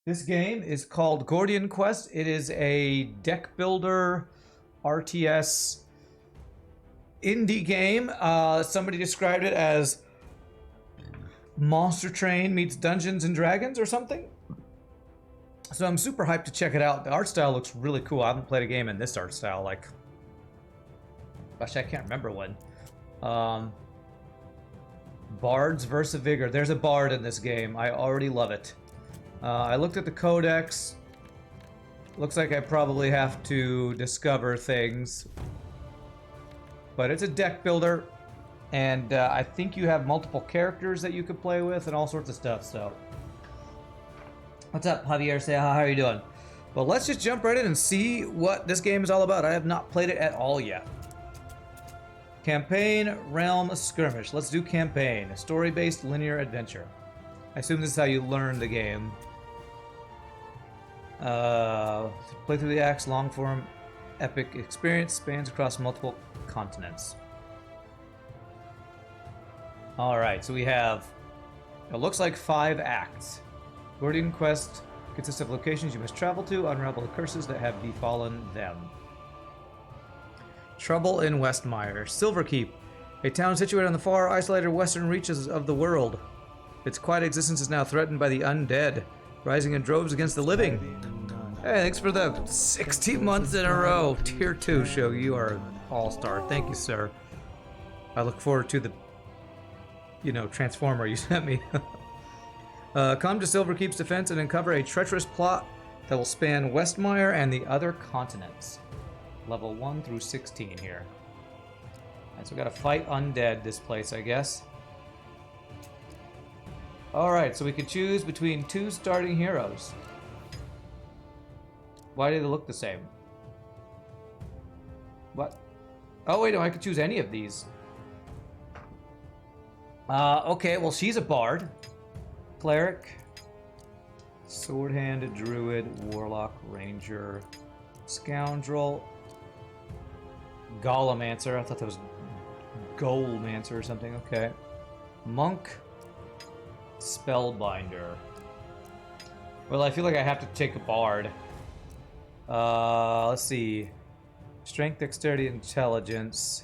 This game is called Gordian Quest. It is a deck builder RTS indie game. Somebody described it as Monster Train meets Dungeons and Dragons or something. So I'm super hyped to check it out. The art style looks really cool. I haven't played a game in this art style, like, gosh, I can't remember when. Bards versus Vigor. There's a bard in this game. I already love it. I looked at the codex. Looks like I probably have to discover things. But it's a deck builder. And I think you have multiple characters that you could play with and all sorts of stuff, so. What's up, Javier? Say hi, how are you doing? Well, let's just jump right in and see what this game is all about. I have not played it at all yet. Campaign, Realm, Skirmish. Let's do campaign. Story-based linear adventure. I assume this is how you learn the game. Play through the acts, long form, epic experience, spans across multiple continents. Alright, so we have, it looks like 5 acts. Gordian Quest consists of locations you must travel to, unravel the curses that have befallen them. Trouble in Westmire. Silverkeep, a town situated on the far, isolated western reaches of the world. Its quiet existence is now threatened by the undead, rising in droves against the living. Hey, thanks for the 16 months in a row. Tier 2 show, you are an all-star. Thank you, sir. I look forward to the, transformer you sent me. Come to Silverkeep's defense and uncover a treacherous plot that will span Westmire and the other continents. Level 1 through 16 here. Alright, so we gotta fight undead this place, I guess. Alright, so we can choose between 2 starting heroes. Why do they look the same? What? Oh wait, no, I could choose any of these. Okay, well she's a bard. Cleric. Sword hand, druid, warlock, ranger, scoundrel. Golemancer. I thought that was Golemancer or something. Okay. Monk. Spellbinder. Well, I feel like I have to take a bard. Let's see. Strength, dexterity, intelligence.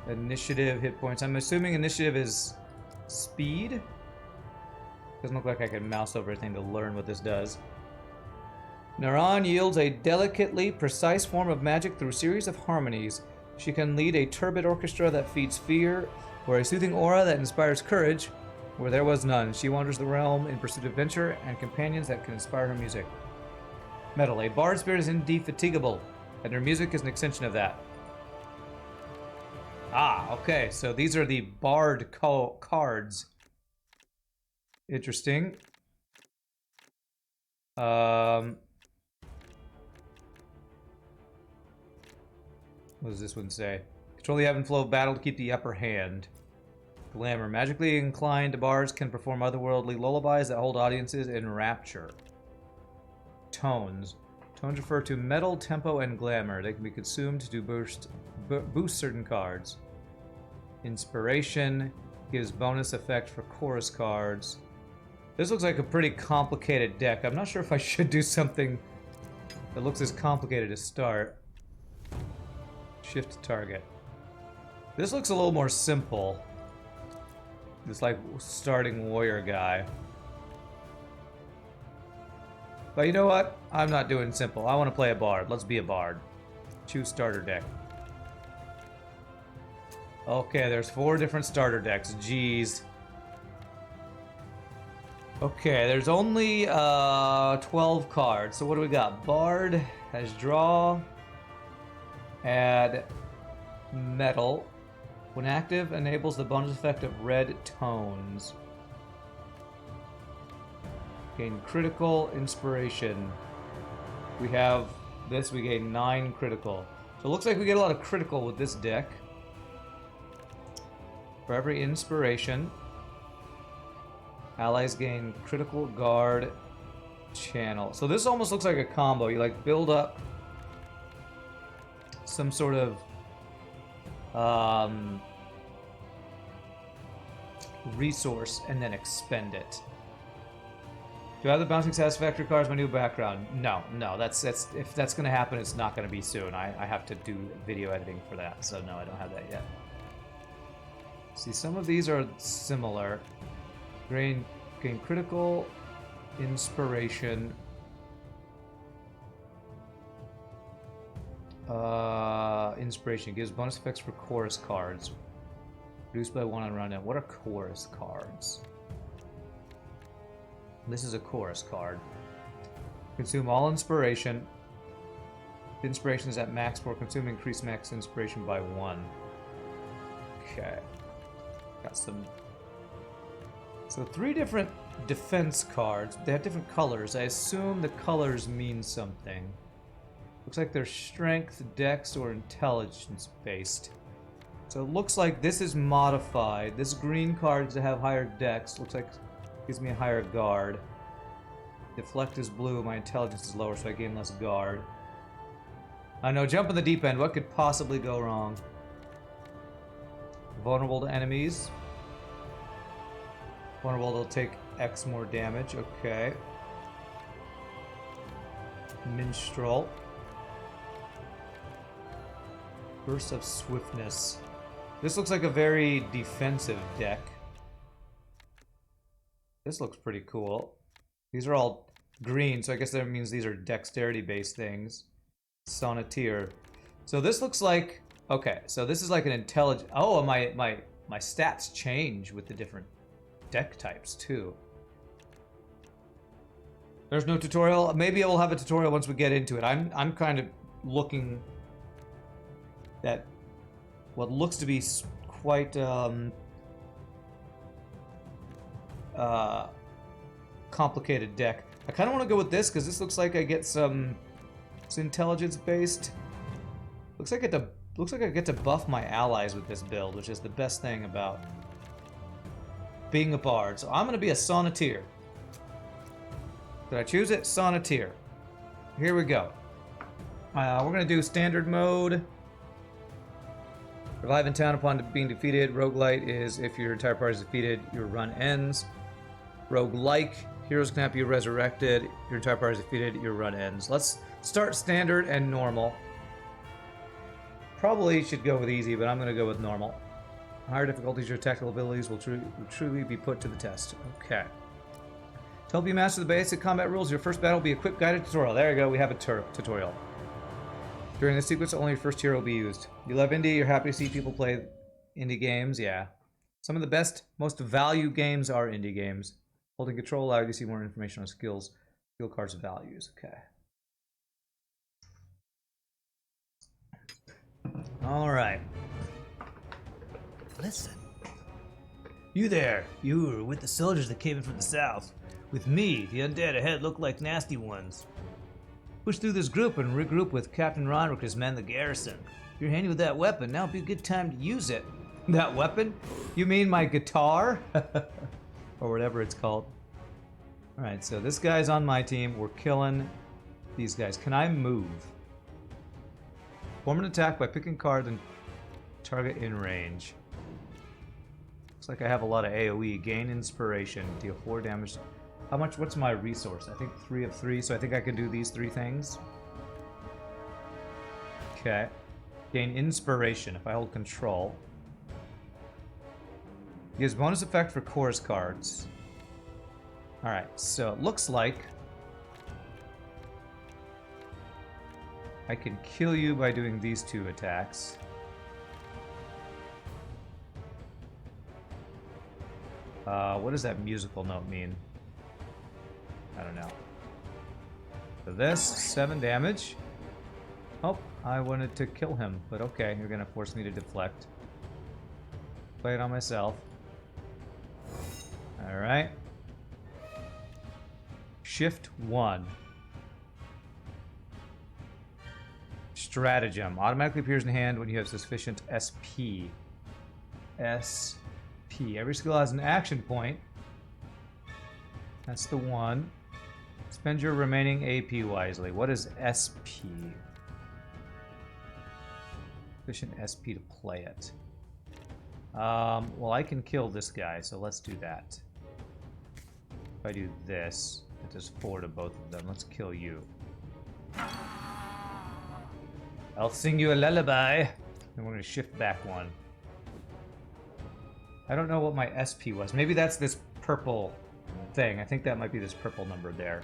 Initiative, hit points. I'm assuming initiative is speed. Doesn't look like I can mouse over everything to learn what this does. Naran yields a delicately precise form of magic through a series of harmonies. She can lead a turbid orchestra that feeds fear, or a soothing aura that inspires courage, where there was none. She wanders the realm in pursuit of adventure and companions that can inspire her music. Metal. A bard spirit is indefatigable, and her music is an extension of that. Ah, okay, so these are the bard cards. Interesting. What does this one say? Control the ebb and flow of battle to keep the upper hand. Glamour. Magically inclined bards can perform otherworldly lullabies that hold audiences in rapture. Tones. Tones refer to metal, tempo, and glamour. They can be consumed to boost certain cards. Inspiration gives bonus effect for chorus cards. This looks like a pretty complicated deck. I'm not sure if I should do something that looks as complicated to start. Shift to target. This looks a little more simple. This like starting warrior guy. But you know what? I'm not doing simple. I want to play a bard. Let's be a bard. Choose starter deck. Okay, there's 4 different starter decks. Jeez. Okay, there's only 12 cards. So what do we got? Bard has draw. Add metal. When active, enables the bonus effect of red tones. Gain critical inspiration. We have this, we gain 9 critical. So it looks like we get a lot of critical with this deck. For every inspiration, allies gain critical guard channel. So this almost looks like a combo. You like build up some sort of resource and then expend it. Do I have the bouncing satisfactory cards? My new background? No. That's if that's gonna happen, it's not gonna be soon. I have to do video editing for that, so no, I don't have that yet. See, some of these are similar. Gain critical inspiration. Inspiration gives bonus effects for chorus cards. Reduced by 1 on run end. What are chorus cards? This is a chorus card. Consume all inspiration. Inspiration is at max for consuming increased max inspiration by 1. Okay. Got some. So 3 different defense cards. They have different colors. I assume the colors mean something. Looks like they're strength, dex, or intelligence based. So it looks like this is modified. This green card to have higher dex. Looks like gives me a higher guard. Deflect is blue, my intelligence is lower, so I gain less guard. I know, jump in the deep end. What could possibly go wrong? Vulnerable to enemies. Vulnerable, they'll take X more damage. Okay. Minstrel. Burst of Swiftness. This looks like a very defensive deck. This looks pretty cool. These are all green, so I guess that means these are dexterity-based things. Sonneteer. So this looks like... Okay, so this is like an intelligent... Oh, my stats change with the different deck types, too. There's no tutorial. Maybe I will have a tutorial once we get into it. I'm kind of looking at what looks to be quite... complicated deck. I kind of want to go with this because this looks like I get some. It's intelligence based. Looks like I get to buff my allies with this build, which is the best thing about being a bard. So I'm going to be a sonneteer. Did I choose it? Sonneteer. Here we go. We're going to do standard mode. Revive in town upon being defeated. Roguelite is if your entire party is defeated, your run ends. Roguelike, heroes can be resurrected, your entire party is defeated, your run ends. Let's start standard and normal. Probably should go with easy, but I'm going to go with normal. Higher difficulties, your tactical abilities will truly be put to the test. Okay. To help you master the basic combat rules, your first battle will be a quick guided tutorial. There you go, we have a tutorial. During this sequence, only your first hero will be used. You love indie, you're happy to see people play indie games, yeah. Some of the best, most value games are indie games. Holding control allows you to see more information on skills, skill cards, values. Okay. All right. Listen. You there. You were with the soldiers that came in from the south. With me, the undead ahead look like nasty ones. Push through this group and regroup with Captain Ronrick's men, the Garrison. If you're handy with that weapon, now would be a good time to use it. That weapon? You mean my guitar? Or whatever it's called. Alright, so this guy's on my team. We're killing these guys. Can I move? Form an attack by picking cards and target in range. Looks like I have a lot of AoE. Gain inspiration. Deal 4 damage. How much? What's my resource? I think 3 of 3, so I think I can do these 3 things. Okay. Gain inspiration if I hold control. Gives bonus effect for chorus cards. Alright, so it looks like I can kill you by doing these 2 attacks. What does that musical note mean? I don't know. So this, 7 damage. Oh, I wanted to kill him, but okay, you're gonna force me to deflect. Play it on myself. Alright. Shift 1. Stratagem. Automatically appears in hand when you have sufficient SP. SP. Every skill has an action point. That's the 1. Spend your remaining AP wisely. What is SP? Sufficient SP to play it. Well, I can kill this guy, so let's do that. If I do this, That does 4 to both of them. Let's kill you. I'll sing you a lullaby. And we're gonna shift back 1. I don't know what my SP was. Maybe that's this purple thing. I think that might be this purple number there.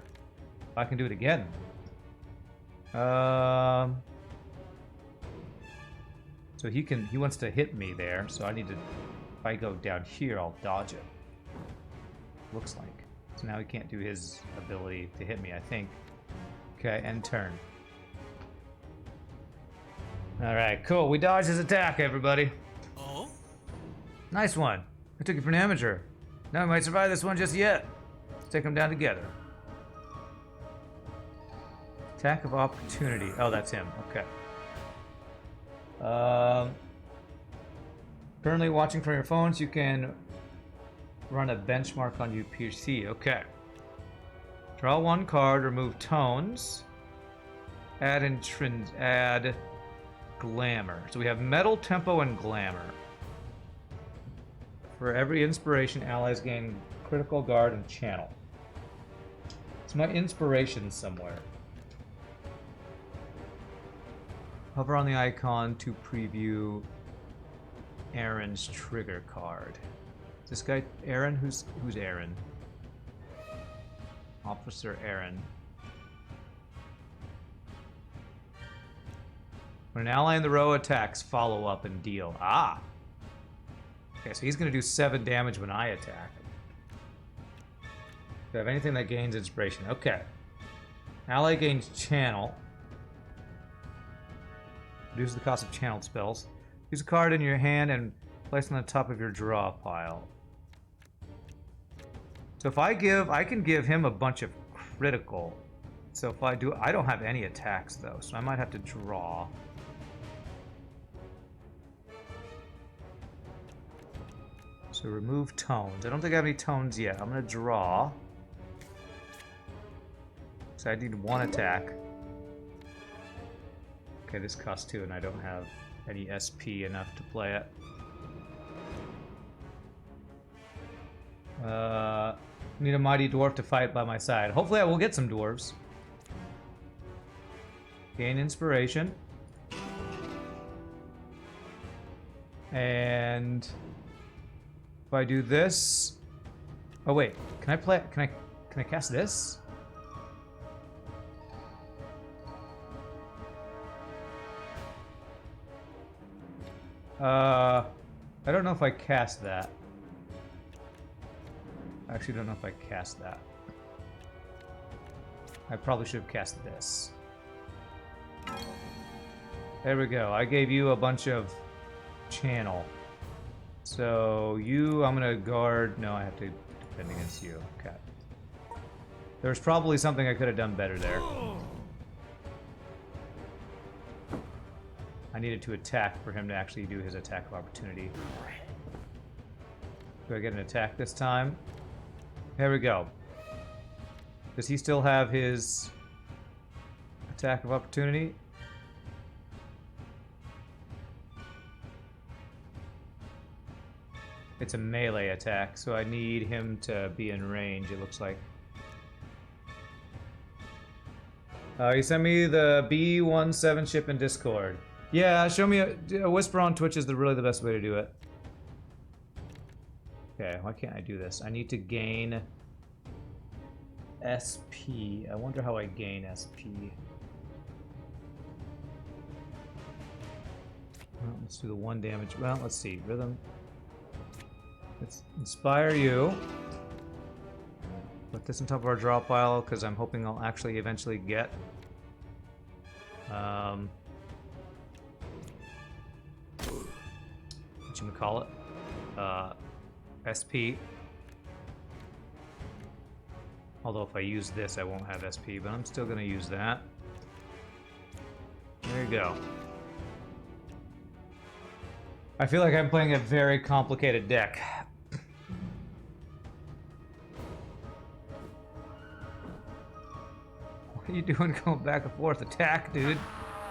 I can do it again. So he wants to hit me there, so I need to, if I go down here, I'll dodge it. Looks like. So now he can't do his ability to hit me, I think. Okay, end turn. Alright, cool. We dodged his attack, everybody. Oh? Nice one. I took you for an amateur. Now we might survive this one just yet. Let's take them down together. Attack of opportunity. Oh, that's him. Okay. Currently watching from your phones, you can run a benchmark on your PC. Okay. Draw 1 card, remove tones, add glamour. So we have metal, tempo, and glamour. For every inspiration, allies gain critical guard and channel. It's my inspiration somewhere. Hover on the icon to preview Aaron's trigger card. Is this guy Aaron? Who's Aaron? Officer Aaron. When an ally in the row attacks, follow up and deal. Ah! Okay, so he's going to do 7 damage when I attack. Do I have anything that gains inspiration? Okay. Ally gains channel. Reduces the cost of channeled spells. Use a card in your hand and place on the top of your draw pile. So if I can give him a bunch of critical. So if I do, I don't have any attacks though, so I might have to draw. So remove tones. I don't think I have any tones yet. I'm gonna draw. So I need 1 attack. Okay, this costs 2 and I don't have any SP enough to play it. Need a mighty dwarf to fight by my side. Hopefully I will get some dwarves. Gain inspiration. And if I do this... Oh wait, can I cast this? I don't know if I cast that. I actually don't know if I cast that. I probably should have cast this. There we go. I gave you a bunch of channel. So you, I'm gonna guard. No, I have to defend against you. Okay. There's probably something I could have done better there. I needed to attack for him to actually do his attack of opportunity. Do I get an attack this time? There we go. Does he still have his attack of opportunity? It's a melee attack, so I need him to be in range, it looks like. You sent me the B17 ship in Discord. Yeah, show me a whisper on Twitch is really the best way to do it. Okay, why can't I do this? I need to gain SP. I wonder how I gain SP. Well, let's do the 1 damage. Well, let's see. Rhythm. Let's inspire you. Put this on top of our draw pile because I'm hoping I'll actually eventually get. Whatchamacallit? SP. Although if I use this, I won't have SP, but I'm still going to use that. There you go. I feel like I'm playing a very complicated deck. What are you doing going back and forth? Attack, dude.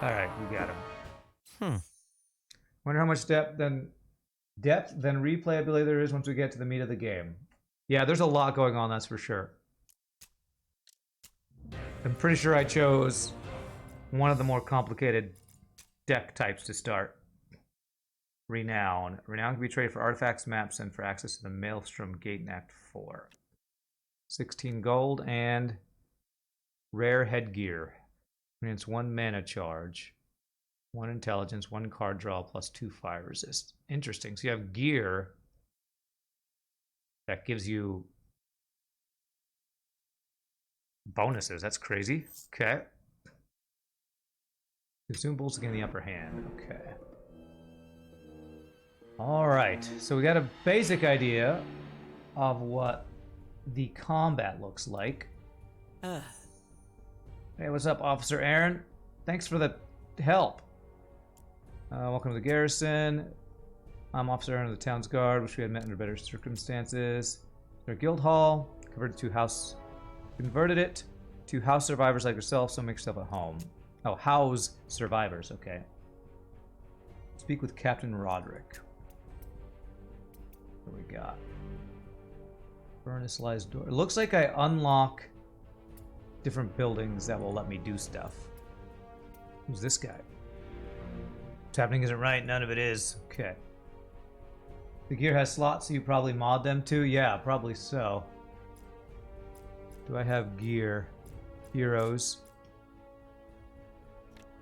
Alright, we got him. Wonder how much depth then replayability there is once we get to the meat of the game. Yeah, there's a lot going on, that's for sure. I'm pretty sure I chose one of the more complicated deck types to start. Renown. Renown can be traded for artifacts, maps, and for access to the Maelstrom Gate in Act 4. 16 gold and rare headgear. It's 1 mana charge, 1 intelligence, 1 card draw, plus 2 fire resist. Interesting. So you have gear that gives you bonuses. That's crazy. Okay. Consumables to gain the upper hand. Okay. Alright. So we got a basic idea of what the combat looks like. Hey, what's up, Officer Aaron? Thanks for the help. Welcome to the Garrison. I'm Officer Aaron of the Town's Guard. Wish we had met under better circumstances. Our guild hall. Converted it to house survivors like yourself, so make yourself at home. Oh, house survivors, okay. Speak with Captain Roderick. What do we got? Furnace-lized door. It looks like I unlock different buildings that will let me do stuff. Who's this guy? What's happening isn't right, none of it is. Okay. The gear has slots, so you probably mod them too? Yeah, probably so. Do I have gear? Heroes.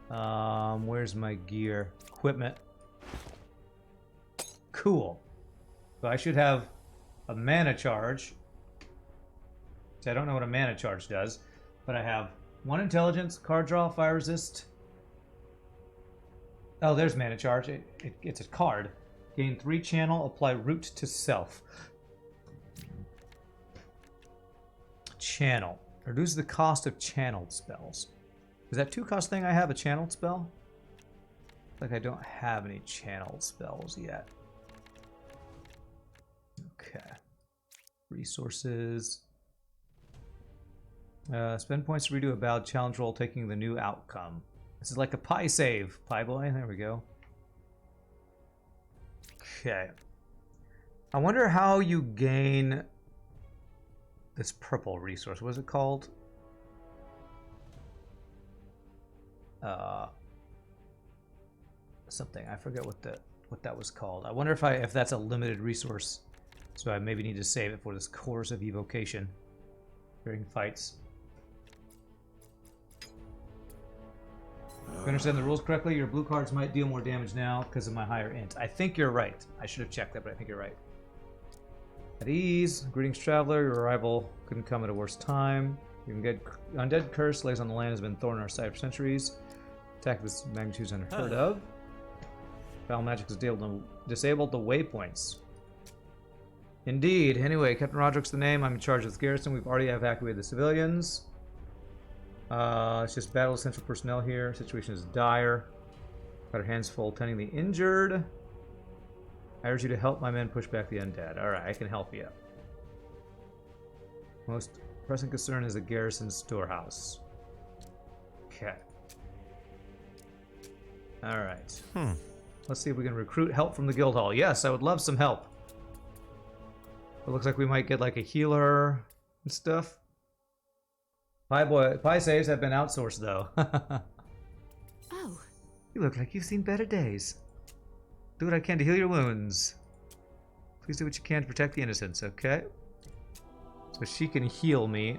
Where's my gear? Equipment. Cool. So I should have a mana charge. So I don't know what a mana charge does, but I have 1 intelligence, card draw, fire resist. Oh, there's mana charge. It's a card. Gain 3 channel, apply root to self. Channel. Reduce the cost of channeled spells. Is that 2-cost thing I have a channeled spell? Like I don't have any channeled spells yet. Okay. Resources. Spend points to redo a ballad challenge roll, taking the new outcome. This is like a pie save. Pie boy, there we go. Okay. I wonder how you gain this purple resource. What is it called? Something. I forget what that was called. I wonder if that's a limited resource. So I maybe need to save it for this course of evocation during fights. If I understand the rules correctly, your blue cards might deal more damage now because of my higher int. I think you're right. I should have checked that, but I think you're right. At ease. Greetings, traveler. Your arrival couldn't come at a worse time. Undead curse lays on the land has been thorn in our sight for centuries. Attack of this magnitude is unheard of. Foul magic has disabled the waypoints. Indeed. Anyway, Captain Roderick's the name. I'm in charge of the garrison. We've already evacuated the civilians. It's just battle essential personnel here. Situation is dire. Got our hands full tending the injured. I urge you to help my men push back the undead. Alright, I can help you. Most pressing concern is the garrison storehouse. Okay. Alright. Let's see if we can recruit help from the guild hall. Yes, I would love some help. It looks like we might get like a healer and stuff. Pie saves have been outsourced though. Oh. You look like you've seen better days. Do what I can to heal your wounds. Please do what you can to protect the innocents, okay? So she can heal me.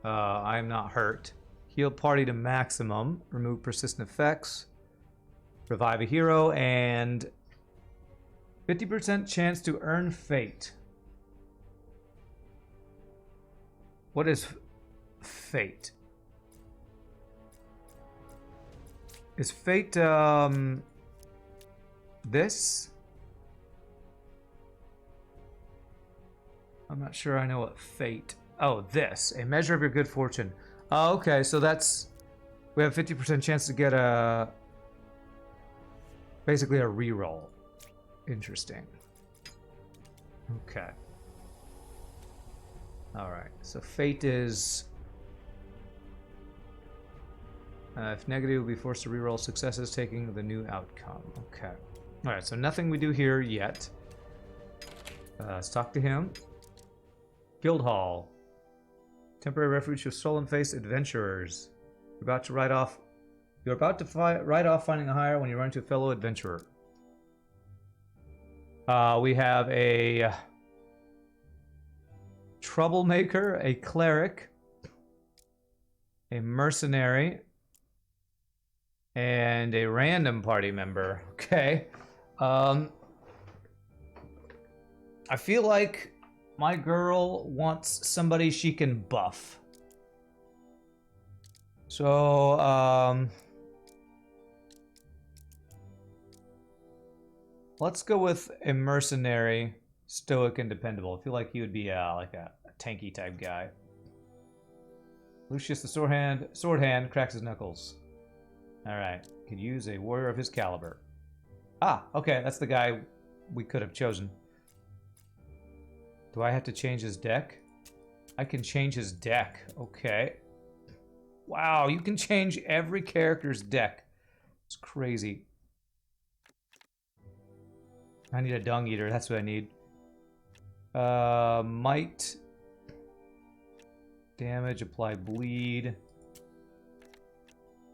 I am not hurt. Heal party to maximum. Remove persistent effects. Revive a hero and 50% chance to earn fate. What is fate? Is fate this? I'm not sure I know what fate. Oh, this. A measure of your good fortune. Oh, okay, so that's... We have 50% chance to get a... Basically a reroll. Interesting. Okay. Alright, so fate is... if negative, we'll be forced to reroll successes, taking the new outcome. Okay. Alright, so nothing we do here yet. Let's talk to him. Guild Hall. Temporary refuge for stolen-faced adventurers. You're about to ride off. You're about to ride off finding a hire when you run into a fellow adventurer. We have a troublemaker, a cleric, a mercenary, and a random party member. Okay. I feel like my girl wants somebody she can buff. So, let's go with a mercenary, stoic and dependable. I feel like he would be like a tanky type guy. Lucius the sword hand cracks his knuckles. Alright, could use a warrior of his caliber. Ah, okay, that's the guy we could have chosen. Do I have to change his deck? I can change his deck, okay. Wow, you can change every character's deck. It's crazy. I need a dung eater, that's what I need. Might. Damage, apply bleed.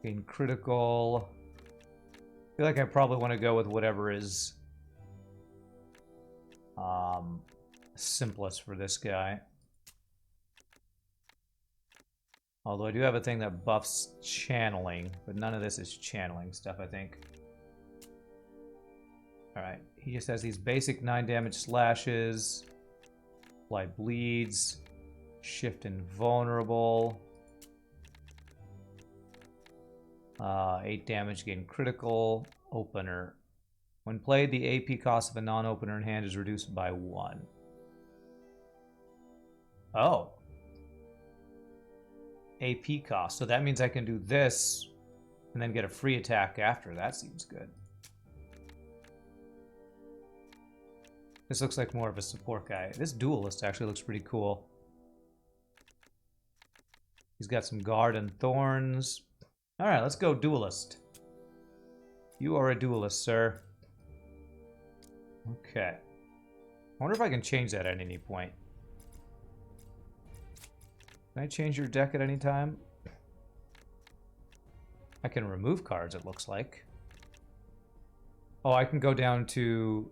Gain critical. I feel like I probably want to go with whatever is simplest for this guy. Although I do have a thing that buffs channeling, but none of this is channeling stuff, I think. Alright, he just has these basic 9 damage slashes. Apply bleeds. Shift invulnerable. 8 damage, gain critical. Opener. When played, the AP cost of a non-opener in hand is reduced by 1. Oh. AP cost. So that means I can do this and then get a free attack after. That seems good. This looks like more of a support guy. This duelist actually looks pretty cool. He's got some guard and thorns. Alright, let's go duelist. You are a duelist, sir. Okay. I wonder if I can change that at any point. Can I change your deck at any time? I can remove cards, it looks like. Oh, I can go down to...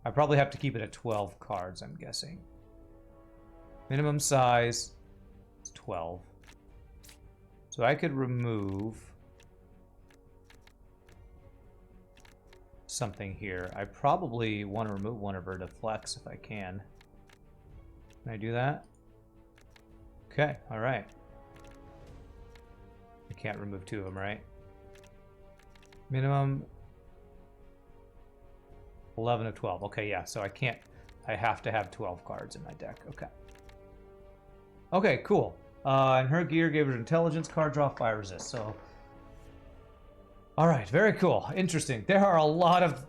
I probably have to keep it at 12 cards, I'm guessing. Minimum size is 12. So I could remove something here. I probably want to remove one of her to flex if I can. Can I do that? Okay, alright. I can't remove 2 of them, right? Minimum 11 of 12. Okay, yeah, so I can't. I have to have 12 cards in my deck. Okay. Okay, cool. And her gear gave her intelligence, card draw, fire resist. So, alright, very cool. Interesting. There are a lot of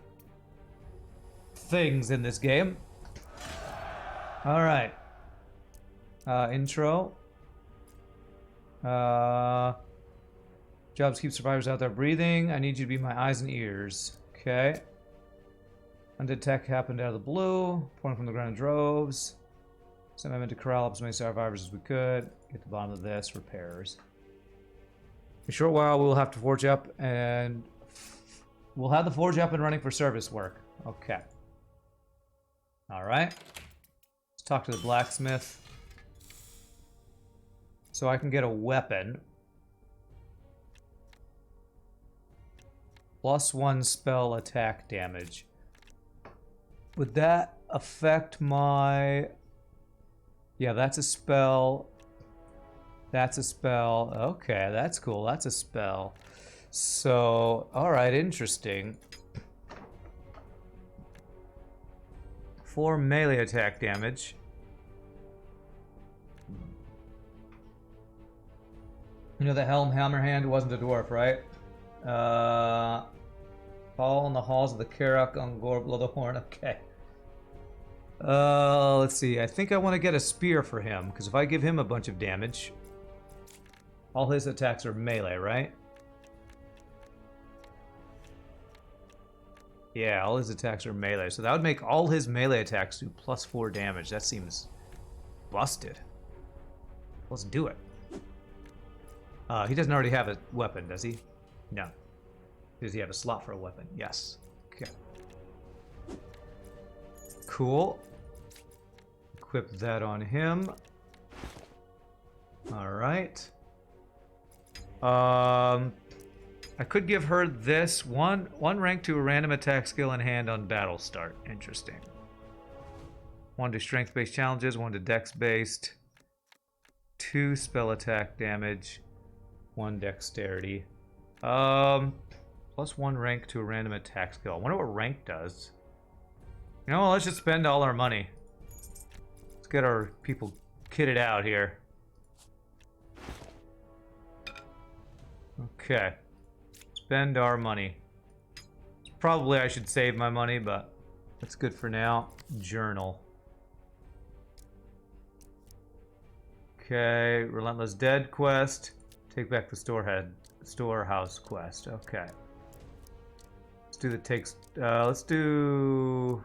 things in this game. Alright. Intro. Jobs keep survivors out there breathing. I need you to be my eyes and ears. Okay. Undead attack happened out of the blue. Pouring from the ground in droves. Sent my men to corral up as many survivors as we could. Get to the bottom of this. Repairs. In a short while, we'll have to forge up and... We'll have the forge up and running for service work. Okay. Alright. Let's talk to the blacksmith. So I can get a weapon. +1 spell attack damage. Would that affect my... Yeah, that's a spell. That's a spell. Okay, that's cool. That's a spell. So, alright, interesting. 4 melee attack damage. You know the Helm Hammerhand wasn't a dwarf, right? Fall in the halls of the Karak on Gore below the horn. Okay. Let's see. I think I want to get a spear for him, because if I give him a bunch of damage, all his attacks are melee, right? Yeah, all his attacks are melee. So that would make all his melee attacks do +4 damage. That seems busted. Let's do it. He doesn't already have a weapon, does he? No. Does he have a slot for a weapon? Yes. Okay. Cool. Equip that on him. Alright. I could give her this. One rank to a random attack skill in hand on battle start. Interesting. 1 to strength-based challenges, 1 to dex-based. 2 spell attack damage. 1 dexterity. Plus 1 rank to a random attack skill. I wonder what rank does. You know, let's just spend all our money. Let's get our people kitted out here. Okay. Spend our money. Probably I should save my money, but that's good for now. Journal. Okay, Relentless Dead quest. Take back the storehouse quest. Okay. Let's do the takes. Let's do.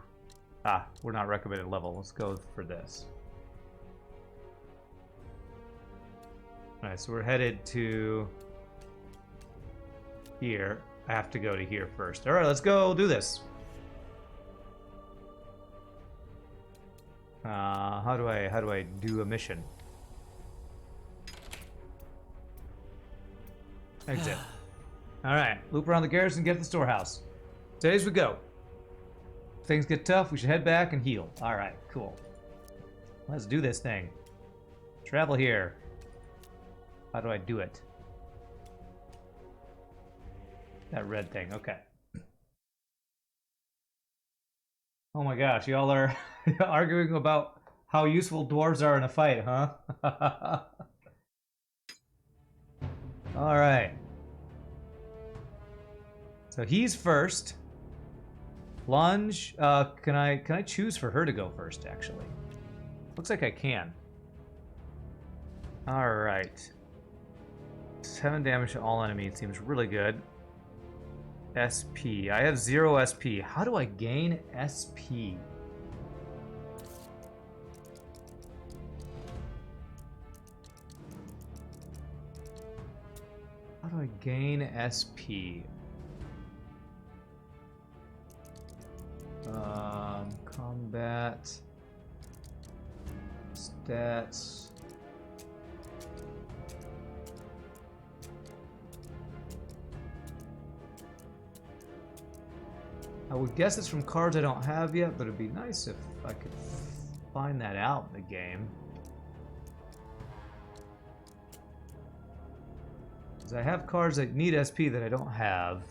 We're not recommended level. Let's go for this. All right, so we're headed to here. I have to go to here first. All right, let's go do this. How do I do a mission? Exit. All right, loop around the garrison, get to the storehouse. Stay as we go. If things get tough, we should head back and heal. All right, cool. Let's do this thing. Travel here. How do I do it? That red thing, okay. Oh my gosh, y'all are arguing about how useful dwarves are in a fight, huh? All right. So he's first. Lunge. Can I choose for her to go first? Actually, looks like I can. All right. 7 damage to all enemies seems really good. SP. I have 0 SP. How do I gain SP? How do I gain SP? Combat. Stats. I would guess it's from cards I don't have yet, but it'd be nice if I could find that out in the game. Because I have cards that need SP that I don't have.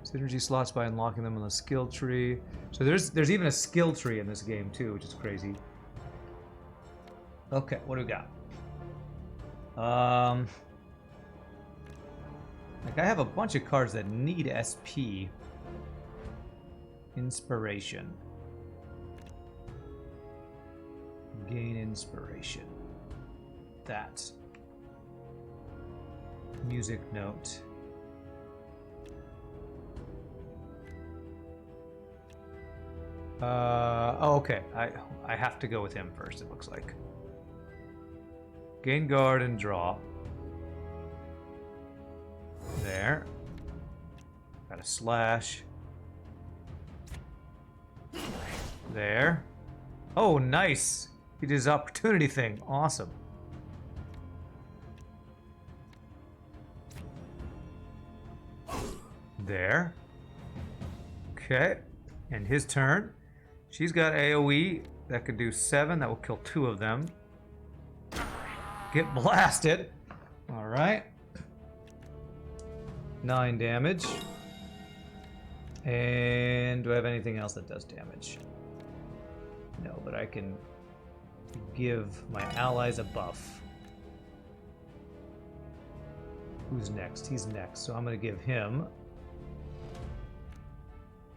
Synergy slots by unlocking them on the skill tree. So there's even a skill tree in this game too, which is crazy. Okay, what do we got? Like I have a bunch of cards that need SP. Inspiration. Gain inspiration. That. Music note. Oh, okay. I have to go with him first, it looks like. Gain guard and draw. There. Got a slash. There. Oh, nice. He did his opportunity thing. Awesome. There. Okay. And his turn. She's got AoE that could do 7. That will kill 2 of them. Get blasted. Alright. 9 damage. And do I have anything else that does damage? No, but I can give my allies a buff. Who's next? He's next. So I'm going to give him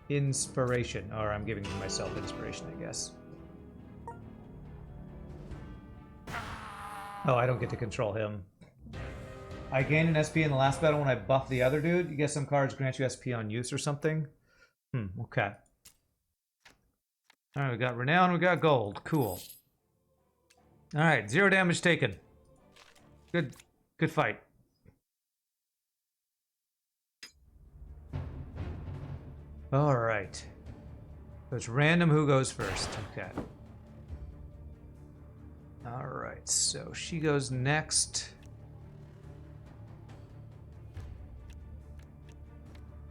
inspiration. Or I'm giving myself inspiration, I guess. Oh, I don't get to control him. I gained an SP in the last battle when I buffed the other dude. You get some cards grant you SP on use or something. Okay. Alright, we got renown, we got gold. Cool. All right, 0 damage taken. Good fight. All right. So it's random who goes first. Okay. All right, so she goes next.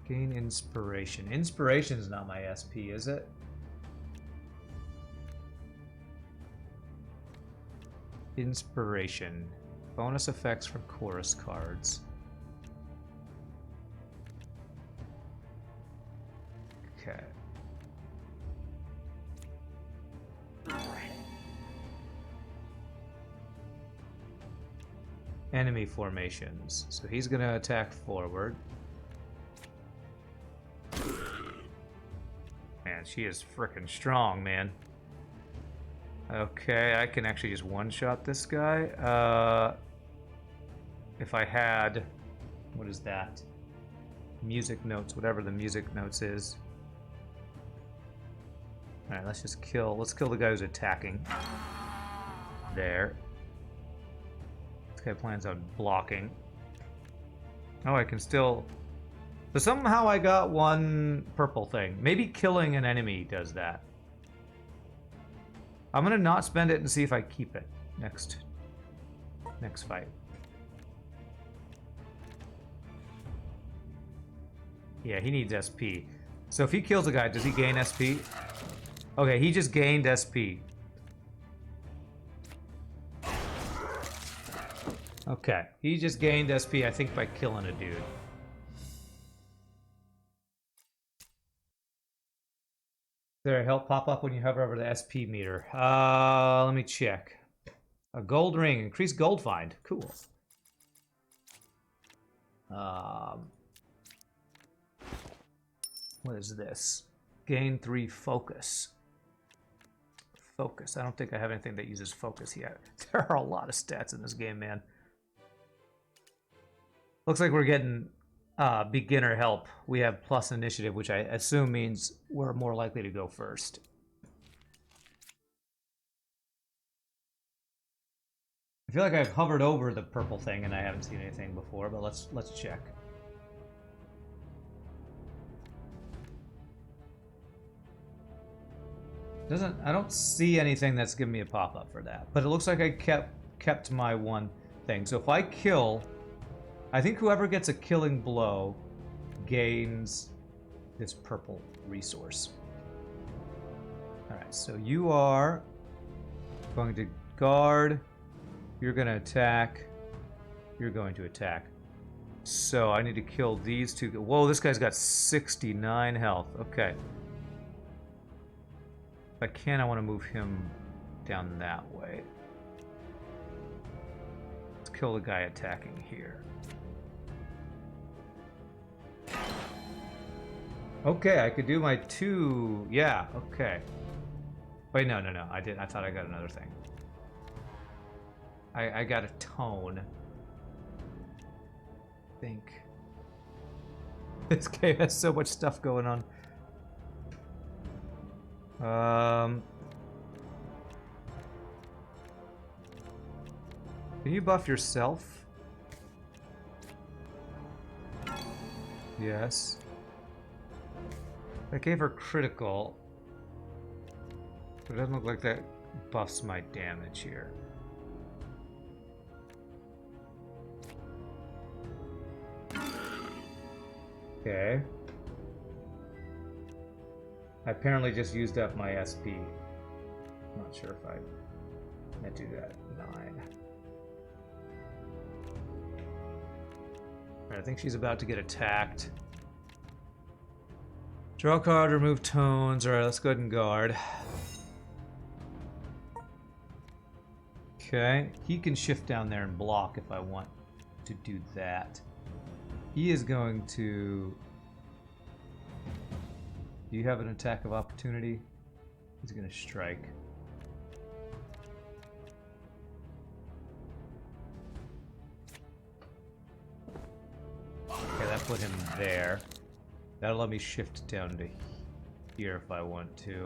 Gain inspiration. Inspiration is not my SP, is it? Inspiration. Bonus effects for chorus cards. Okay. Enemy formations. So he's gonna attack forward. Man, she is freaking strong, man. Okay, I can actually just one-shot this guy. If I had... What is that? Music notes, whatever the music notes is. Alright, let's just kill... Let's kill the guy who's attacking. There. This guy plans on blocking. Oh, I can still... So somehow I got one purple thing. Maybe killing an enemy does that. I'm gonna not spend it and see if I keep it next fight. Yeah, he needs SP. So if he kills a guy, does he gain SP? Okay, he just gained SP. Okay, he just gained SP, I think, by killing a dude. There, help pop up when you hover over the SP meter. Let me check. A gold ring, increased gold find. Cool. What is this? Gain 3 focus. Focus. I don't think I have anything that uses focus yet. There are a lot of stats in this game, man. Looks like we're getting beginner help. We have plus initiative, which I assume means we're more likely to go first. I feel like I've hovered over the purple thing and I haven't seen anything before, but let's check. I don't see anything that's giving me a pop-up for that, but it looks like I kept my one thing. So if I kill, I think whoever gets a killing blow gains this purple resource. Alright, so you are going to guard, you're going to attack, you're going to attack. So I need to kill these two. Whoa, this guy's got 69 health. Okay. If I can, I want to move him down that way. Let's kill the guy attacking here. Okay, I could do my 2. Yeah, okay. Wait, no. I thought I got another thing. I got a tone. I think. This game has so much stuff going on. Can you buff yourself? Yes. That gave her critical. But it doesn't look like that buffs my damage here. Okay. I apparently just used up my SP. I'm not sure if I do that. 9. Alright, I think she's about to get attacked. Draw a card, remove tones. Alright, let's go ahead and guard. Okay, he can shift down there and block if I want to do that. He is going to... Do you have an attack of opportunity? He's going to strike. Okay, that put him there. That'll let me shift down to here if I want to.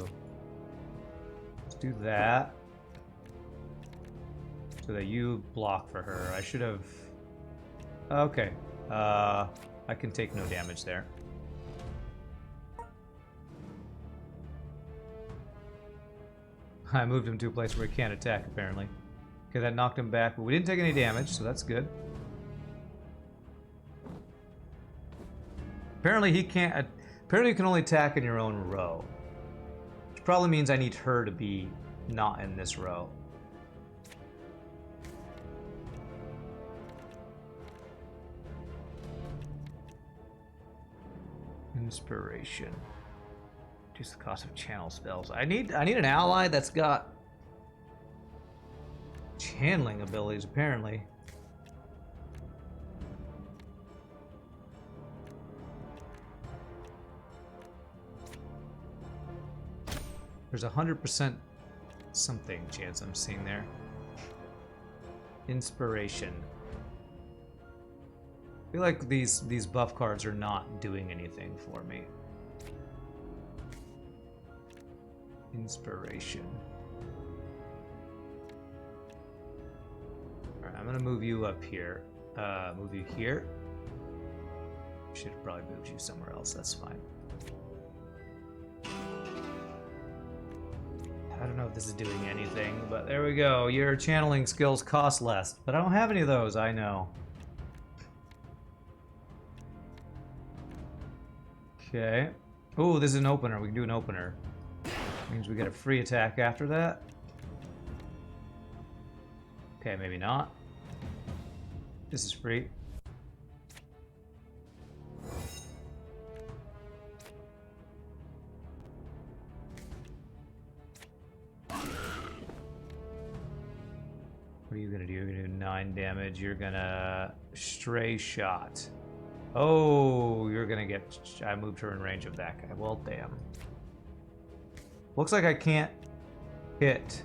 Let's do that. So that you block for her. I should have... Okay. I can take no damage there. I moved him to a place where he can't attack, apparently. Okay, that knocked him back, but we didn't take any damage, so that's good. Apparently he can't... Apparently you can only attack in your own row. Which probably means I need her to be not in this row. Inspiration. Reduce the cost of channel spells. I need an ally that's got channeling abilities, apparently. There's 100% something chance I'm seeing there. Inspiration. I feel like these buff cards are not doing anything for me. Inspiration. Alright, I'm gonna move you up here. Move you here. Should have probably moved you somewhere else, that's fine. I don't know if this is doing anything, but there we go. Your channeling skills cost less, but I don't have any of those, I know. Okay. Oh, this is an opener. We can do an opener. Means we get a free attack after that. Okay, maybe not. This is free. What are you gonna do? You're gonna do 9 damage. You're gonna stray shot. Oh, you're gonna get... I moved her in range of that guy. Well, damn. Looks like I can't hit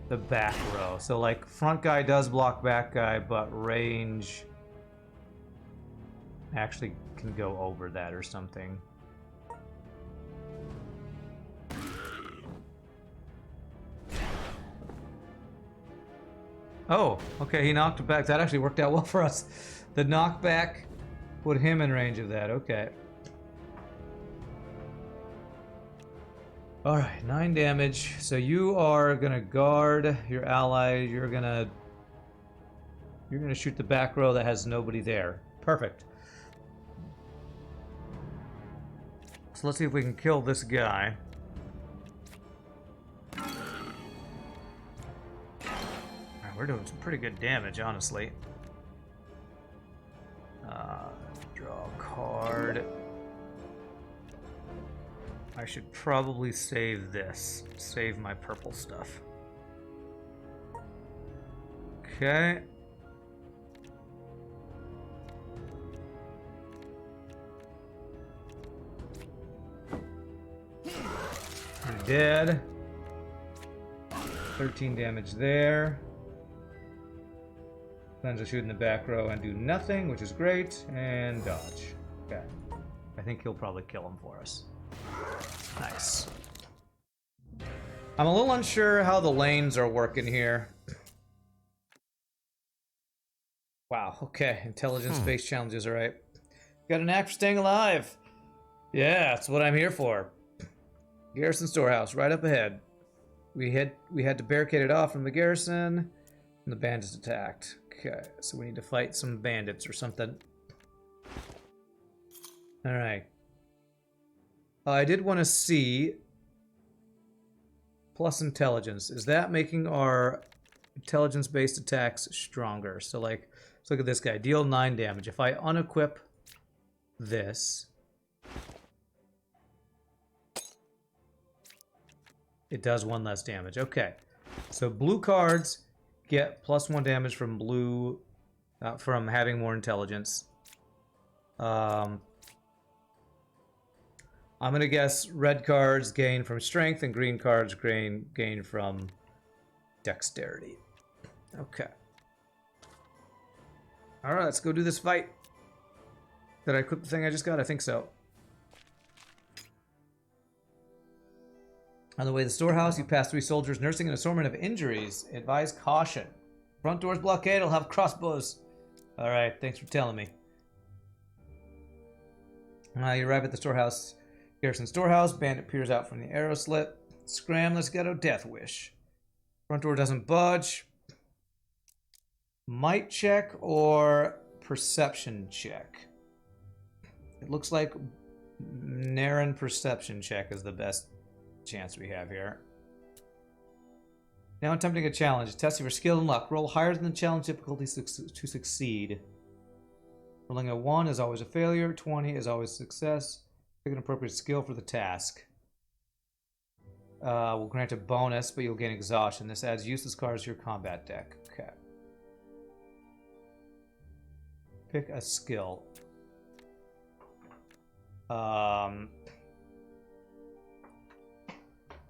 the back row. So, like, front guy does block back guy, but range actually can go over that or something. Oh, okay, he knocked back. That actually worked out well for us. The knockback put him in range of that. Okay. Alright, 9 damage. So you are gonna guard your ally. You're gonna shoot the back row that has nobody there. Perfect. So let's see if we can kill this guy. We're doing some pretty good damage, honestly. Draw a card. I should probably save this. Save my purple stuff. Okay. You're dead. 13 damage there. Plans to shoot in the back row and do nothing, which is great. And dodge. Okay. I think he'll probably kill him for us. Nice. I'm a little unsure how the lanes are working here. Wow, okay. Intelligence-based challenges, alright. Got an act for staying alive. Yeah, that's what I'm here for. Garrison storehouse, right up ahead. We had to barricade it off from the garrison, and the bandits attacked. Okay, so we need to fight some bandits or something. Alright. I did want to see plus intelligence. Is that making our intelligence-based attacks stronger? So, like, let's look at this guy. Deal 9 damage. If I unequip this, it does 1 less damage. Okay. So blue cards get +1 damage from blue, from having more intelligence. I'm gonna guess red cards gain from strength and green cards gain from dexterity. Okay. Alright, let's go do this fight. Did I equip the thing I just got? I think so. On the way to the storehouse, you pass 3 soldiers nursing an assortment of injuries. Advise caution. Front door's blockade. I'll have crossbows. All right, thanks for telling me. You arrive at the storehouse. Garrison storehouse. Bandit peers out from the arrow slit. Scram, let's get a death wish. Front door doesn't budge. Might check or perception check. It looks like Naren perception check is the best chance we have here. Now attempting a challenge. Testing for skill and luck. Roll higher than the challenge difficulty to succeed. Rolling a 1 is always a failure. 20 is always success. Pick an appropriate skill for the task. Will grant a bonus, but you'll gain exhaustion. This adds useless cards to your combat deck. Okay. Pick a skill.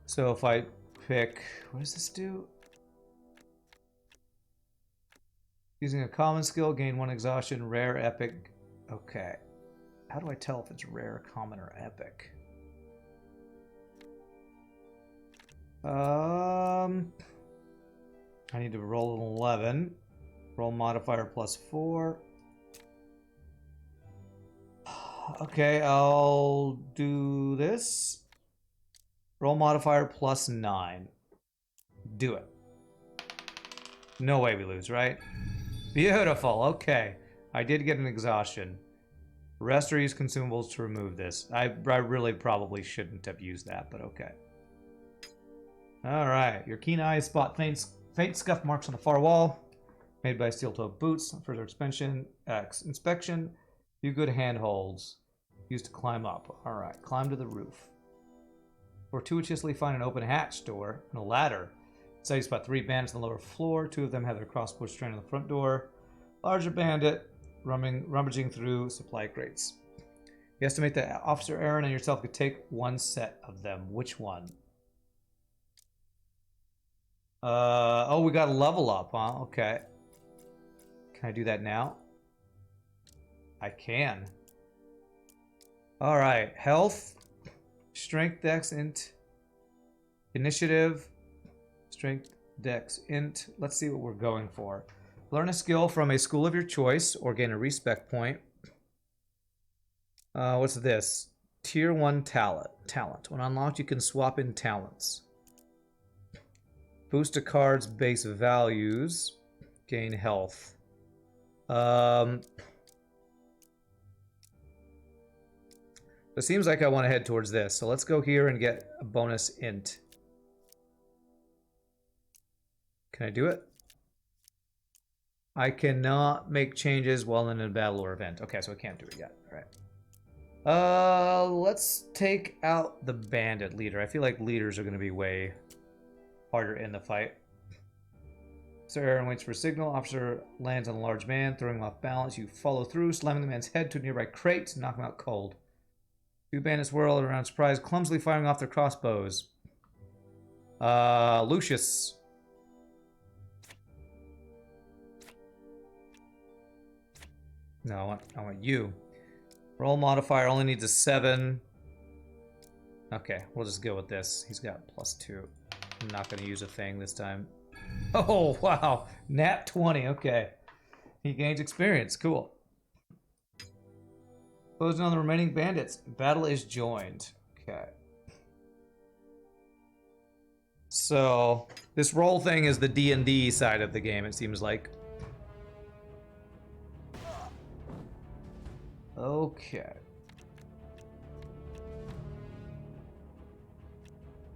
So if I pick, what does this do? Using a common skill, gain 1 exhaustion, rare, epic. Okay. How do I tell if it's rare, common, or epic? I need to roll an 11. Roll modifier +4. Okay, I'll do this. Roll modifier +9. Do it. No way we lose, right? Beautiful, okay. I did get an exhaustion. Rest or use consumables to remove this. I really probably shouldn't have used that, but okay. Alright, your keen eyes spot faint scuff marks on the far wall, made by steel-toed boots. Further inspection. Few good handholds. Used to climb up. Alright, climb to the roof. Fortuitously find an open hatch door and a ladder. So you spot 3 bandits on the lower floor. 2 of them have their crossbows trained on the front door. Larger bandit rummaging through supply crates. You estimate that Officer Aaron and yourself could take 1 set of them. Which one? Oh, we got a level up, huh? Okay. Can I do that now? I can. Alright, health, strength, dex, int, initiative, strength, dex, int. Let's see what we're going for. Learn a skill from a school of your choice or gain a respec point. What's this? Tier 1 talent. When unlocked, you can swap in talents. Boost a card's base values. Gain health. It seems like I want to head towards this, so let's go here and get a bonus int. Can I do it? I cannot make changes while in a battle or event. Okay, so I can't do it yet. All right. Let's take out the bandit leader. I feel like leaders are going to be way harder in the fight. Sir Aaron waits for a signal. Officer lands on a large man, throwing him off balance. You follow through, slamming the man's head to a nearby crate to knock him out cold. 2 bandits whirl around surprise, clumsily firing off their crossbows. Lucius. No, I want you. Roll modifier only needs a 7. Okay, we'll just go with this. He's got +2. I'm not going to use a thing this time. Oh, wow. Nat 20. Okay. He gains experience. Cool. Closing on the remaining bandits. Battle is joined. Okay. So, this roll thing is the D&D side of the game, it seems like. Okay.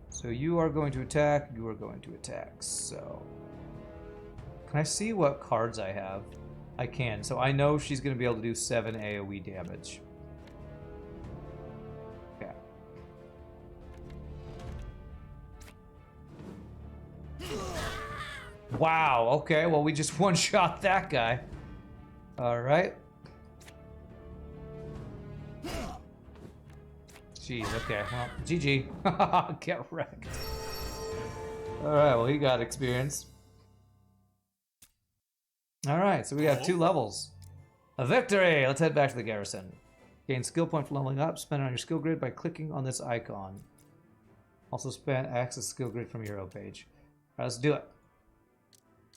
So you are going to attack, you are going to attack, so... Can I see what cards I have? I can, so I know she's going to be able to do 7 AoE damage. Okay. Wow, okay, well we just one-shot that guy. Alright. Jeez, okay, well, GG. Get wrecked. Alright, well, he got experience. Alright, so we got 2 levels. A victory! Let's head back to the garrison. Gain skill point for leveling up. Spend it on your skill grid by clicking on this icon. Also spend access skill grid from hero page. All right, let's do it.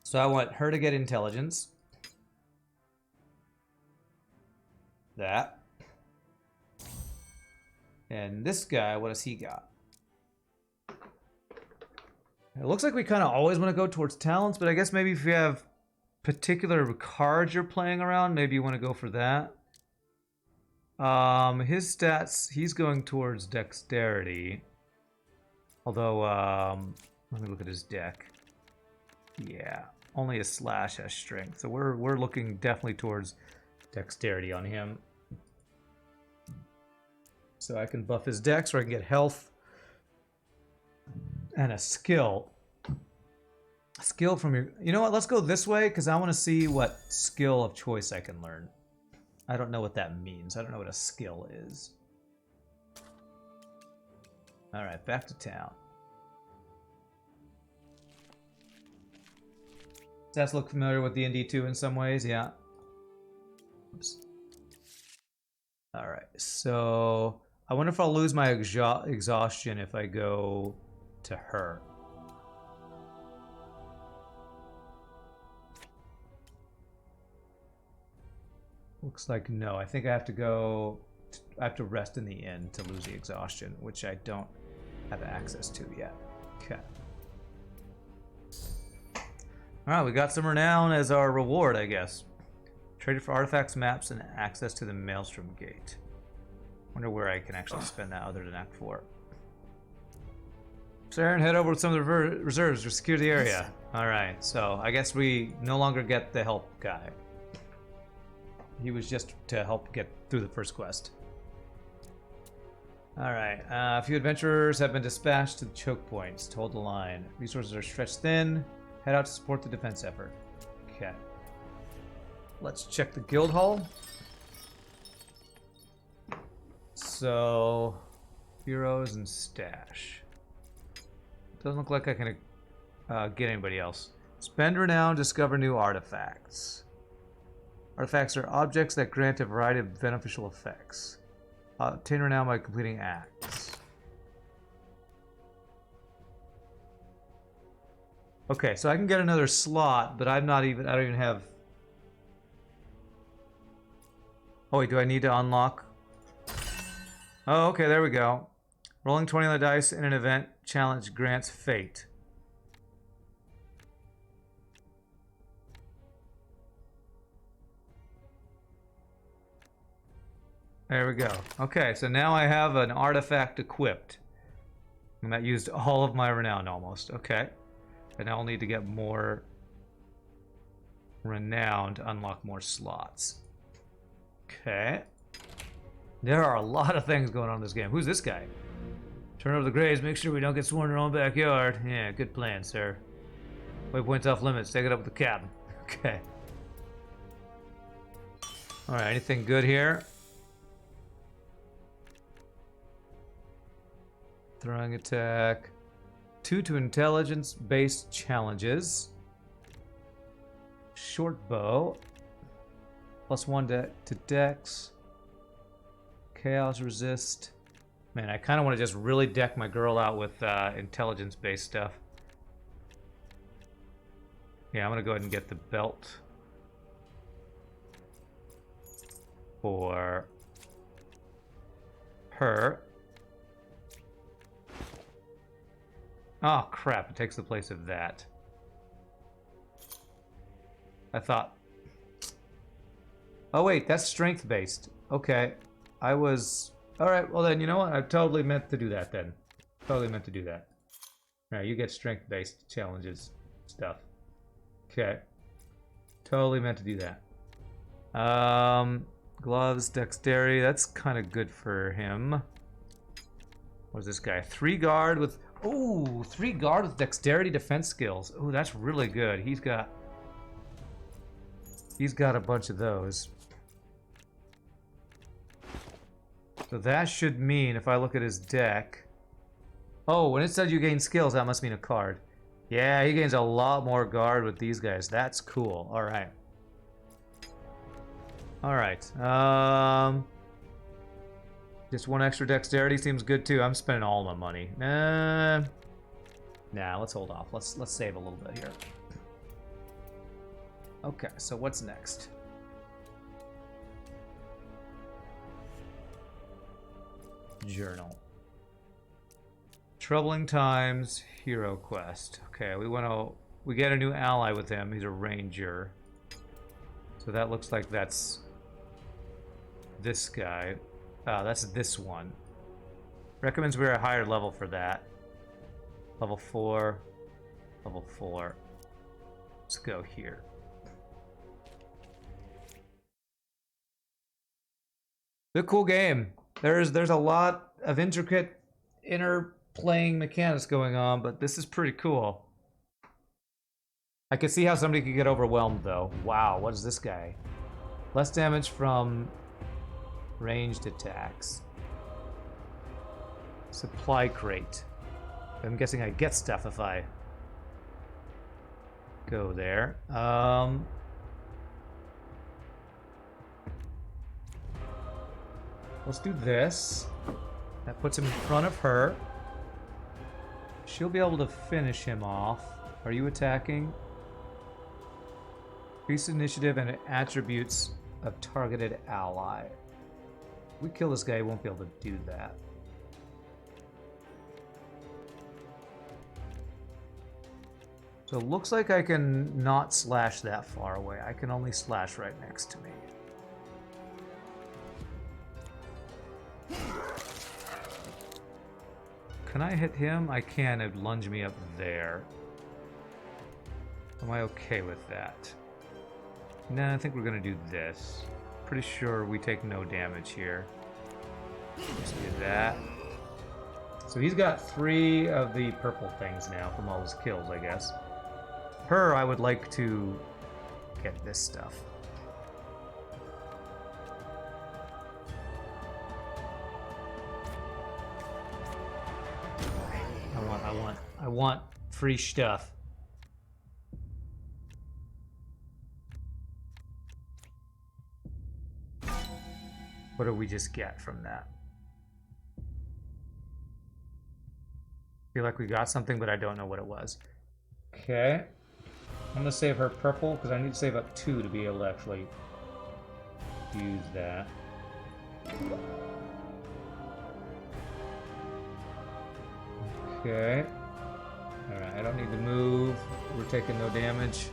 So I want her to get intelligence. That. And this guy, what does he got? It looks like we kind of always want to go towards talents, but I guess maybe if you have particular cards you're playing around, maybe you want to go for that. His stats, he's going towards dexterity. Although, let me look at his deck. Yeah, only a slash has strength, so we're looking definitely towards dexterity on him. So I can buff his dex, or I can get health and a skill. A skill from your... You know what? Let's go this way, because I want to see what skill of choice I can learn. I don't know what that means. I don't know what a skill is. Alright, back to town. Does that look familiar with D&D 2 in some ways? Yeah. Oops. Alright, so... I wonder if I'll lose my exhaustion if I go to her. Looks like no. I think I have to go... I have to rest in the inn to lose the exhaustion, which I don't have access to yet. Okay. Alright, we got some renown as our reward, I guess. Traded for artifacts, maps, and access to the Maelstrom Gate. Wonder where I can actually spend that other than Act 4. So Aaron, head over with some of the reserves to secure the area. Alright, so I guess we no longer get the help guy. He was just to help get through the first quest. Alright, a few adventurers have been dispatched to the choke points to hold the line. Resources are stretched thin. Head out to support the defense effort. Okay. Let's check the guild hall. So, heroes and stash. Doesn't look like I can get anybody else. Spend renown, discover new artifacts. Artifacts are objects that grant a variety of beneficial effects. Obtain renown by completing acts. Okay, so I can get another slot, but I don't even have... Oh wait, do I need to unlock? Oh, okay, there we go. Rolling 20 on the dice in an event challenge grants fate. There we go. Okay, so now I have an artifact equipped. And that used all of my renown almost. Okay. And I'll need to get more renown to unlock more slots. Okay. There are a lot of things going on in this game. Who's this guy? Turn over the graves, make sure we don't get sworn in our own backyard. Yeah, good plan, sir. Waypoint's off limits, take it up with the captain. Okay. Alright, anything good here? Throwing attack. 2 to intelligence-based challenges. Short bow. +1 to dex. Chaos resist. Man, I kind of want to just really deck my girl out with intelligence-based stuff. Yeah, I'm going to go ahead and get the belt. For her. Oh, crap. It takes the place of that. I thought... Oh, wait. That's strength-based. Okay. I was... Alright, well then, you know what? I totally meant to do that then. Totally meant to do that. Alright, you get strength-based challenges stuff. Okay. Totally meant to do that. Gloves, dexterity. That's kind of good for him. What's this guy? 3 guard with... Ooh, 3 guard with dexterity defense skills. Ooh, that's really good. He's got a bunch of those. So that should mean, if I look at his deck... Oh, when it says you gain skills, that must mean a card. Yeah, he gains a lot more guard with these guys. That's cool. Alright. Alright. Just one extra dexterity seems good too. I'm spending all my money. Nah, let's hold off. Let's save a little bit here. Okay, so what's next? Journal. Troubling times, hero quest. Okay, we get a new ally with him. He's a ranger. So that looks like that's this guy. That's this one. Recommends we're a higher level for that. Level 4. Level 4. Let's go here. The cool game. There's a lot of intricate interplaying mechanics going on, but this is pretty cool. I can see how somebody could get overwhelmed though. Wow, what is this guy? Less damage from ranged attacks. Supply crate. I'm guessing I get stuff if I go there. Let's do this. That puts him in front of her. She'll be able to finish him off. Are you attacking? Increase initiative and attributes of targeted ally. If we kill this guy, he won't be able to do that. So it looks like I can not slash that far away. I can only slash right next to me. Can I hit him? I can. It'd lunge me up there. Am I okay with that? Nah, I think we're gonna do this. Pretty sure we take no damage here. Let's do that. So he's got 3 of the purple things now from all his kills, I guess. Her, I would like to get this stuff. I want free stuff. What do we just get from that? Feel like we got something, but I don't know what it was. Okay. I'm gonna save her purple because I need to save up 2 to be able to actually use that. Okay. Alright, I don't need to move. We're taking no damage.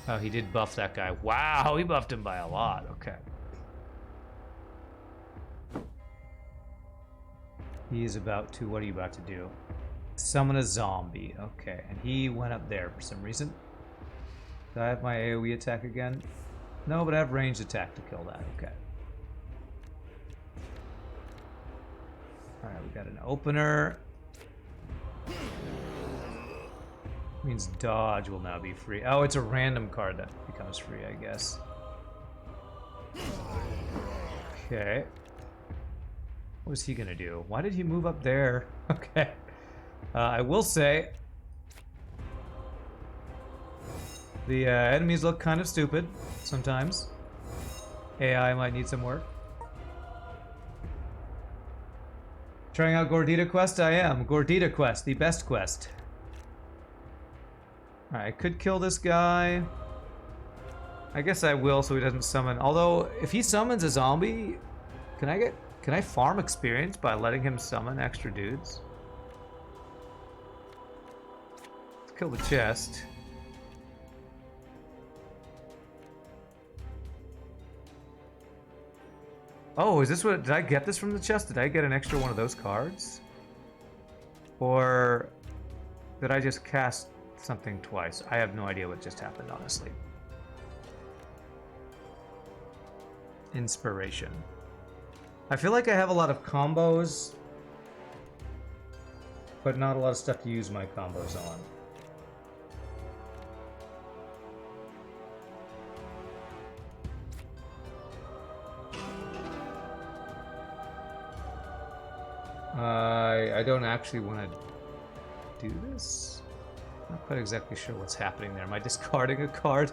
Oh, he did buff that guy. Wow, he buffed him by a lot. Okay. He's about to... What are you about to do? Summon a zombie. Okay, and he went up there for some reason. Do I have my AoE attack again? No, but I have ranged attack to kill that. Okay. Alright, we got an opener. Means dodge will now be free. Oh, it's a random card that becomes free, I guess. Okay. What was he gonna do? Why did he move up there? Okay. I will say the enemies look kind of stupid sometimes. AI might need some work. Trying out Gordita quest? I am. Gordita quest, the best quest. Alright, I could kill this guy. I guess I will so he doesn't summon. Although, if he summons a zombie, can I farm experience by letting him summon extra dudes? Let's kill the chest. Oh, is this what... Did I get this from the chest? Did I get an extra one of those cards? Or did I just cast something twice? I have no idea what just happened, honestly. Inspiration. I feel like I have a lot of combos, but not a lot of stuff to use my combos on. I don't actually want to do this. Not quite exactly sure what's happening there. Am I discarding a card?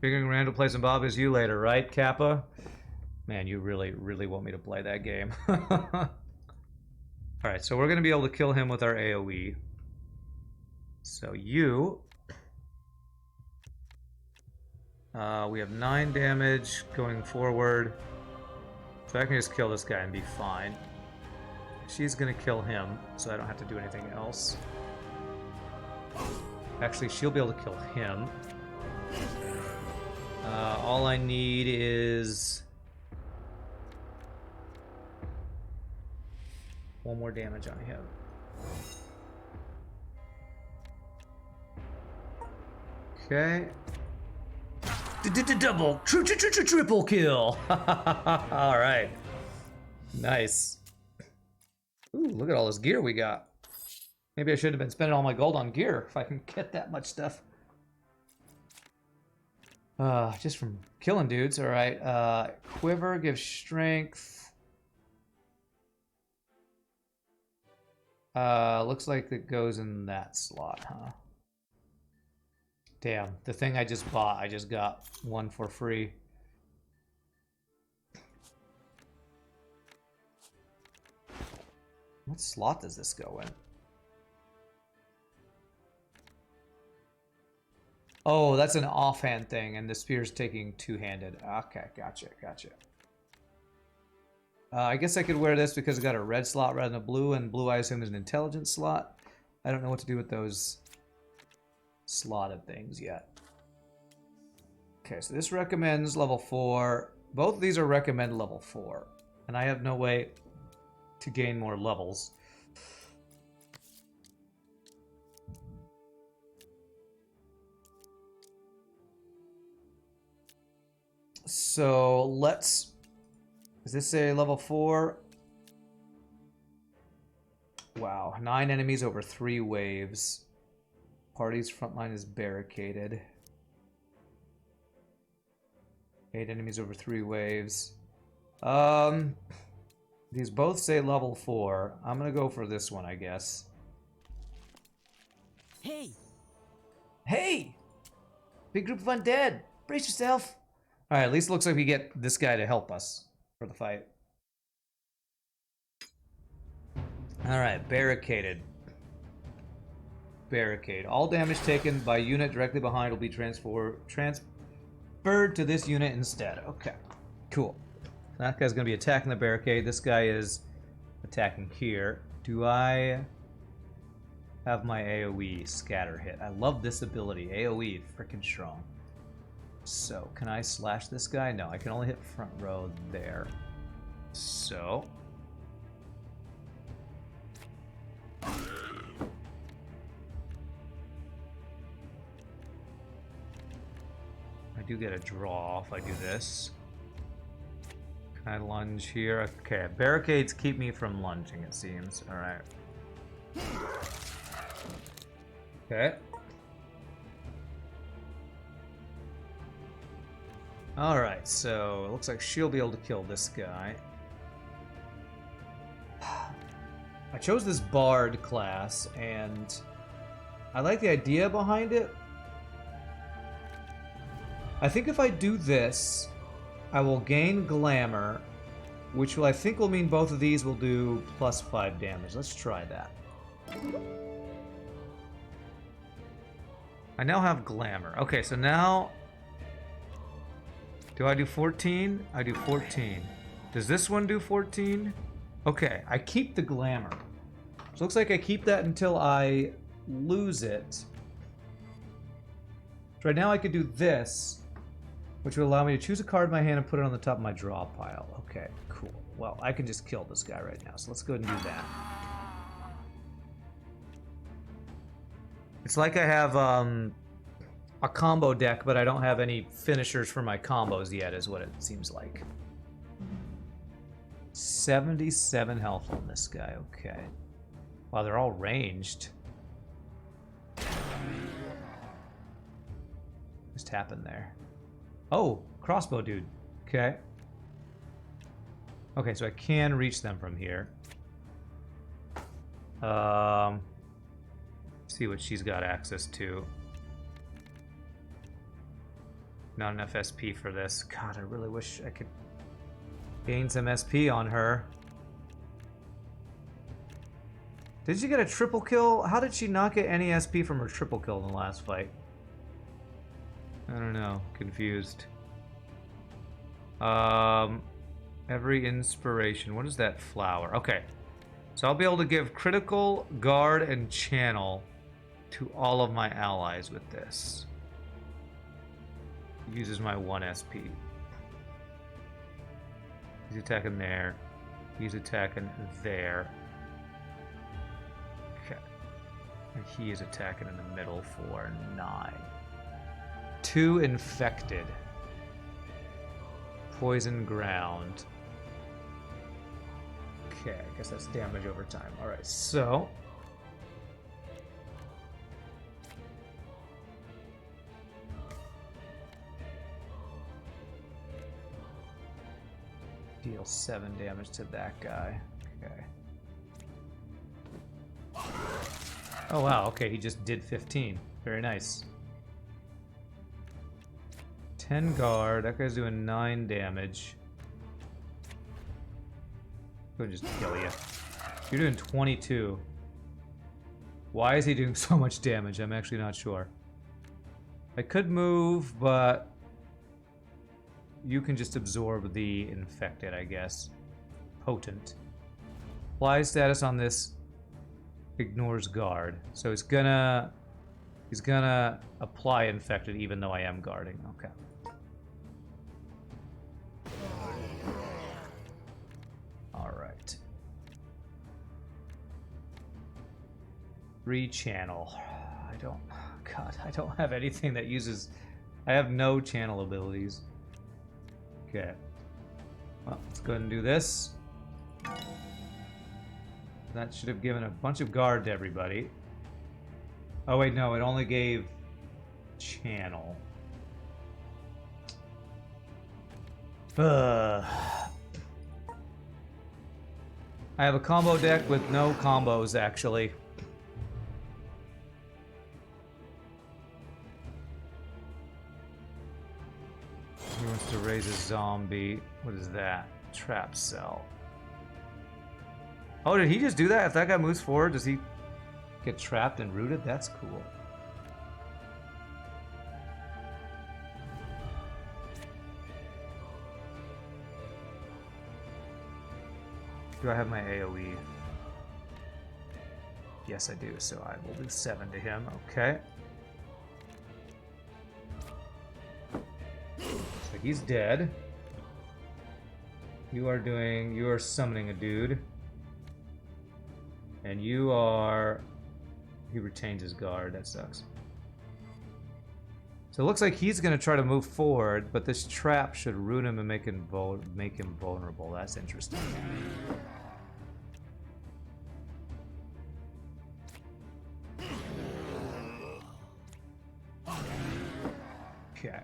Figuring Randall plays and Bob is you later, right, Kappa? Man, you really, really want me to play that game. Alright, so we're going to be able to kill him with our AoE. So you... we have 9 damage going forward. So I can just kill this guy and be fine. She's going to kill him, so I don't have to do anything else. Actually, she'll be able to kill him. All I need is... 1 more damage on him. Okay. Double, triple kill. All right. Nice. Ooh, look at all this gear we got. Maybe I should have been spending all my gold on gear if I can get that much stuff. Just from killing dudes. All right. Quiver gives strength. Looks like it goes in that slot, huh? Damn, the thing I just bought, I just got 1 for free. What slot does this go in? Oh, that's an offhand thing, and the spear's taking two-handed. Okay, gotcha. I guess I could wear this because it's got a red slot rather than a blue, and blue I assume is an intelligence slot. I don't know what to do with those slotted things yet. Okay, so this recommends level 4. Both of these are recommend level 4, and I have no way to gain more levels. So let's... Does this say level 4? Wow, 9 enemies over 3 waves. Party's front line is barricaded. 8 enemies over 3 waves. These both say level 4. I'm gonna go for this one, I guess. Hey! Hey! Big group of undead! Brace yourself! Alright, at least it looks like we get this guy to help us for the fight. Alright, barricaded. Barricade. All damage taken by unit directly behind will be transferred to this unit instead. Okay, cool. That guy's going to be attacking the barricade. This guy is attacking here. Do I have my AoE scatter hit? I love this ability. AoE, freaking strong. So, can I slash this guy? No, I can only hit front row there. So... I do get a draw if I do this. Can I lunge here? Okay, barricades keep me from lunging, it seems. Alright. Okay. Alright, so it looks like she'll be able to kill this guy. I chose this Bard class, and I like the idea behind it. I think if I do this, I will gain Glamour, which will, I think will mean both of these will do plus 5 damage. Let's try that. I now have Glamour. Okay, so now... Do I do 14? I do 14. Does this one do 14? Okay, I keep the Glamour. So it looks like I keep that until I lose it. So right now I could do this, which will allow me to choose a card in my hand and put it on the top of my draw pile. Okay, cool. Well, I can just kill this guy right now, so let's go ahead and do that. It's like I have a combo deck, but I don't have any finishers for my combos yet, is what it seems like. 77 health on this guy, okay. Wow, they're all ranged. Just happened there. Oh, crossbow dude. Okay. Okay, so I can reach them from here. See what she's got access to. Not enough SP for this. God, I really wish I could gain some SP on her. Did she get a triple kill? How did she not get any SP from her triple kill in the last fight? I don't know. Confused. Every inspiration. What is that flower? Okay. So I'll be able to give critical, guard, and channel to all of my allies with this. Uses my 1 SP. He's attacking there. He's attacking there. Okay. And he is attacking in the middle for 9. 2 infected. Poison ground. Okay, I guess that's damage over time. Alright, so deal 7 damage to that guy. Okay. Oh wow, okay, he just did 15. Very nice. 10 guard, that guy's doing 9 damage. Go just kill you. You're doing 22. Why is he doing so much damage? I'm actually not sure. I could move, but you can just absorb the infected, I guess. Potent. Apply status on this ignores guard. So he's gonna apply infected even though I am guarding. Okay. Alright. Rechannel. I don't have anything that uses... I have no channel abilities. Okay. Well, let's go ahead and do this. That should have given a bunch of guard to everybody. Oh wait, no, it only gave channel. I have a combo deck with no combos, actually. He wants to raise a zombie. What is that? Trap cell. Oh, did he just do that? If that guy moves forward, does he get trapped and rooted? That's cool. Do I have my AoE? Yes, I do. So I will do 7 to him. Okay. So he's dead. You are summoning a dude. And you are... He retains his guard. That sucks. So it looks like he's going to try to move forward, but this trap should ruin him and make him vulnerable. That's interesting. Okay.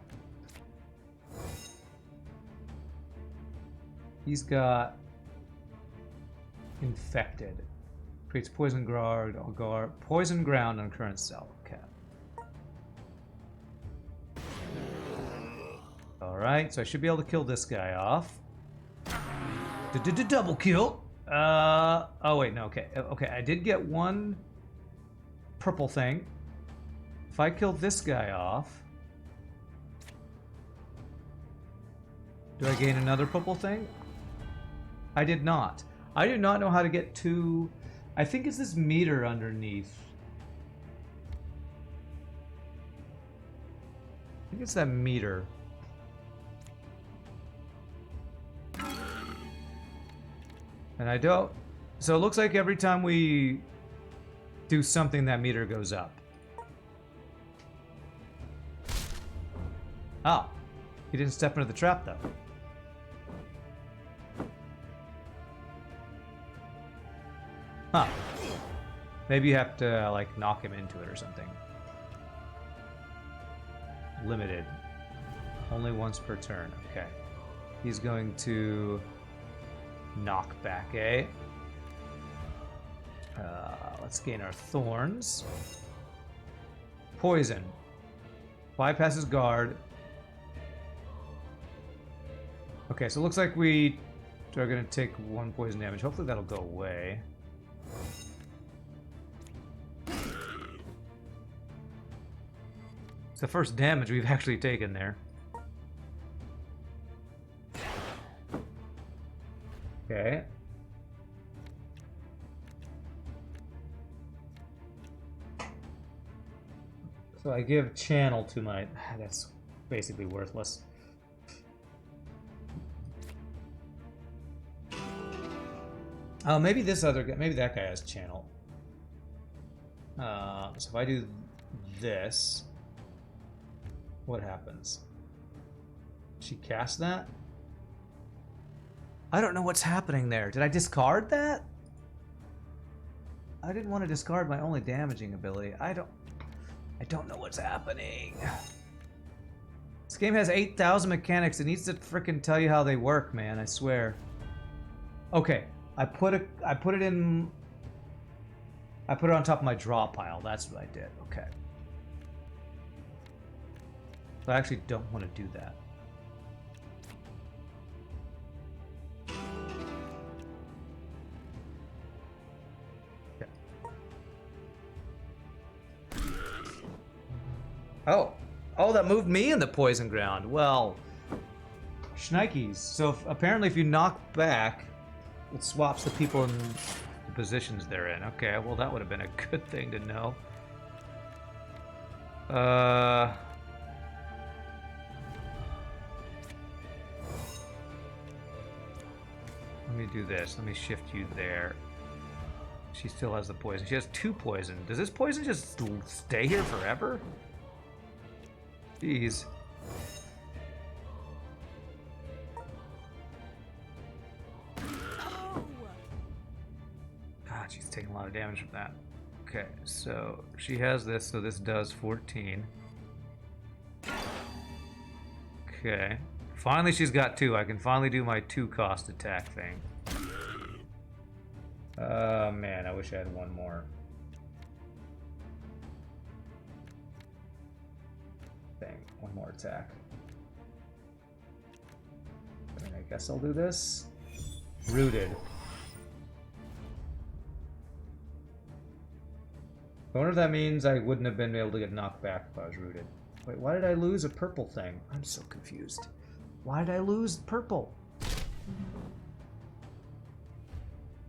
He's got infected. Creates poison ground on current cell. Okay. Alright, so I should be able to kill this guy off. Double kill! Oh wait, no, okay. Okay, I did get one purple thing. If I kill this guy off... Do I gain another purple thing? I did not. I do not know how to get to... I think it's this meter underneath. I think it's that meter. And I don't... So it looks like every time we do something, that meter goes up. Oh. He didn't step into the trap, though. Huh. Maybe you have to, like, knock him into it or something. Limited. Only once per turn. Okay. He's going to knock back, eh? Let's gain our thorns. Poison. Bypasses guard. Okay, so it looks like we are going to take 1 poison damage. Hopefully that'll go away. It's the first damage we've actually taken there. Okay. So I give channel to my... That's basically worthless. Oh, maybe this other guy... Maybe that guy has channel. So if I do this... What happens? She cast that? I don't know what's happening there. Did I discard that? I didn't want to discard my only damaging ability. I don't know what's happening. This game has 8,000 mechanics. It needs to frickin' tell you how they work, man. I swear. Okay, I put it on top of my draw pile. That's what I did. Okay. So I actually don't want to do that. Oh, that moved me in the poison ground. Well, shnikes. So apparently if you knock back, it swaps the people in the positions they're in. Okay, well that would have been a good thing to know. Let me do this. Let me shift you there. She still has the poison. She has 2 poison. Does this poison just stay here forever? Jeez. God, she's taking a lot of damage from that. Okay, so she has this, so this does 14. Okay. Finally she's got 2. I can finally do my 2 cost attack thing. Man, I wish I had 1 more. Thing. 1 more attack. I mean, I guess I'll do this. Rooted. I wonder if that means I wouldn't have been able to get knocked back if I was rooted. Wait, why did I lose a purple thing? I'm so confused. Why did I lose purple?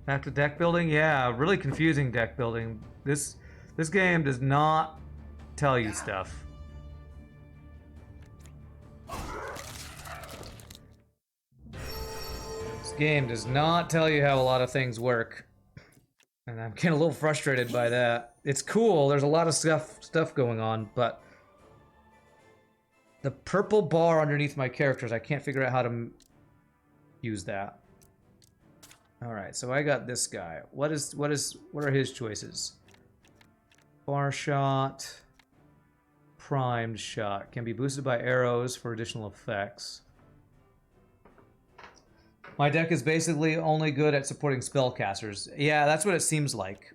Back to deck building? Yeah, really confusing deck building. This game does not tell you stuff. This game does not tell you how a lot of things work. And I'm getting a little frustrated by that. It's cool, there's a lot of stuff going on, but the purple bar underneath my characters, I can't figure out how to use that. Alright, so I got this guy. What are his choices? Far shot, primed shot. Can be boosted by arrows for additional effects. My deck is basically only good at supporting spellcasters. Yeah, that's what it seems like.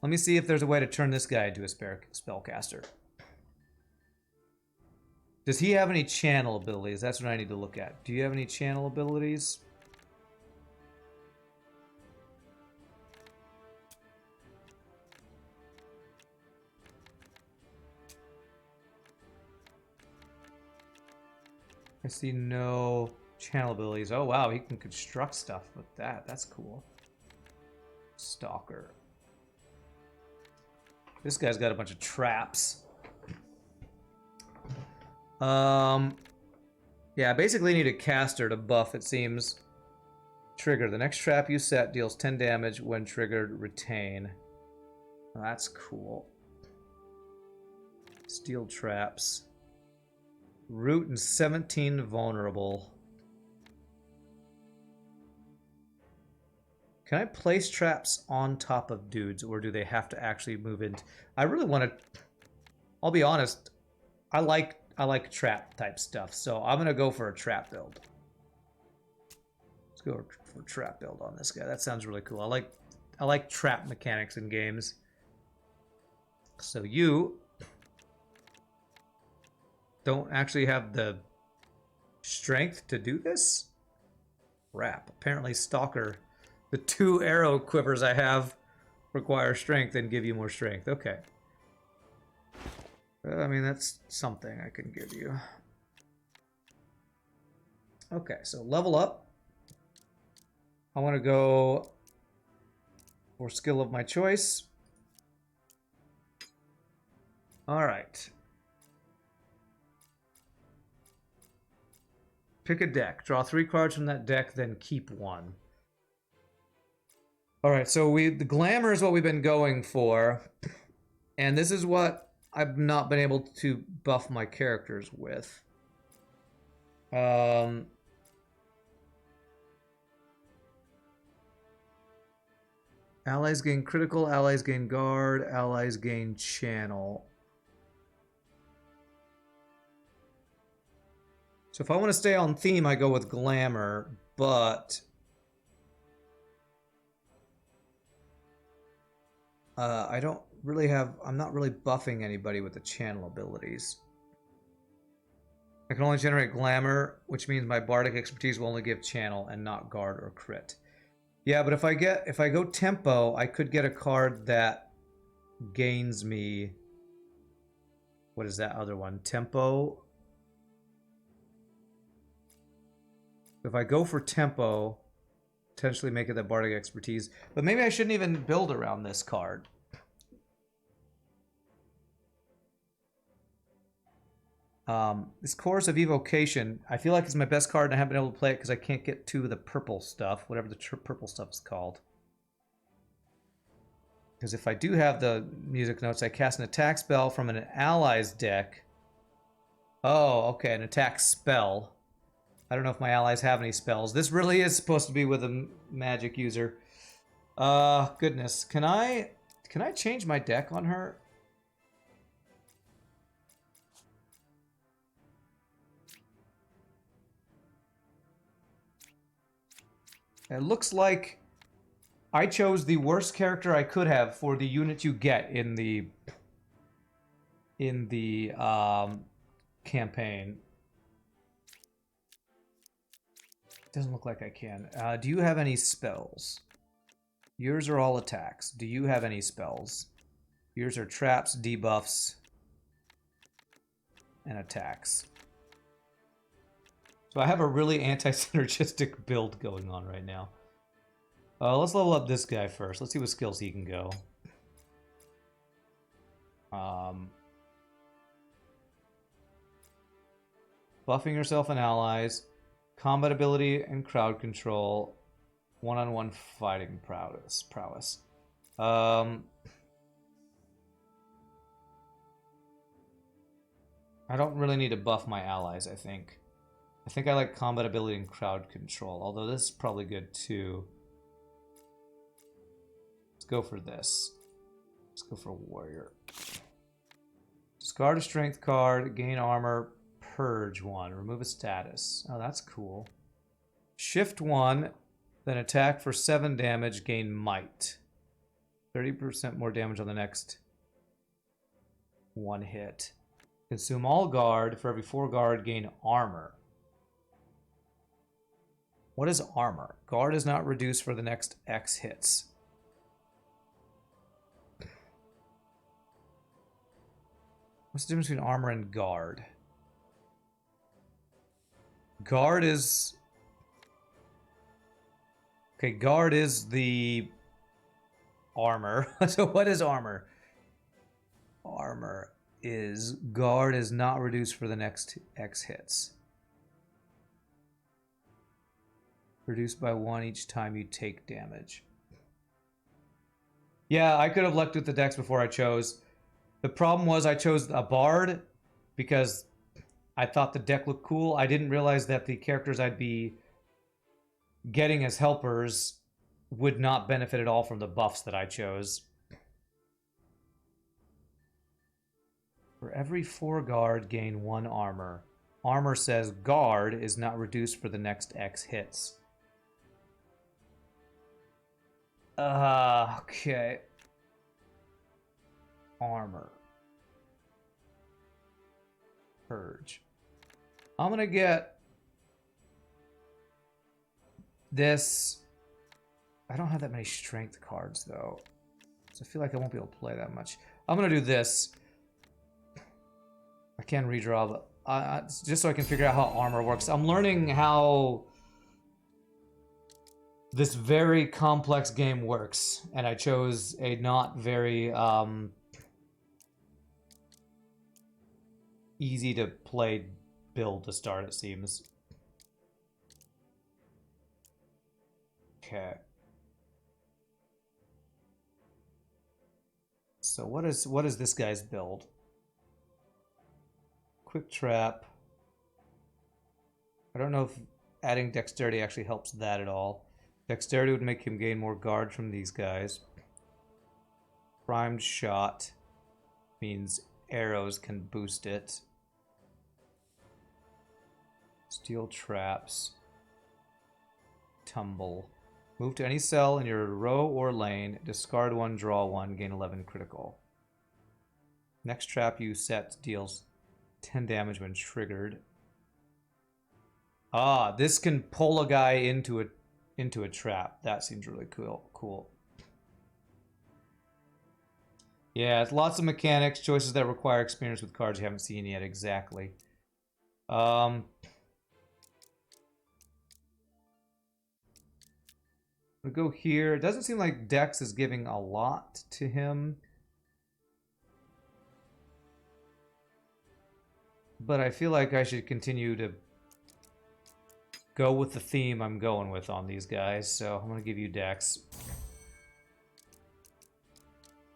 Let me see if there's a way to turn this guy into a spellcaster. Does he have any channel abilities? That's what I need to look at. Do you have any channel abilities? I see no channel abilities. Oh wow, he can construct stuff with that. That's cool. Stalker. This guy's got a bunch of traps. Yeah, I basically need a caster to buff, it seems. Trigger. The next trap you set deals 10 damage when triggered. Retain. Oh, that's cool. Steel traps. Root and 17 vulnerable. Can I place traps on top of dudes, or do they have to actually move in? I really want to... I'll be honest. I like trap type stuff, so I'm gonna go for a trap build. Let's go for a trap build on this guy. That sounds really cool. I like trap mechanics in games. So you don't actually have the Strength to do this? Crap. Apparently Stalker, the 2 arrow quivers I have require strength and give you more strength. Okay. I mean, that's something I can give you. Okay, so level up. I want to go for skill of my choice. Alright. Pick a deck. Draw 3 cards from that deck, then keep 1. Alright, so the glamour is what we've been going for. And this is what I've not been able to buff my characters with. Allies gain critical, allies gain guard, allies gain channel. So if I want to stay on theme, I go with glamour, but I don't really have, I'm not really buffing anybody with the channel abilities. I can only generate glamour, which means my bardic expertise will only give channel and not guard or crit. Yeah, but if I go tempo, I could get a card that gains me, what is that other one? Tempo. If I go for tempo, potentially make it that bardic expertise. But maybe I shouldn't even build around this card. This Chorus of Evocation, I feel like it's my best card and I haven't been able to play it because I can't get to the purple stuff, whatever the purple stuff is called. Because if I do have the music notes, I cast an attack spell from an ally's deck. Oh, okay, an attack spell. I don't know if my allies have any spells. This really is supposed to be with a magic user. Goodness. Can I change my deck on her? It looks like I chose the worst character I could have for the unit you get in the campaign. Doesn't look like I can. Do you have any spells? Yours are all attacks. Do you have any spells? Yours are traps, debuffs, and attacks. So I have a really anti-synergistic build going on right now. Let's level up this guy first. Let's see what skills he can go. Buffing yourself and allies. Combat ability and crowd control. One-on-one fighting prowess. I don't really need to buff my allies, I think. I think I like combat ability and crowd control, although this is probably good too. Let's go for this. Let's go for warrior. Discard a strength card, gain armor, purge 1, remove a status. Oh, that's cool. Shift 1, then attack for 7 damage, gain might. 30% more damage on the next 1 hit. Consume all guard. For every 4 guard, gain armor. What is armor? Guard is not reduced for the next X hits. What's the difference between armor and guard? Guard is... Okay, guard is the armor. So what is armor? Armor is... Guard is not reduced for the next X hits. Reduced by 1 each time you take damage. Yeah, I could have looked at the decks before I chose. The problem was I chose a bard because I thought the deck looked cool. I didn't realize that the characters I'd be getting as helpers would not benefit at all from the buffs that I chose. For every 4 guard, gain 1 armor. Armor says guard is not reduced for the next X hits. Okay. Armor. Purge. I'm gonna get this... I don't have that many strength cards, though. So I feel like I won't be able to play that much. I'm going to do this. I can redraw, but just so I can figure out how armor works. I'm learning how this very complex game works, and I chose a not very easy to play build to start, it seems. Okay. So what is this guy's build? Quick trap. I don't know if adding dexterity actually helps that at all. Dexterity would make him gain more guard from these guys. Primed shot means arrows can boost it. Steel traps. Tumble. Move to any cell in your row or lane. Discard 1, draw 1, gain 11 critical. Next trap you set deals 10 damage when triggered. Ah, this can pull a guy into a trap. That seems really cool. Yeah, it's lots of mechanics, choices that require experience with cards you haven't seen yet. Exactly. We'll go here. It doesn't seem like Dex is giving a lot to him. But I feel like I should continue to go with the theme I'm going with on these guys. So I'm going to give you Dex.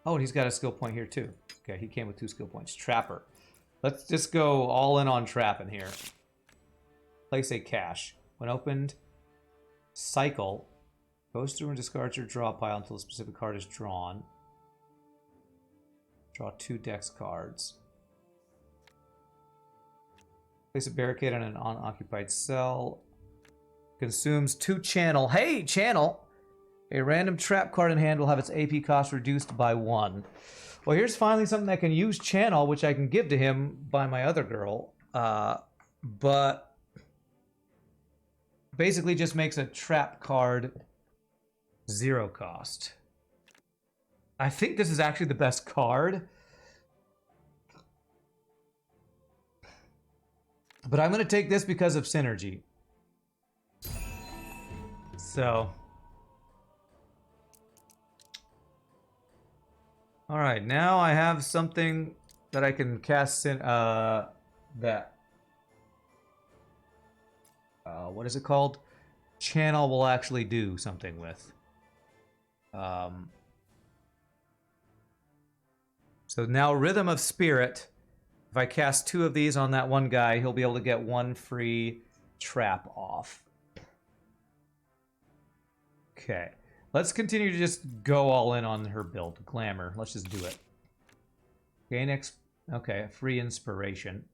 Oh, and he's got a skill point here too. Okay, he came with 2 skill points. Trapper. Let's just go all in on trapping here. Place a cache. When opened, cycle. Goes through and discards your draw pile until a specific card is drawn. Draw 2 Dex cards. Place a barricade on an unoccupied cell. Consumes 2 channel. Hey, channel! A random trap card in hand will have its AP cost reduced by 1. Well, here's finally something that can use channel, which I can give to him by my other girl. But basically just makes a trap card 0 cost. I think this is actually the best card. But I'm going to take this because of synergy. So. Alright, now I have something that I can cast in, that. What is it called? Channel will actually do something with. So now Rhythm of Spirit. If I cast 2 of these on that one guy, he'll be able to get 1 free trap off. Okay. Let's continue to just go all in on her build. Glamour. Let's just do it. Gain okay, free inspiration.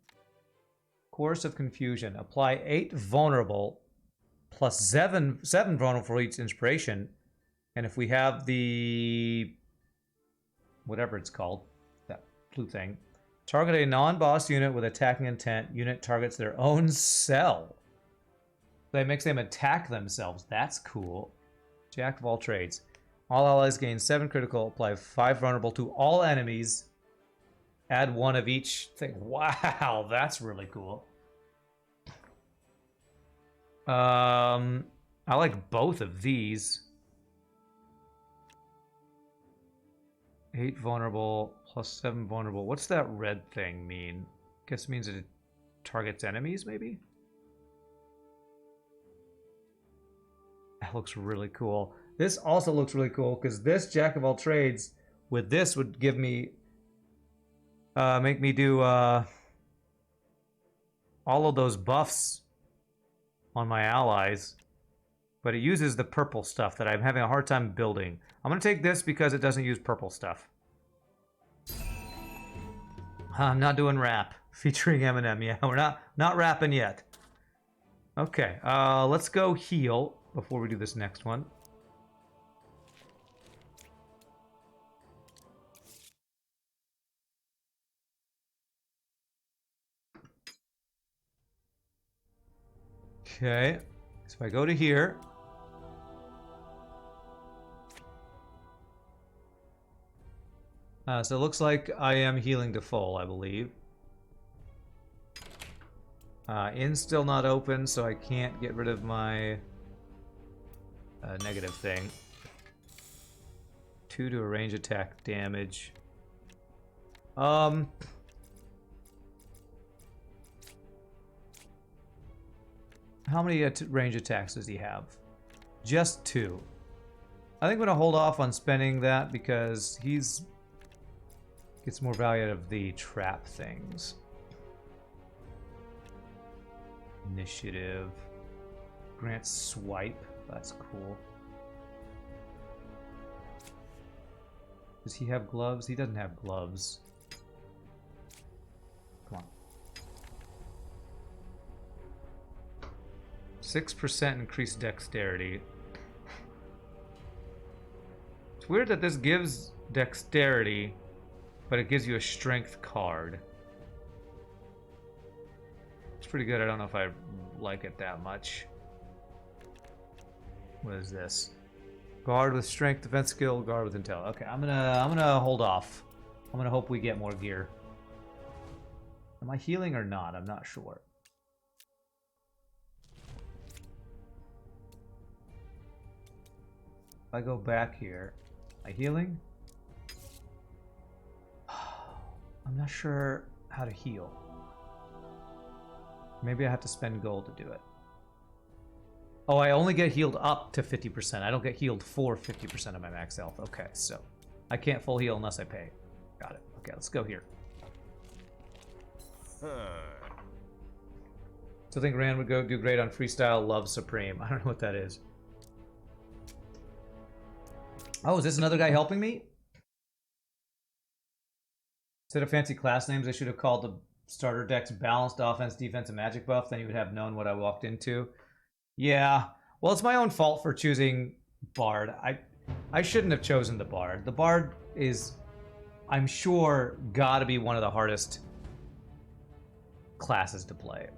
Course of Confusion. Apply 8 vulnerable plus 7 vulnerable for each inspiration. And if we have the... whatever it's called. That blue thing. Target a non-boss unit with attacking intent. Unit targets their own cell. That makes them attack themselves. That's cool. Jack of all trades. All allies gain 7 critical. Apply 5 vulnerable to all enemies. Add 1 of each thing. Wow, that's really cool. I like both of these. 8 vulnerable plus 7 vulnerable. What's that red thing mean? Guess it means it targets enemies, maybe? That looks really cool. This also looks really cool because this Jack of all trades with this would give me make me do all of those buffs on my allies, but it uses the purple stuff that I'm having a hard time building. I'm gonna take this because it doesn't use purple stuff. I'm not doing rap featuring Eminem. Yeah, we're not rapping yet. Okay, let's go heal before we do this next one. Okay, so if I go to here, So it looks like I am healing to full, I believe. Inn's still not open, so I can't get rid of my negative thing. 2 to a range attack damage. How many range attacks does he have? Just 2. I think I'm gonna hold off on spending that because he's gets more value out of the trap things. Initiative. Grant swipe. That's cool. Does he have gloves? He doesn't have gloves. Come on. 6% increased dexterity. It's weird that this gives dexterity, but it gives you a strength card. It's pretty good. I don't know if I like it that much. What is this? Guard with strength, defense skill, guard with intel. Okay, I'm gonna hold off. I'm gonna hope we get more gear. Am I healing or not? I'm not sure. If I go back here, am I healing? I'm not sure how to heal. Maybe I have to spend gold to do it. Oh, I only get healed up to 50%. I don't get healed for 50% of my max health. Okay, so I can't full heal unless I pay. Got it. Okay, let's go here. So I think Rand would do great on freestyle Love Supreme. I don't know what that is. Oh, is this another guy helping me? Instead of fancy class names, I should have called the starter deck's balanced offense, defense, and magic buff. Then you would have known what I walked into. Yeah, well, it's my own fault for choosing Bard. I shouldn't have chosen the Bard. The Bard is, I'm sure, gotta be one of the hardest classes to play.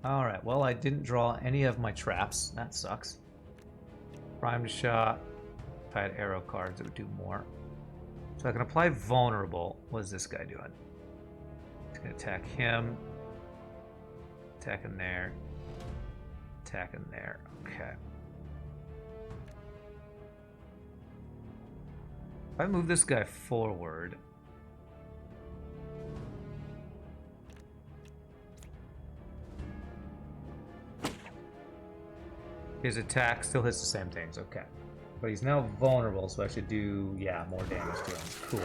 Alright, well, I didn't draw any of my traps. That sucks. Primed shot. If I had arrow cards, it would do more. So I can apply vulnerable. What is this guy doing? He's gonna attack him. Attacking there. Attacking there. Okay. If I move this guy forward, his attack still hits the same things. Okay. But he's now vulnerable, so I should do, yeah, more damage to him. Cool.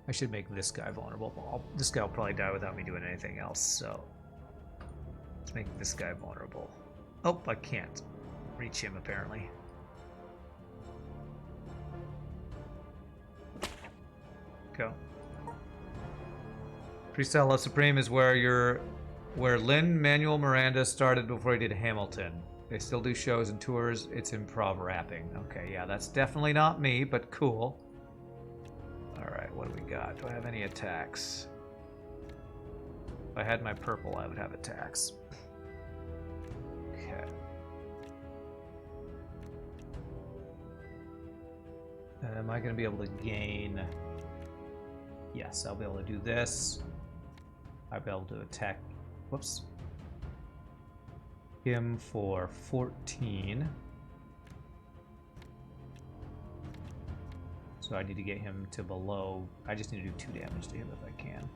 I should make this guy vulnerable. This guy will probably die without me doing anything else, so let's make this guy vulnerable. Oh, I can't reach him apparently. Go. Freestyle Love Supreme is where Lin-Manuel Miranda started before he did Hamilton. They still do shows and tours. It's improv rapping. Okay, yeah, that's definitely not me, but cool. Alright, what do we got? Do I have any attacks? If I had my purple, I would have attacks. Okay. Am I going to be able to gain... Yes, I'll be able to do this. I'll be able to attack... Whoops. Him for 14. So I need to get him to below... I just need to do 2 damage to him if I can.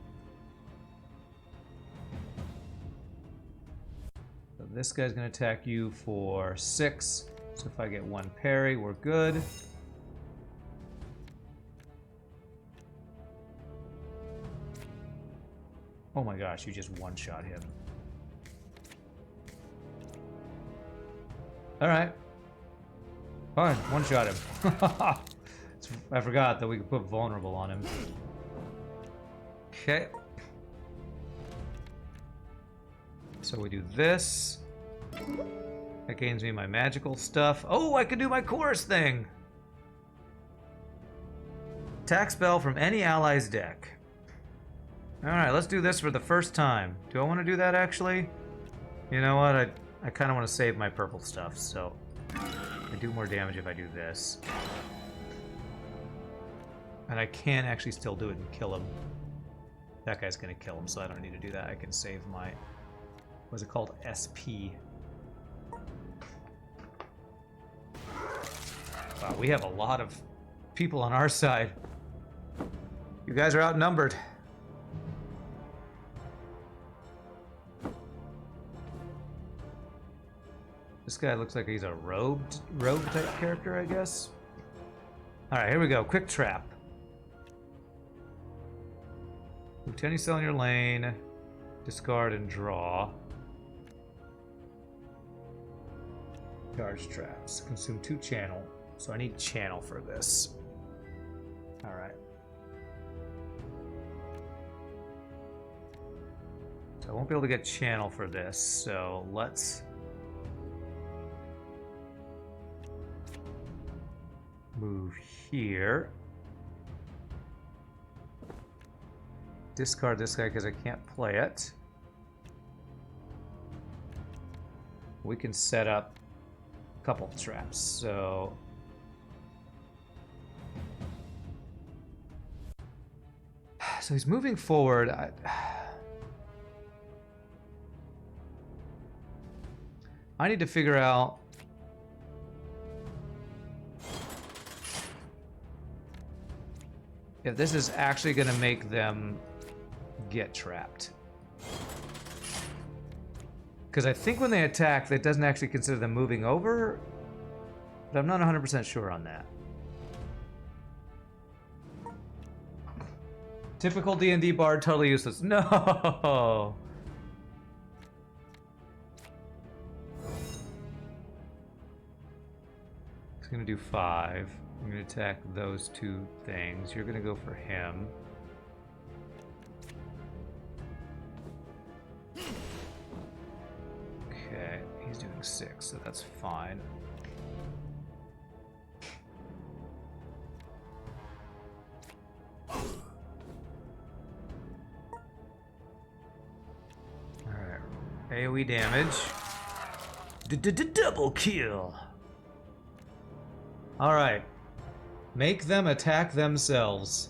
So this guy's going to attack you for 6. So if I get 1 parry, we're good. Oh my gosh, you just one-shot him. Alright. Fine, one-shot him. I forgot that we could put vulnerable on him. Okay. So we do this. That gains me my magical stuff. Oh, I can do my chorus thing! Attack spell from any ally's deck. Alright, let's do this for the first time. Do I want to do that, actually? You know what? I kind of want to save my purple stuff, so... I do more damage if I do this. And I can actually still do it and kill him. That guy's going to kill him, so I don't need to do that. I can save my... What's it called? SP. Wow, we have a lot of people on our side. You guys are outnumbered. This guy looks like he's a rogue type character, I guess. Alright, here we go. Quick trap. Move any cell in your lane. Discard and draw. Charge traps. Consume 2 channel. So I need channel for this. Alright. So I won't be able to get channel for this, so let's move here. Discard this guy because I can't play it. We can set up a couple traps, so... So he's moving forward. I need to figure out... if this is actually going to make them get trapped. Because I think when they attack, that doesn't actually consider them moving over. But I'm not 100% sure on that. Typical D&D bard, totally useless. No! He's going to do 5. I'm going to attack those 2 things. You're going to go for him. Okay, he's doing 6, so that's fine. Alright, AoE damage. Double kill! Alright. Make them attack themselves.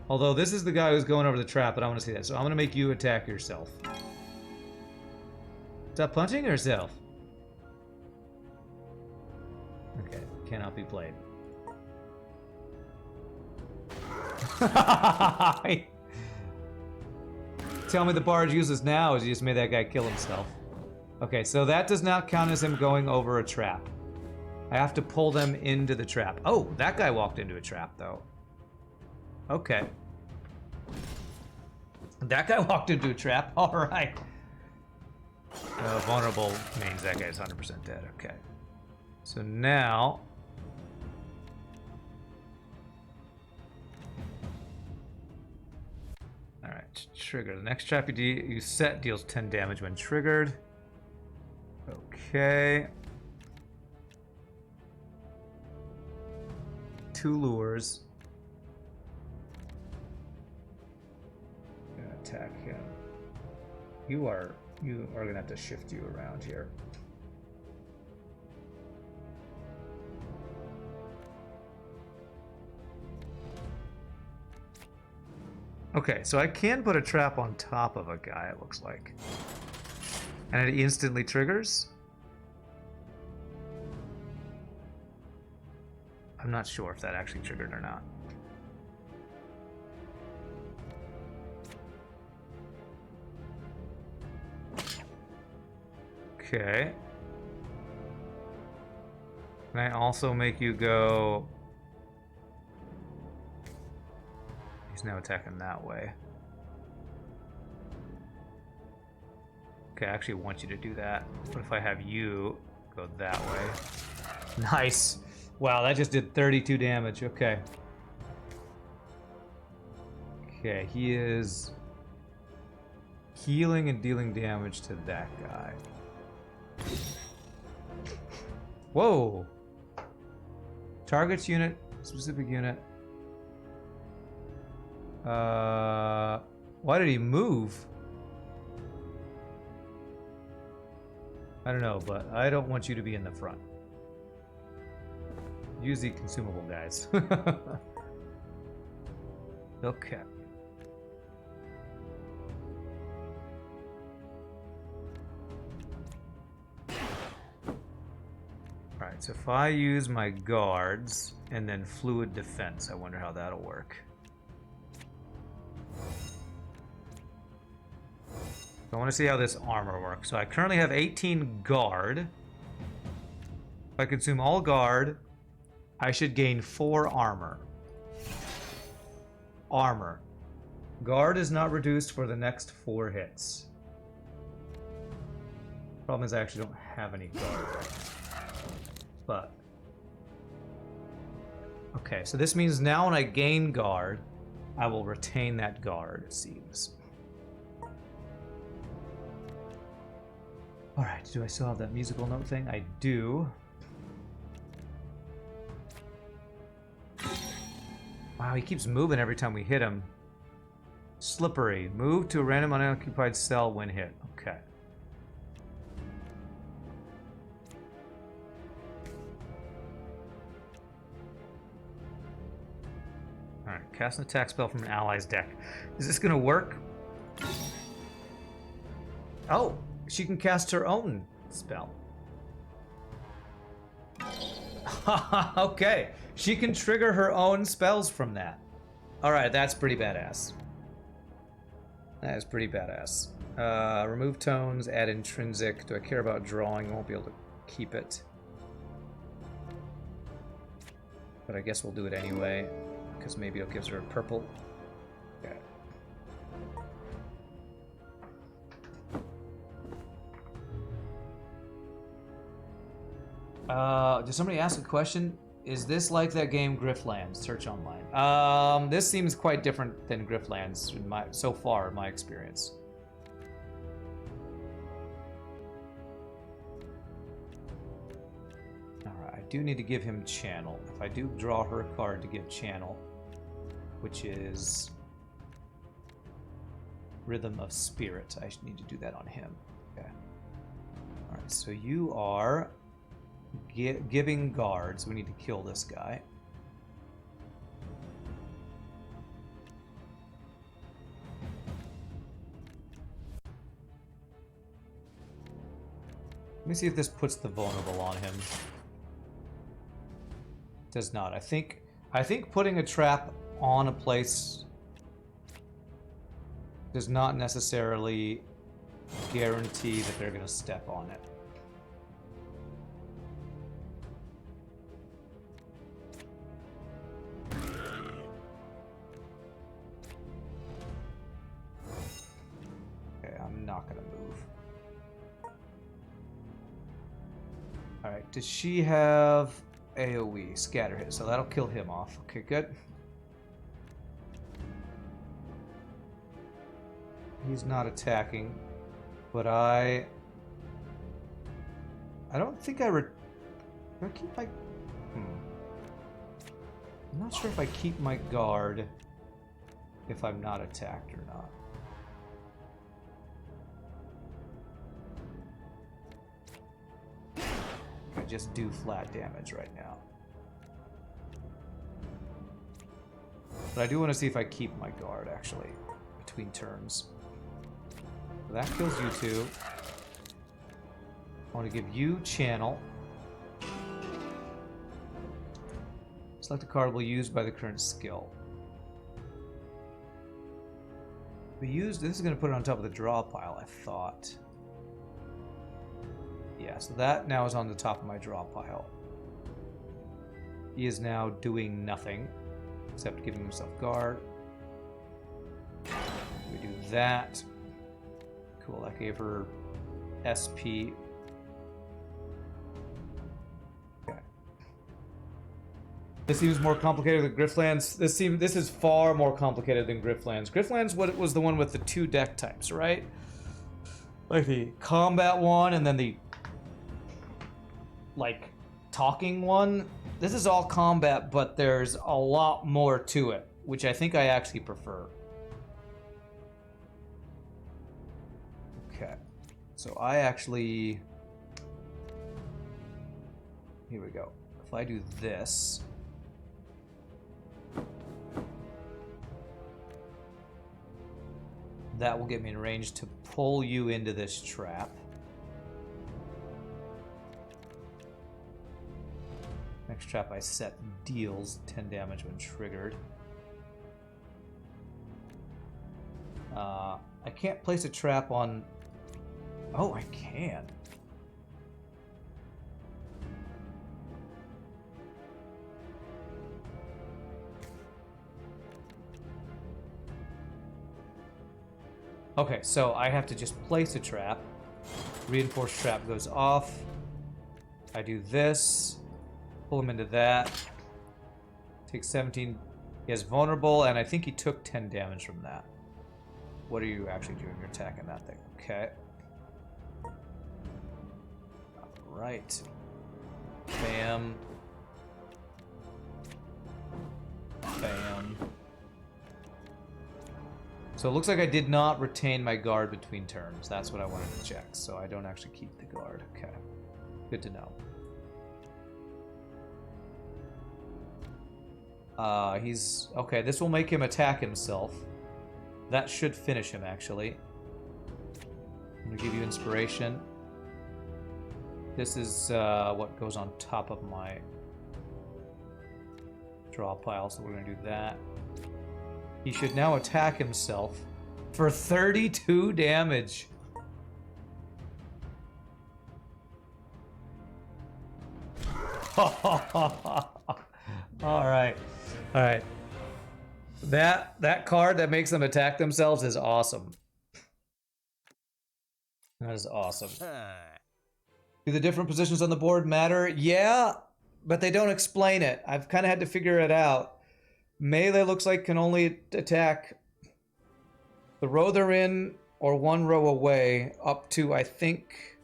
Although this is the guy who's going over the trap, but I want to see that. So I'm going to make you attack yourself. Stop punching yourself. Okay, cannot be played. Tell me the bard uses now is you just made that guy kill himself. Okay, so that does not count as him going over a trap. I have to pull them into the trap. Oh, that guy walked into a trap, though. Okay. That guy walked into a trap. All right. Vulnerable means that guy's 100% dead. Okay. So now... Alright, trigger. The next trap you set deals 10 damage when triggered. Okay. 2 lures. Gonna attack him. You are gonna have to shift you around here. Okay, so I can put a trap on top of a guy, it looks like. And it instantly triggers? I'm not sure if that actually triggered or not. Okay. Can I also make you go... He's now attacking that way. Okay, I actually want you to do that. What if I have you go that way? Nice! Wow, that just did 32 damage. Okay. Okay, he is healing and dealing damage to that guy. Whoa! Targets unit, specific unit. Why did he move? I don't know, but I don't want you to be in the front. Use the consumable guys. Okay. Alright, so if I use my guards and then fluid defense, I wonder how that'll work. I want to see how this armor works. So I currently have 18 guard. If I consume all guard, I should gain 4 armor. Armor. Guard is not reduced for the next 4 hits. Problem is I actually don't have any guard. But okay, so this means now when I gain guard, I will retain that guard, it seems. Alright, do I still have that musical note thing? I do. Wow, he keeps moving every time we hit him. Slippery. Move to a random unoccupied cell when hit. Okay. Alright, cast an attack spell from an ally's deck. Is this gonna work? Oh, she can cast her own spell. Okay, she can trigger her own spells from that. Alright, that's pretty badass. That is pretty badass. Remove tones, add intrinsic. Do I care about drawing? Won't be able to keep it. But I guess we'll do it anyway, because maybe it gives her a purple. Okay. Did somebody ask a question? Is this like that game Griftlands? Search online. This seems quite different than Griftlands so far in my experience. Alright, I do need to give him channel. If I do draw her a card to give channel, which is Rhythm of Spirit, I need to do that on him. Okay. Alright, so you are giving guards. We need to kill this guy. Let me see if this puts the vulnerable on him. It does not. I think putting a trap on a place does not necessarily guarantee that they're going to step on it. Not gonna move. Alright, does she have AoE? Scatter hit, so that'll kill him off. Okay, good. He's not attacking, but I don't think do I keep my... I'm not sure if I keep my guard if I'm not attacked or not. I just do flat damage right now. But I do want to see if I keep my guard, actually, between turns. So that kills you two. I want to give you channel. Select a card will be used by the current skill. This is going to put it on top of the draw pile, I thought. Yeah, so that now is on the top of my draw pile. He is now doing nothing except giving himself guard. We do that. Cool, that gave her SP. Okay. This seems more complicated than Griftlands. This is far more complicated than Griftlands. Griftlands was the one with the 2 deck types, right? Like the combat one and then the like talking one. This is all combat, but there's a lot more to it, which I think I actually prefer. Okay. So I actually... Here we go. If I do this... That will get me in range to pull you into this trap. Next trap I set deals 10 damage when triggered. I can't place a trap on... Oh, I can. Okay, so I have to just place a trap. Reinforced trap goes off. I do this. Pull him into that. Takes 17. He is vulnerable, and I think he took 10 damage from that. What are you actually doing? You're attacking that thing. Okay. Alright. Bam. Bam. So it looks like I did not retain my guard between turns. That's what I wanted to check. So I don't actually keep the guard. Okay. Good to know. He's... Okay, this will make him attack himself. That should finish him, actually. I'm going to give you inspiration. This is what goes on top of my draw pile, so we're going to do that. He should now attack himself for 32 damage. Alright. Alright. That card that makes them attack themselves is awesome. That is awesome. Do the different positions on the board matter? Yeah, but they don't explain it. I've kind of had to figure it out. Melee looks like can only attack the row they're in or one row away up to, I think,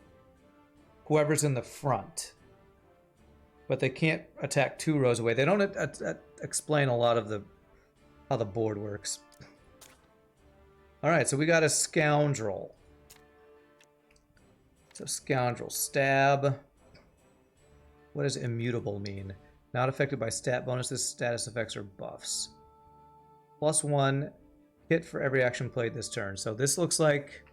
whoever's in the front. But they can't attack 2 rows away. They don't explain a lot of how the board works. Alright, so we got a scoundrel. So scoundrel. Stab. What does immutable mean? Not affected by stat bonuses, status effects, or buffs. +1 hit for every action played this turn. So this looks like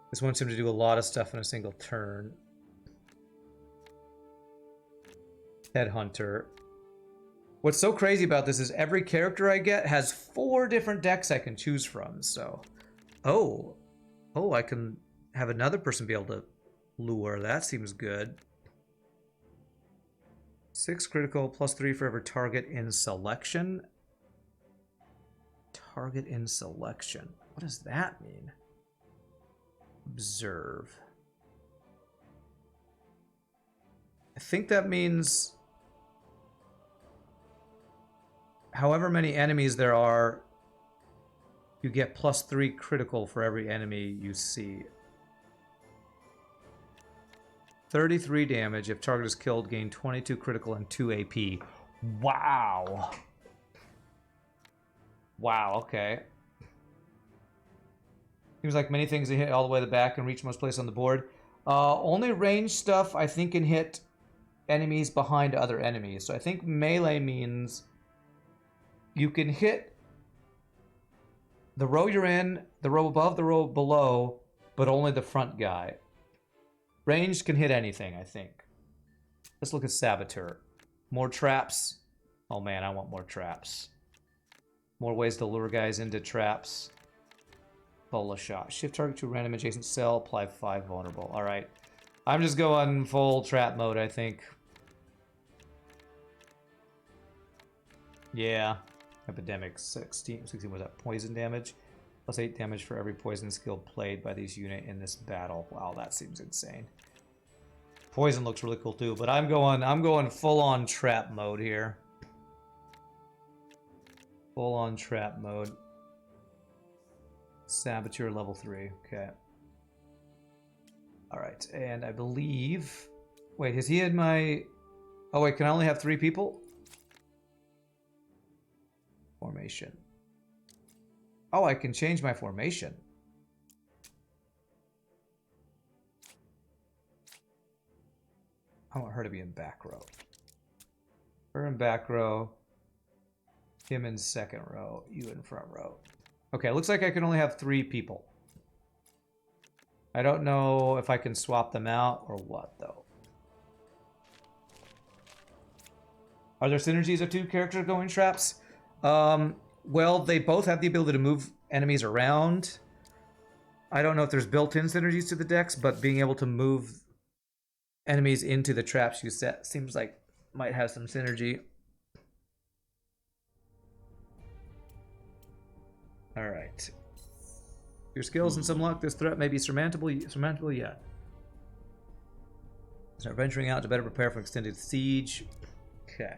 this wants him to do a lot of stuff in a single turn. Headhunter. What's so crazy about this is every character I get has 4 different decks I can choose from. So, oh, I can have another person be able to lure. That seems good. 6 critical, +3 for every target in selection. Target in selection. What does that mean? Observe. I think that means however many enemies there are, you get +3 critical for every enemy you see. 33 damage. If target is killed, gain 22 critical and 2 AP. Wow. Wow, okay. Seems like many things that hit all the way to the back and reach most places on the board. Only range stuff I think can hit enemies behind other enemies. So I think melee means you can hit the row you're in, the row above, the row below, but only the front guy. Ranged can hit anything, I think. Let's look at Saboteur. More traps. Oh man, I want more traps. More ways to lure guys into traps. Pull a shot. Shift target to a random adjacent cell. Apply 5 vulnerable. Alright. I'm just going full trap mode, I think. Yeah. Epidemic 16 was that poison damage? +8 damage for every poison skill played by these unit in this battle. Wow, that seems insane. Poison looks really cool too, but I'm going full on trap mode here. Full on trap mode. Saboteur level 3. Okay. Alright, and I believe... Wait, has he had my... Oh wait, can I only have 3 people? Formation. Oh, I can change my formation. I want her to be in back row. Her in back row. Him in second row. You in front row. Okay, looks like I can only have 3 people. I don't know if I can swap them out or what, though. Are there synergies of 2 characters going traps? Well, they both have the ability to move enemies around. I don't know if there's built-in synergies to the decks, but being able to move enemies into the traps you set seems like might have some synergy. Alright. Your skills and some luck, this threat may be surmountable yet. Start venturing out to better prepare for extended siege. Okay.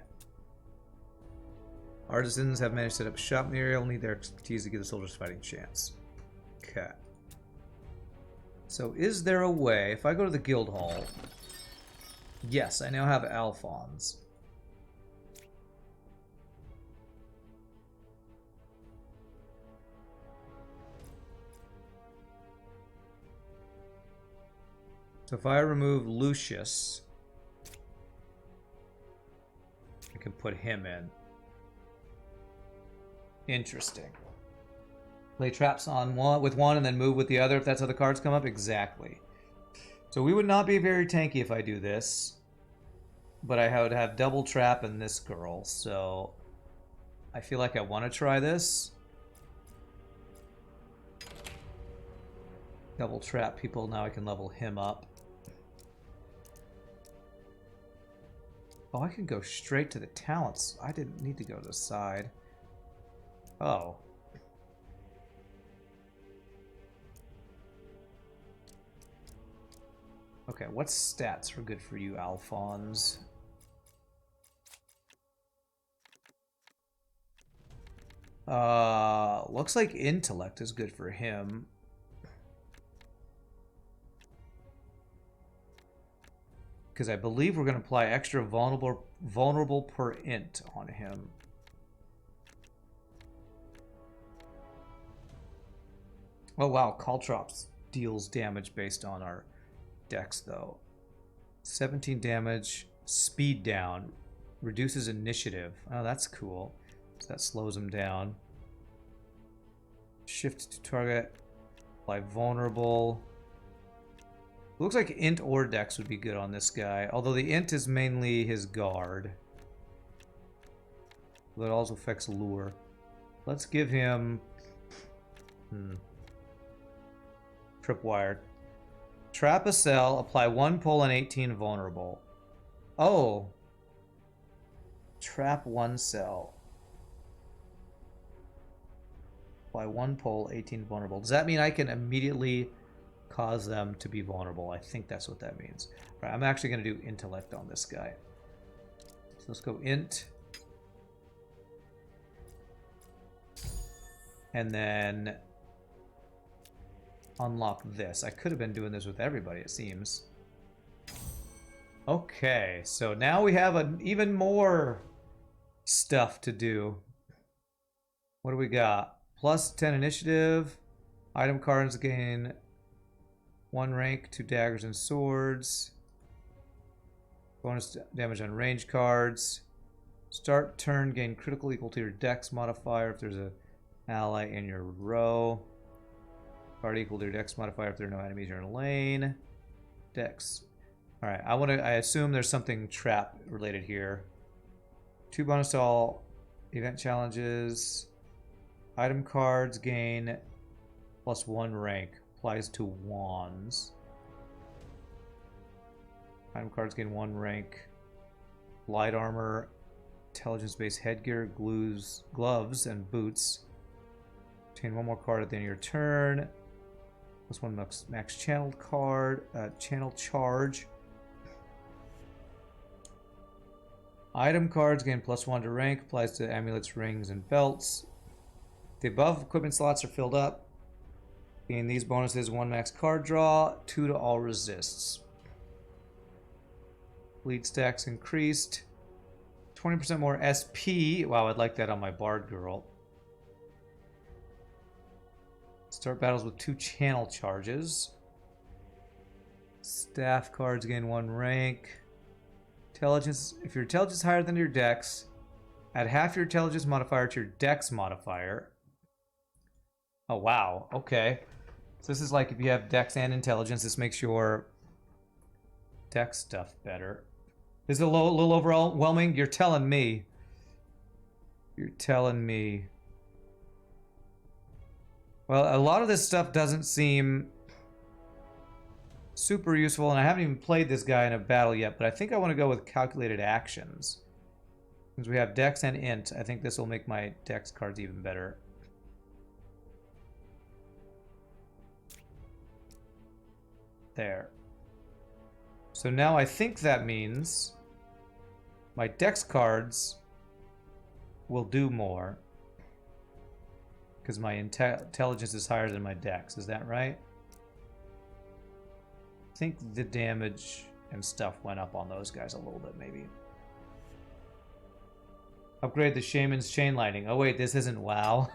Artisans have managed to set up shop in the area. Will need their expertise to give the soldiers a fighting chance. Okay. So is there a way, if I go to the guild hall... Yes, I now have Alphons. So if I remove Lucius, I can put him in. Interesting. Play traps on with one and then move with the other if that's how the cards come up? Exactly. So we would not be very tanky if I do this. But I would have double trap in this girl, so I feel like I want to try this. Double trap people, now I can level him up. Oh, I can go straight to the talents. I didn't need to go to the side. Oh. Okay, what stats are good for you, Alphonse? Looks like intellect is good for him. Because I believe we're going to apply extra vulnerable per int on him. Oh wow, Caltrops deals damage based on our dex though. 17 damage, speed down, reduces initiative. Oh, that's cool. So that slows him down. Shift to target, apply vulnerable. Looks like int or dex would be good on this guy, although the int is mainly his guard. But it also affects lure. Let's give him tripwire. Trap a cell, apply 1 pull and 18 vulnerable. Oh. Trap 1 cell. Apply 1 pull, 18 vulnerable. Does that mean I can immediately cause them to be vulnerable? I think that's what that means. All right, I'm actually going to do intellect on this guy. So let's go int. And then unlock this. I could have been doing this with everybody, it seems. Okay, so now we have even more stuff to do. What do we got? Plus 10 initiative. Item cards gain 1 rank, 2 daggers and swords. Bonus damage on range cards. Start turn, gain critical equal to your dex modifier if there's an ally in your row. Card equal to your dex modifier if there are no enemies in your lane. Dex. Alright, I assume there's something trap related here. 2 bonus to all event challenges. Item cards gain plus 1 rank. Applies to wands. Item cards gain 1 rank. Light armor, intelligence-based headgear, gloves, and boots. Obtain 1 more card at the end of your turn. Plus 1 max channeled card. Channel charge. Item cards gain plus 1 to rank. Applies to amulets, rings, and belts. The above equipment slots are filled up. Gain these bonuses: 1 max card draw, 2 to all resists. Lead stacks increased. 20% more SP. Wow, I'd like that on my Bard girl. Start battles with 2 channel charges. Staff cards gain 1 rank. Intelligence. If your intelligence is higher than your dex, add half your intelligence modifier to your dex modifier. Oh, wow. Okay. So this is like if you have dex and intelligence, this makes your dex stuff better. This is a little overwhelming. You're telling me. You're telling me. Well, a lot of this stuff doesn't seem super useful, and I haven't even played this guy in a battle yet, but I think I want to go with calculated actions. Since we have dex and int, I think this will make my dex cards even better. There. So now I think that means my dex cards will do more because my intelligence is higher than my dex. Is that right? I think the damage and stuff went up on those guys a little bit, maybe. Upgrade the Shaman's Chain Lightning. Oh wait, this isn't WoW.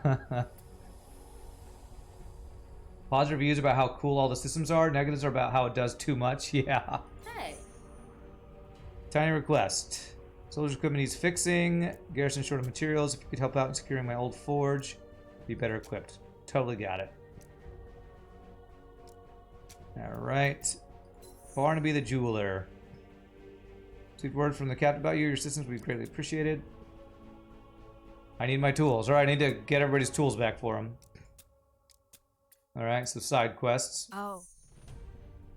Positive reviews about how cool all the systems are. Negatives are about how it does too much. Yeah. Hey. Tiny request. Soldier's equipment needs fixing. Garrison short of materials. If you could help out in securing my old forge, be better equipped. Totally got it. Alright. Barnaby the Jeweler. Received word from the captain about you. Your assistance would be greatly appreciated. I need my tools. Alright, I need to get everybody's tools back for him. Alright, so side quests. Oh.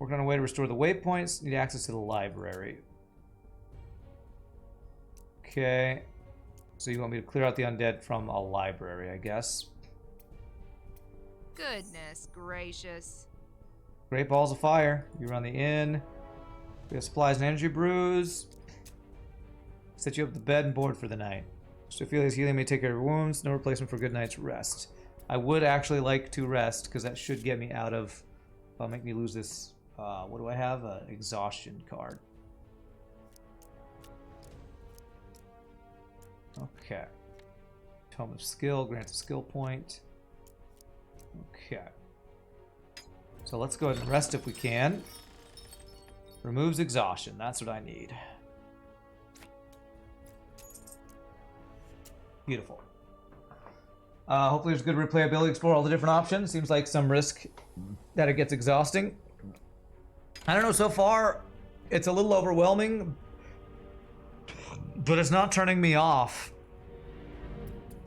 Working on a way to restore the waypoints. Need access to the library. Okay. So you want me to clear out the undead from a library, I guess. Goodness gracious. Great balls of fire. You run the inn. We have supplies and energy brews. Set you up the bed and board for the night. Sophilia's healing may take care of your wounds. No replacement for a good night's rest. I would actually like to rest because that should get me out of. Make me lose this. What do I have? An exhaustion card. Okay. Tome of Skill grants a skill point. Okay. So let's go ahead and rest if we can. Removes exhaustion. That's what I need. Beautiful. Hopefully there's good replayability, explore all the different options. Seems like some risk that it gets exhausting. I don't know, so far it's a little overwhelming, but it's not turning me off.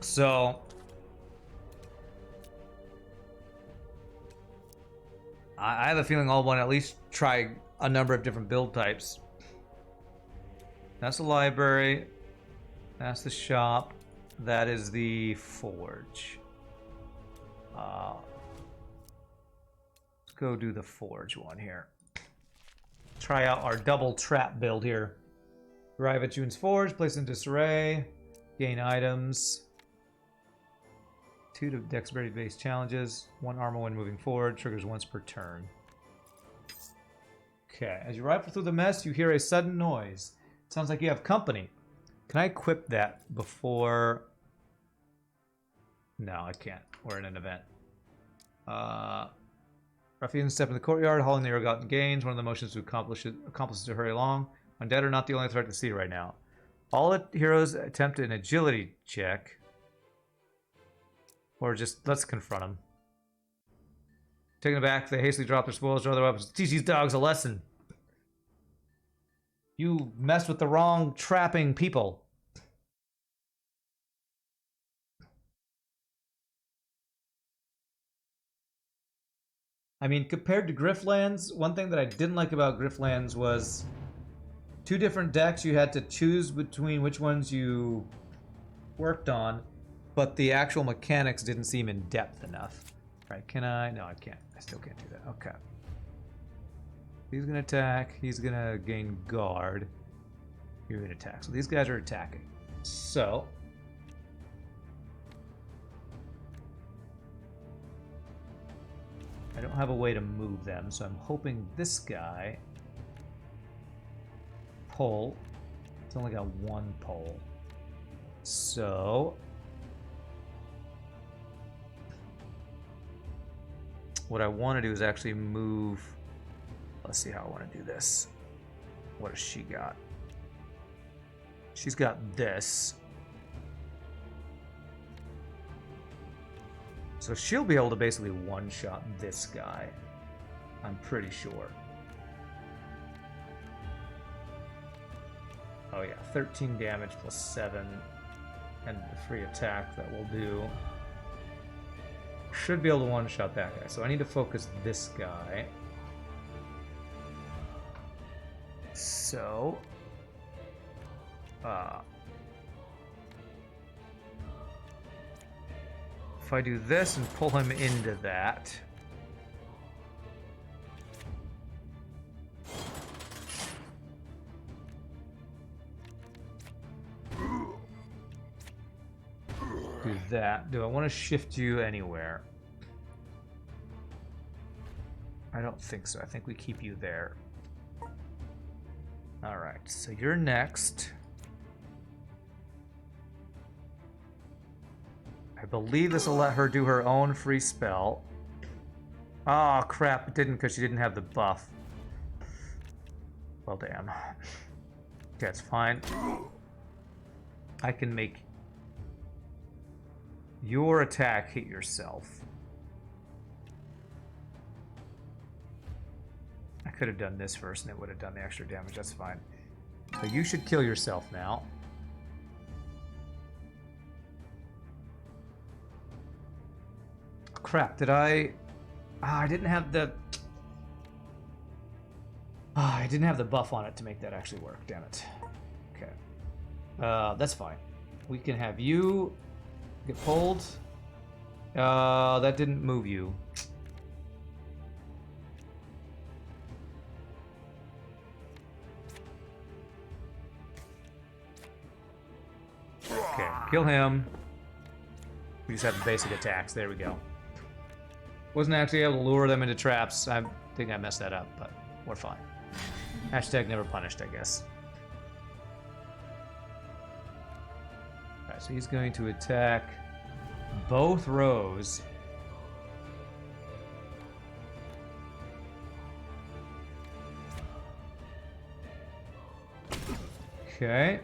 So I have a feeling I'll want to at least try a number of different build types. That's the library. That's the shop. That is the forge. Let's go do the forge one here. Try out our double trap build here. Arrive at June's forge, place in disarray, gain items. 2 to dexterity-based challenges. 1 armor when moving forward, triggers once per turn. Okay, as you rifle through the mess, you hear a sudden noise. It sounds like you have company. Can I equip that before? No, I can't. We're in an event. Ruffians step in the courtyard, hauling the ill-gotten gains. One of the motions to accomplish is to hurry along. Undead are not the only threat to see right now. All the heroes attempt an agility check. Or just, let's confront them. Taken aback, they hastily drop their spoils or other weapons. Teach these dogs a lesson. You messed with the wrong trapping people. I mean, compared to Griftlands, one thing that I didn't like about Griftlands was 2 different decks. You had to choose between which ones you worked on, but the actual mechanics didn't seem in depth enough. Right, can I? No, I can't. I still can't do that. Okay. He's gonna attack. He's gonna gain guard. You're gonna attack. So these guys are attacking. So I don't have a way to move them, so I'm hoping this guy pole. It's only got one pole. So what I want to do is actually move. Let's see how I want to do this. What has she got? She's got this. So she'll be able to basically one-shot this guy. I'm pretty sure. Oh yeah, 13 damage plus 7. And the free attack that will do. Should be able to one-shot that guy. So I need to focus this guy. So... if I do this and pull him into that... do that. Do I want to shift you anywhere? I don't think so. I think we keep you there. Alright, so you're next. I believe this will let her do her own free spell. Oh crap, it didn't because she didn't have the buff. Well, damn. Okay, it's fine. I can make your attack hit yourself. I could have done this first and it would have done the extra damage. That's fine. So you should kill yourself now. Crap, did I... I didn't have the... I didn't have the buff on it to make that actually work, damn it. Okay. That's fine. We can have you get pulled. That didn't move you. Okay, kill him. We just have the basic attacks. There we go. Wasn't actually able to lure them into traps. I think I messed that up, but we're fine. Hashtag never punished, I guess. Alright, so he's going to attack both rows. Okay.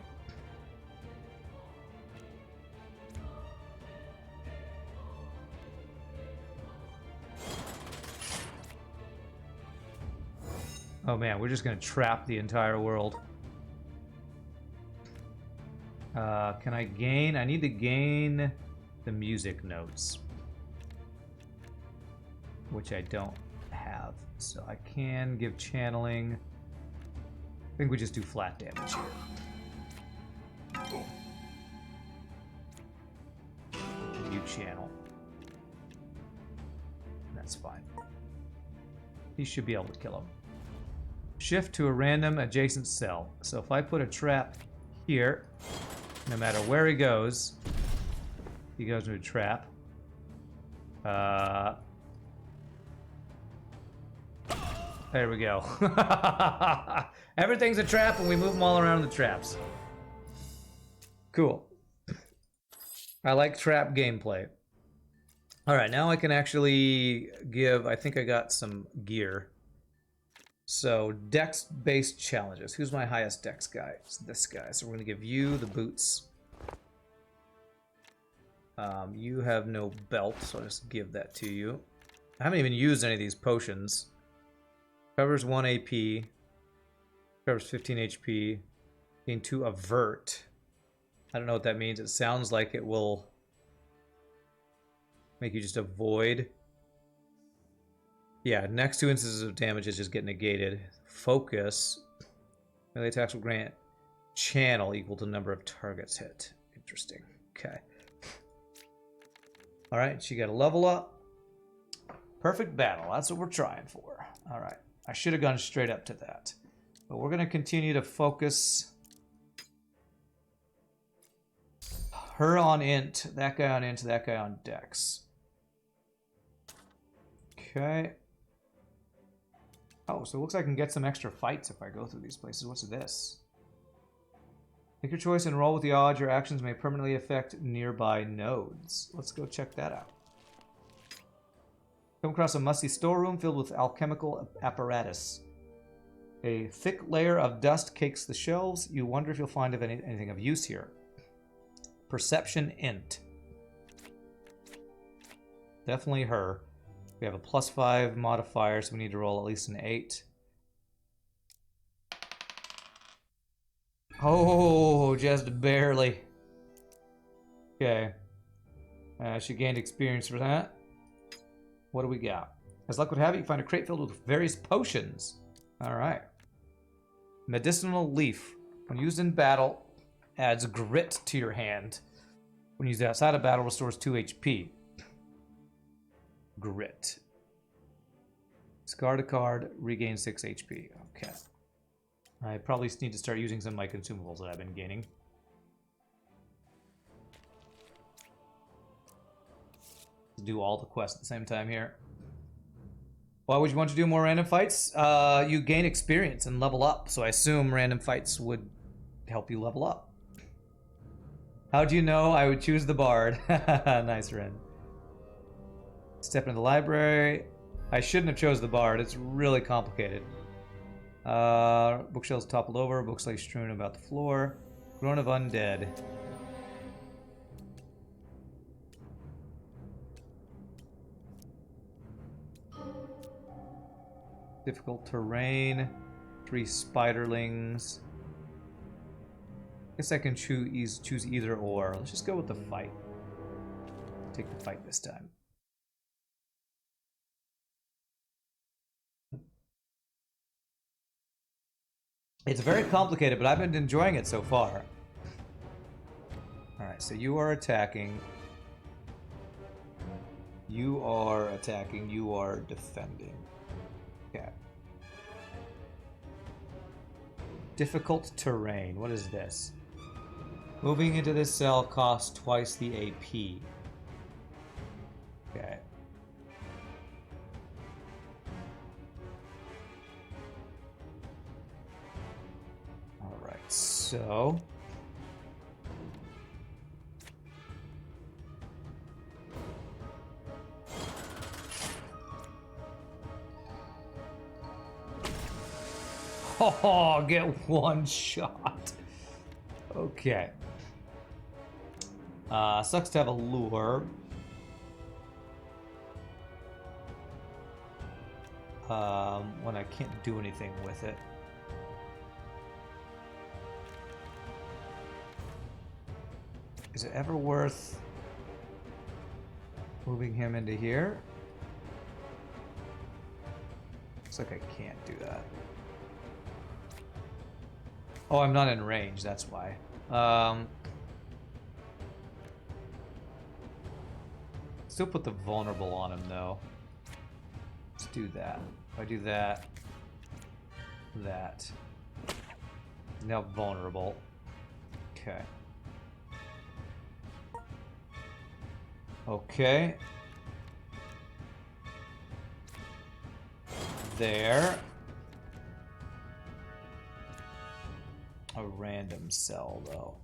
Oh man, we're just gonna trap the entire world. Can I gain? I need to gain the music notes, which I don't have. So I can give channeling. I think we just do flat damage here. You channel. That's fine. He should be able to kill him. Shift to a random adjacent cell. So if I put a trap here, no matter where he goes into a trap. There we go. Everything's a trap and we move them all around the traps. Cool. I like trap gameplay. Alright, now I can actually give, I think I got some gear. So, dex-based challenges. Who's my highest dex guy? It's this guy. So we're going to give you the boots. You have no belt, so I'll just give that to you. I haven't even used any of these potions. Covers 1 AP. Covers 15 HP. Gain 2 avert. I don't know what that means. It sounds like it will make you just avoid. Yeah, next 2 instances of damage is just get negated. Focus. Melee attacks will grant channel equal to number of targets hit. Interesting. Okay. Alright, she got a level up. Perfect battle. That's what we're trying for. Alright. I should have gone straight up to that. But we're going to continue to focus her on int, that guy on int, that guy on dex. Okay. Oh, so it looks like I can get some extra fights if I go through these places. What's this? Make your choice and roll with the odds. Your actions may permanently affect nearby nodes. Let's go check that out. Come across a musty storeroom filled with alchemical apparatus. A thick layer of dust cakes the shelves. You wonder if you'll find anything of use here. Perception int. Definitely her. We have a +5 modifier, so we need to roll at least an 8. Oh, just barely. Okay. She gained experience for that. What do we got? As luck would have it, you find a crate filled with various potions. Alright. Medicinal leaf. When used in battle, adds grit to your hand. When used outside of battle, restores 2 HP. Grit. Discard a card, regain 6 HP. Okay. I probably need to start using some of my consumables that I've been gaining. Do all the quests at the same time here. Why would you want to do more random fights? You gain experience and level up, so I assume random fights would help you level up. How'd you know I would choose the bard? Nice, Rune. Step into the library. I shouldn't have chose the bard. It's really complicated. Bookshelves toppled over. Books lay strewn about the floor. Groan of undead. Difficult terrain. 3 spiderlings. Guess I can choose either or. Let's just go with the fight. Take the fight this time. It's very complicated, but I've been enjoying it so far. Alright, so you are attacking. You are attacking. You are defending. Okay. Difficult terrain. What is this? Moving into this cell costs twice the AP. Okay. Alright, so... Oh, get one shot. Okay. Sucks to have a lure. When I can't do anything with it. Is it ever worth moving him into here? Looks like I can't do that. Oh, I'm not in range, that's why. Still put the vulnerable on him, though. Let's do that. If I do that, that. He's now vulnerable. Okay. Okay. There. A random cell, though.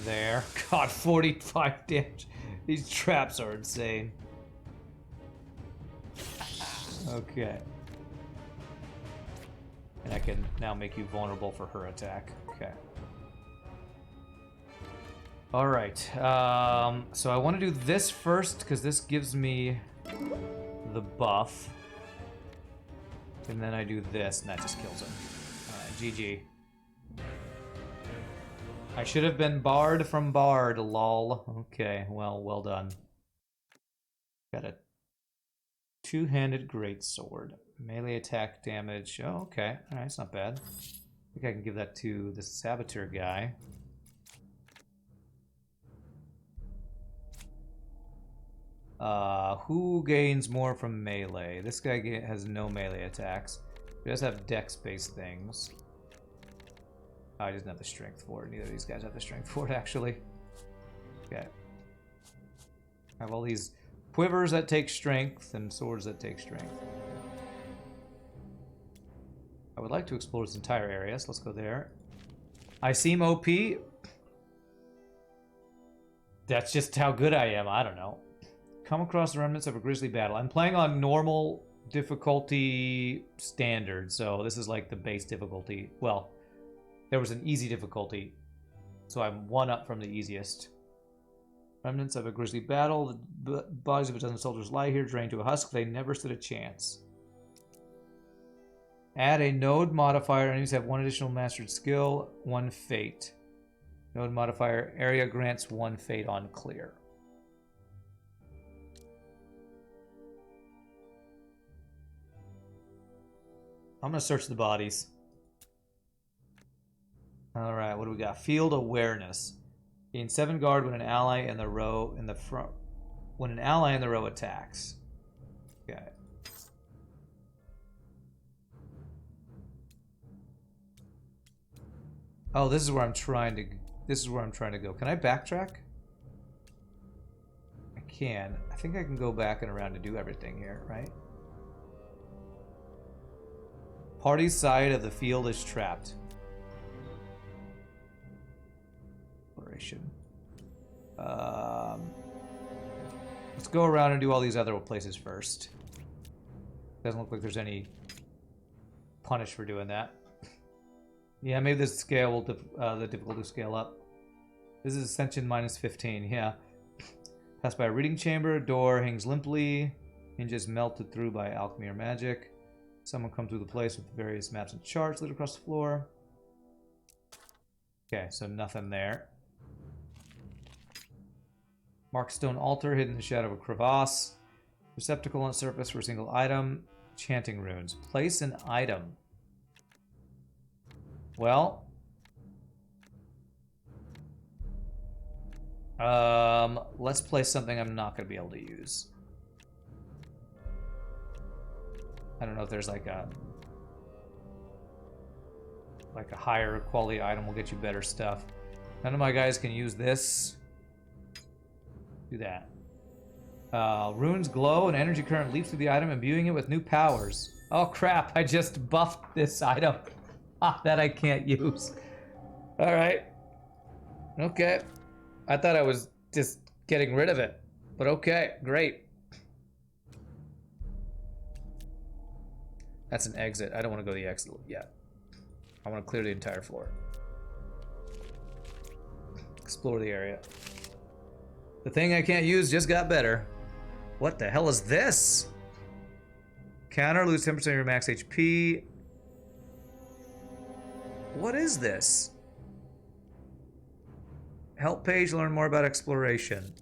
There. God, 45 damage. These traps are insane. Okay. And I can now make you vulnerable for her attack. Okay. Alright. So I want to do this first, because this gives me the buff. And then I do this, and that just kills him. GG. I should have been barred from Bard, lol. Okay, well done. Got a two-handed greatsword. Melee attack damage. Oh, okay. Alright, it's not bad. I think I can give that to the Saboteur guy. Who gains more from melee? This guy has no melee attacks. He does have dex-based things. Oh, he doesn't have the strength for it. Neither of these guys have the strength for it, actually. Okay. I have all these quivers that take strength and swords that take strength. I would like to explore this entire area, so let's go there. I seem OP. That's just how good I am. I don't know. Come across the remnants of a grisly battle. I'm playing on normal difficulty standard, so this is like the base difficulty. Well, there was an easy difficulty, so I'm one up from the easiest. Remnants of a grisly battle. The bodies of a dozen soldiers lie here, drained to a husk. They never stood a chance. Add a node modifier. Enemies have one additional mastered skill, one fate. Node modifier. Area grants one fate on clear. I'm going to search the bodies. Alright, what do we got? Field awareness. Gain 7 guard when an ally in the row in the front. When an ally in the row attacks. Okay. Oh, this is where I'm trying to. This is where I'm trying to go. Can I backtrack? I can. I think I can go back and around to do everything here, right? Party's side of the field is trapped. Exploration. Let's go around and do all these other places first. Doesn't look like there's any punish for doing that. Yeah, maybe this scale will the difficulty scale up. This is Ascension minus 15. Yeah. Pass by a reading chamber. Door hangs limply. Hinges melted through by alchemy or magic. Someone come through the place with various maps and charts lit across the floor. Okay, so nothing there. Marked stone altar hidden in the shadow of a crevasse. Receptacle on surface for a single item. Chanting runes. Place an item. Well. Let's place something I'm not going to be able to use. I don't know if there's like a higher quality item will get you better stuff. None of my guys can use this. Do that. Runes glow, an energy current leaps through the item, imbuing it with new powers. Oh crap, I just buffed this item. That I can't use. Alright. Okay. I thought I was just getting rid of it. But okay, great. That's an exit. I don't want to go the exit yet. I want to clear the entire floor. Explore the area. The thing I can't use just got better. What the hell is this? Counter, lose 10% of your max HP. What is this? Help page, learn more about exploration.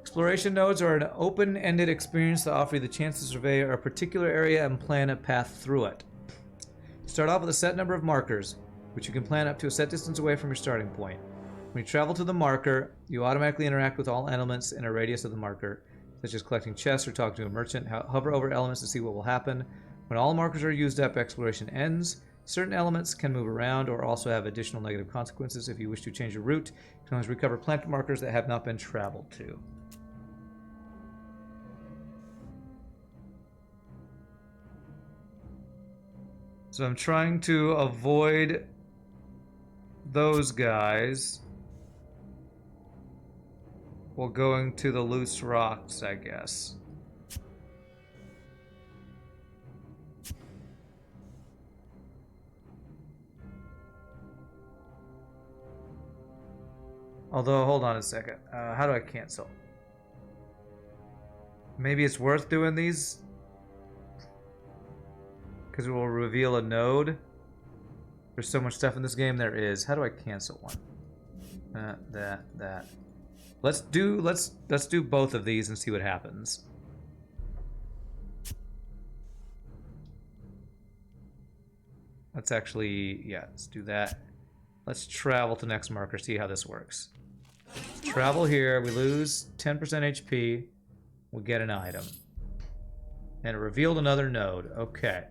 Exploration nodes are an open-ended experience that offer you the chance to survey a particular area and plan a path through it. Start off with a set number of markers, which you can plan up to a set distance away from your starting point. When you travel to the marker, you automatically interact with all elements in a radius of the marker, such as collecting chests or talking to a merchant. Hover over elements to see what will happen. When all markers are used up, exploration ends. Certain elements can move around or also have additional negative consequences. If you wish to change your route, you can always recover plant markers that have not been traveled to. So I'm trying to avoid those guys while going to the loose rocks, I guess. Although, hold on a second. How do I cancel? Maybe it's worth doing these? Because it will reveal a node. There's so much stuff in this game. There is. How do I cancel one? That. Let's do both of these and see what happens. Let's actually, yeah, let's do that. Let's travel to next marker, see how this works. Travel here, we lose 10% HP, we get an item. And it revealed another node, okay.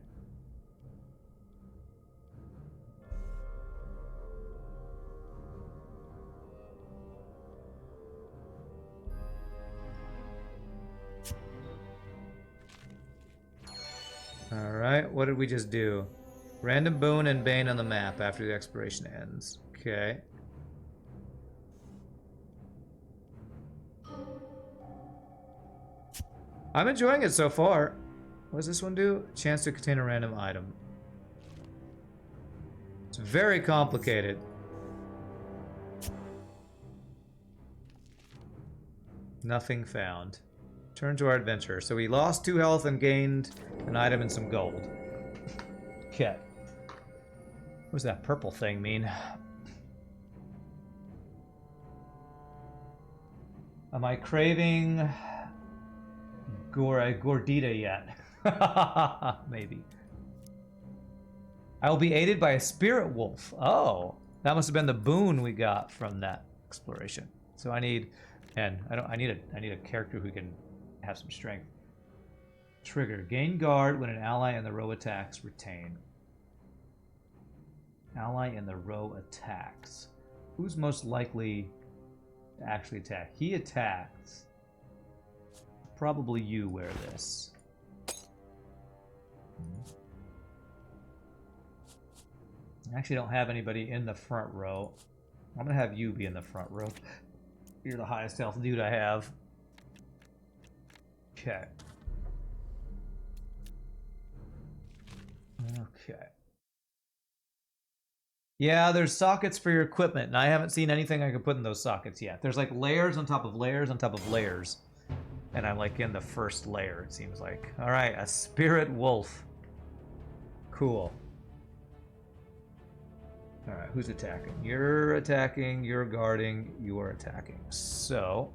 Alright, what did we just do? Random boon and bane on the map after the expiration ends. Okay. I'm enjoying it so far. What does this one do? Chance to contain a random item. It's very complicated. Nothing found. Turn to our adventure. So we lost 2 health and gained an item and some gold. Okay. What does that purple thing mean? Am I craving Gordita yet? Maybe. I will be aided by a spirit wolf. Oh, that must have been the boon we got from that exploration. So I need, and I need a character who can have some strength. Trigger: gain guard when an ally in the row attacks. Retain. Ally in the row attacks. Who's most likely to actually attack? He attacks. Probably you wear this. I actually don't have anybody in the front row. I'm gonna have you be in the front row. You're the highest health dude I have. Okay. Okay. Yeah, there's sockets for your equipment, and I haven't seen anything I can put in those sockets yet. There's like layers on top of layers on top of layers. And I'm like in the first layer, it seems like. Alright, a spirit wolf. Cool. Alright, who's attacking? You're attacking, you're guarding, you're attacking. So...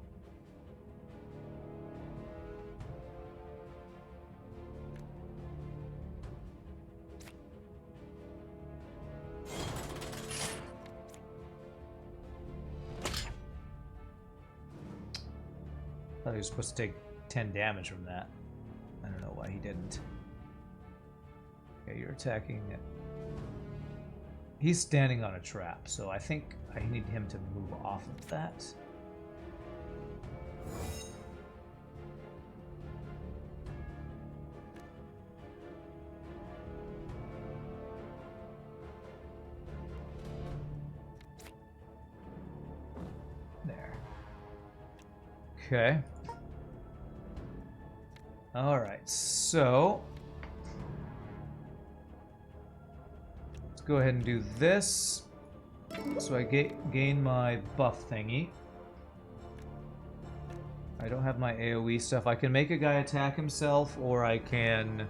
I thought he was supposed to take 10 damage from that. I don't know why he didn't. Okay, you're attacking... He's standing on a trap, so I think I need him to move off of that. There. Okay. Alright, so... let's go ahead and do this. So I gain my buff thingy. I don't have my AoE stuff. I can make a guy attack himself, or I can...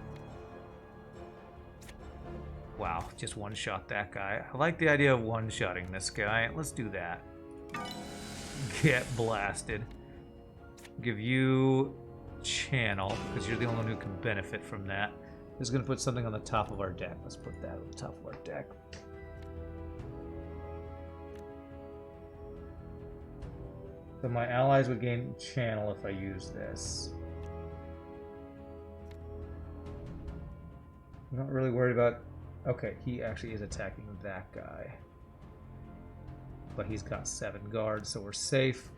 Wow, just one-shot that guy. I like the idea of one-shotting this guy. Let's do that. Get blasted. Give you channel, because you're the only one who can benefit from that. This is going to put something on the top of our deck. Let's put that on the top of our deck. So my allies would gain channel if I use this. I'm not really worried about... Okay, he actually is attacking that guy. But he's got 7 guards, so we're safe.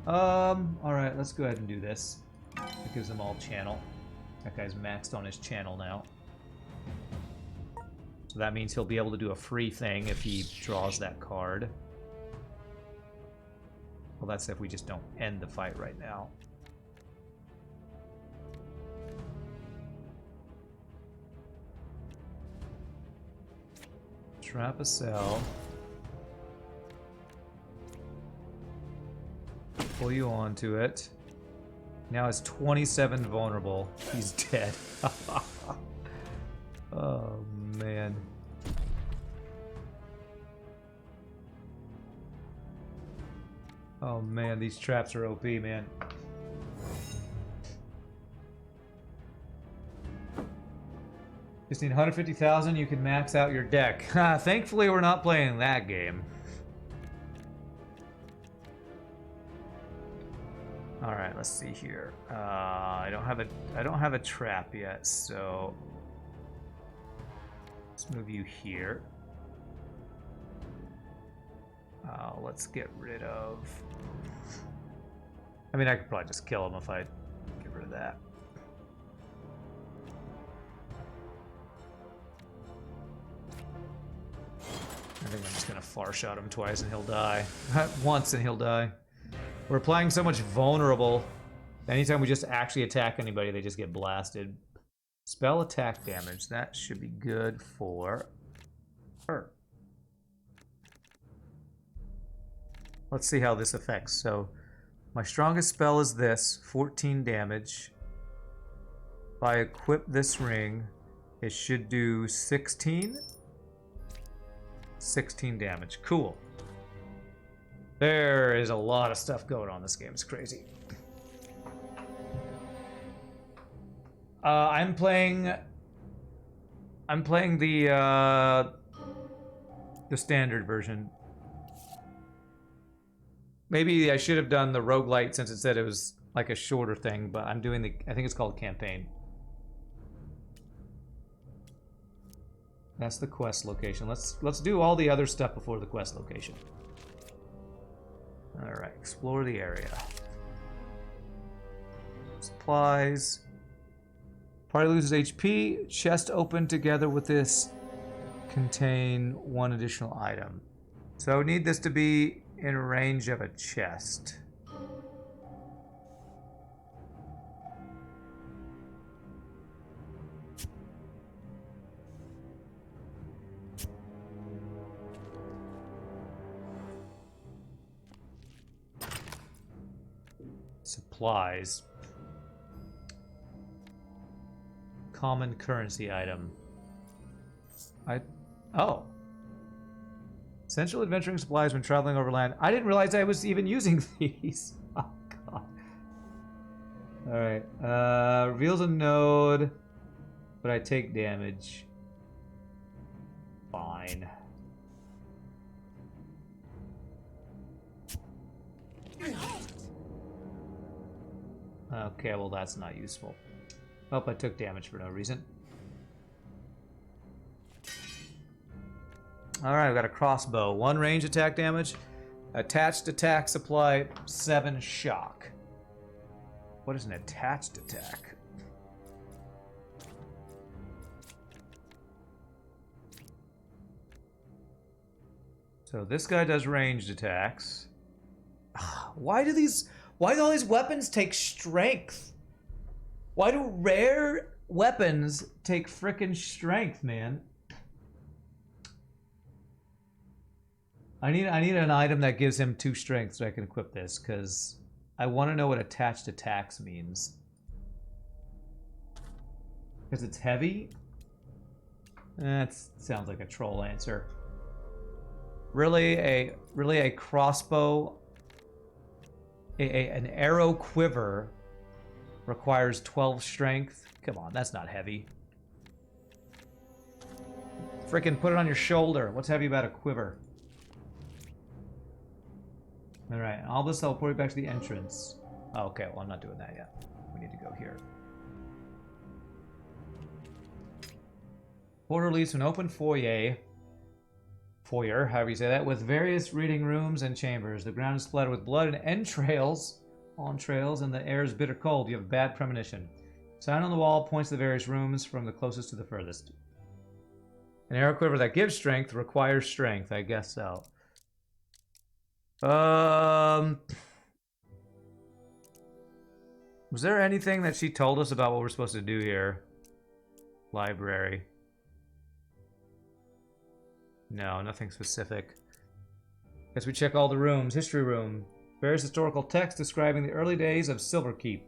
Alright, let's go ahead and do this. It gives them all channel. That guy's maxed on his channel now. So that means he'll be able to do a free thing if he draws that card. Well, that's if we just don't end the fight right now. Trap a cell. Pull you onto it. Now it's 27 vulnerable. He's dead. Oh, man. Oh, man, these traps are OP, man. Just need 150,000, you can max out your deck. Thankfully, we're not playing that game. All right, let's see here. I don't have a trap yet, so let's move you here. Let's get rid of... I mean, I could probably just kill him if I get rid of that. think I'm just gonna far shot him twice and he'll die. Once and he'll die. We're applying so much vulnerable. Anytime we just actually attack anybody, they just get blasted. Spell attack damage. That should be good for her. Let's see how this affects. So, my strongest spell is this, 14 damage. If I equip this ring, it should do 16. 16 damage. Cool. There is a lot of stuff going on in this game. It's crazy. I'm playing the standard version. Maybe I should have done the roguelite since it said it was like a shorter thing, but I'm doing the, I think it's called campaign. That's the quest location. Let's do all the other stuff before the quest location. All right, explore the area. Supplies. Party loses HP. Chest open together with this contain one additional item. So we need this to be in range of a chest. Supplies. Common currency item. Oh. Essential adventuring supplies when traveling overland. I didn't realize I was even using these. Oh, God. Alright. Reveals a node, but I take damage. Fine. Okay, well that's not useful. Oh, I took damage for no reason. Alright, I've got a crossbow. 1 range attack damage. Attached attack supply, 7 shock. What is an attached attack? So this guy does ranged attacks. Why do all these weapons take strength? Why do rare weapons take frickin' strength, man? I need an item that gives him 2 strength so I can equip this, because I want to know what attached attacks means. Because it's heavy? That sounds like a troll answer. Really a crossbow, an arrow quiver requires 12 strength. Come on, that's not heavy. Frickin' put it on your shoulder. What's heavy about a quiver? Alright, all this I'll put it back to the entrance. Oh, okay, well I'm not doing that yet. We need to go here. Portal leads to an open foyer, however you say that, with various reading rooms and chambers. The ground is splattered with blood and entrails, and the air is bitter cold. You have a bad premonition. Sign on the wall points to the various rooms from the closest to the furthest. An arrow quiver that gives strength requires strength, I guess so. Was there anything that she told us about what we're supposed to do here? Library. No, nothing specific. Guess we check all the rooms. History room. Various historical texts describing the early days of Silverkeep.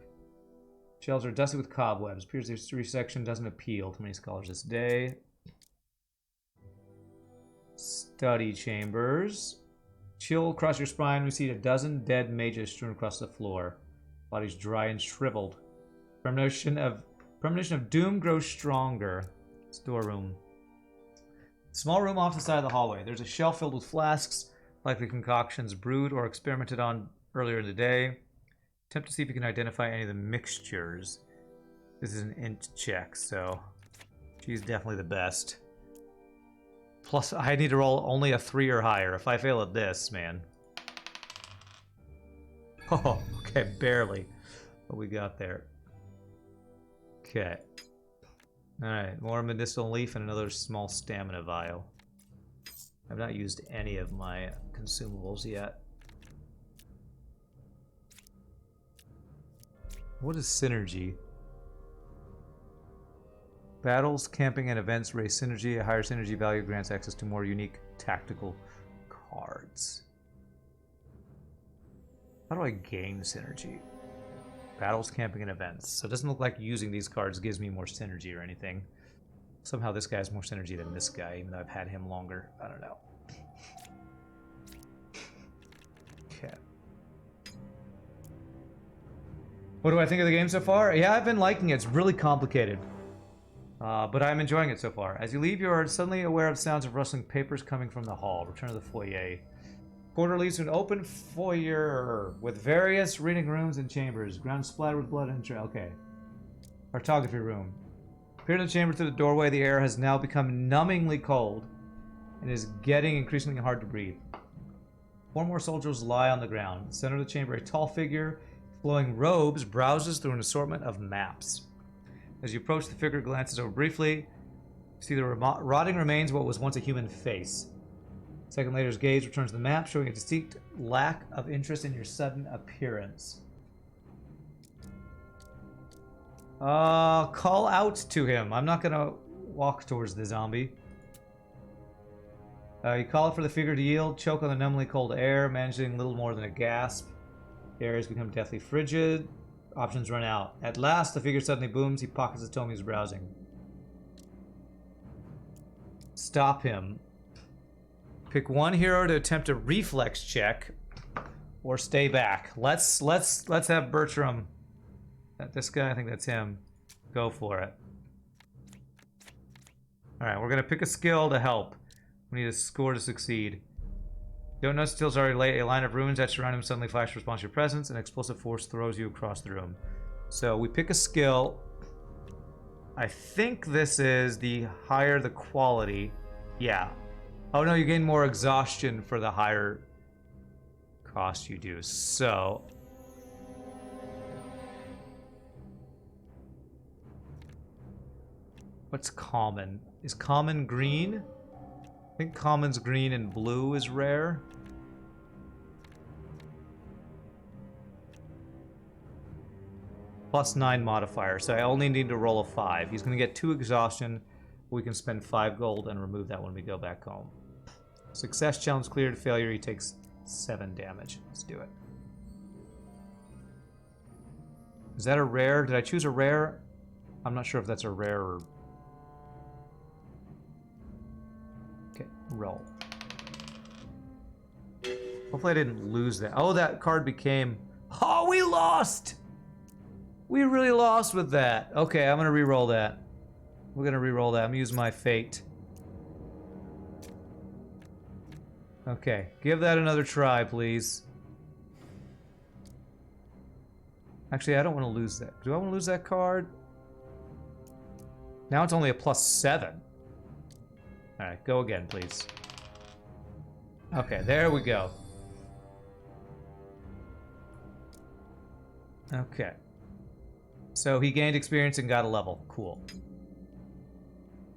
Shelves are dusty with cobwebs. Appears the history section doesn't appeal to many scholars this day. Study chambers. Chill across your spine. We see a dozen dead mages strewn across the floor. Bodies dry and shriveled. Premonition of doom grows stronger. Storeroom. Small room off the side of the hallway. There's a shelf filled with flasks, likely concoctions brewed or experimented on earlier in the day. Attempt to see if you can identify any of the mixtures. This is an int check, so she's definitely the best. Plus, I need to roll only a 3 or higher. If I fail at this, man. Oh, okay, barely. What we got there. Okay. Alright, more medicinal leaf and another small stamina vial. I've not used any of my consumables yet. What is synergy? Battles, camping, and events raise synergy. A higher synergy value grants access to more unique tactical cards. How do I gain synergy? Battles, camping, and events. So it doesn't look like using these cards gives me more synergy or anything. Somehow this guy has more synergy than this guy, even though I've had him longer. I don't know. Okay. What do I think of the game so far? Yeah, I've been liking it. It's really complicated. But I'm enjoying it so far. As you leave, you are suddenly aware of sounds of rustling papers coming from the hall. Return to the foyer. Corridor leads to an open foyer with various reading rooms and chambers. Ground splattered with blood and okay. Cartography room. Appeared in the chamber through the doorway. The air has now become numbingly cold and is getting increasingly hard to breathe. 4 more soldiers lie on the ground. In the center of the chamber, a tall figure, flowing robes, browses through an assortment of maps. As you approach, the figure glances over briefly. You see the rotting remains of what was once a human face. A second later, his gaze returns to the map, showing a distinct lack of interest in your sudden appearance. Call out to him. I'm not gonna walk towards the zombie. You call for the figure to yield, choke on the numbly cold air, managing little more than a gasp. The air has become deathly frigid. Options run out. At last, the figure suddenly booms. He pockets the tome he's browsing. Stop him. Pick one hero to attempt a reflex check, or stay back. Let's have Bertram. This guy, I think that's him. Go for it. All right, we're gonna pick a skill to help. We need a score to succeed. Don't notice until it's already late. A line of runes that surround him suddenly flash in response to your presence. An explosive force throws you across the room. So we pick a skill. I think this is the higher the quality. Yeah. Oh no, you gain more exhaustion for the higher cost you do. So what's common? Is common green? I think common's green and blue is rare. +9 modifier, so I only need to roll a 5. He's going to get 2 exhaustion. We can spend 5 gold and remove that when we go back home. Success challenge cleared. Failure, he takes 7 damage. Let's do it. Is that a rare? Did I choose a rare? I'm not sure if that's a rare or... Okay, roll. Hopefully I didn't lose that. Oh, that card became... Oh, we lost! We really lost with that. Okay, I'm gonna re-roll that. We're gonna re-roll that. I'm gonna use my fate. Okay, give that another try, please. Actually, I don't want to lose that. Do I want to lose that card? Now it's only a +7. Alright, go again, please. Okay, there we go. Okay. So he gained experience and got a level. Cool.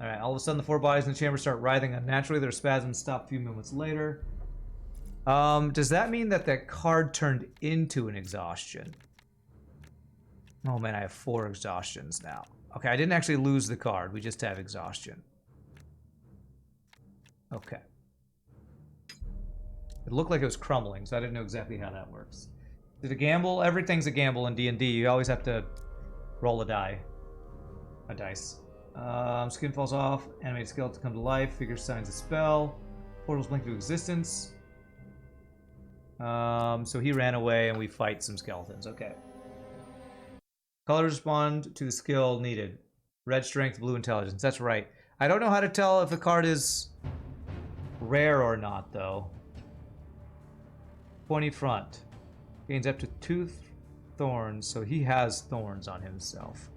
Alright, all of a sudden the 4 bodies in the chamber start writhing unnaturally. Their spasms stop a few moments later. Does that mean that that card turned into an exhaustion? Oh man, I have 4 exhaustions now. Okay, I didn't actually lose the card. We just have exhaustion. Okay. It looked like it was crumbling, so I didn't know exactly how that works. Did a gamble? Everything's a gamble in D&D. You always have to roll a die. A dice. Skin falls off. Animated skeleton come to life. Figure signs a spell. Portals blink to existence. So he ran away and we fight some skeletons. Okay. Colors respond to the skill needed. Red strength, blue intelligence. That's right. I don't know how to tell if a card is rare or not, though. Pointy front. Gains up to 2 thorns, so he has thorns on himself.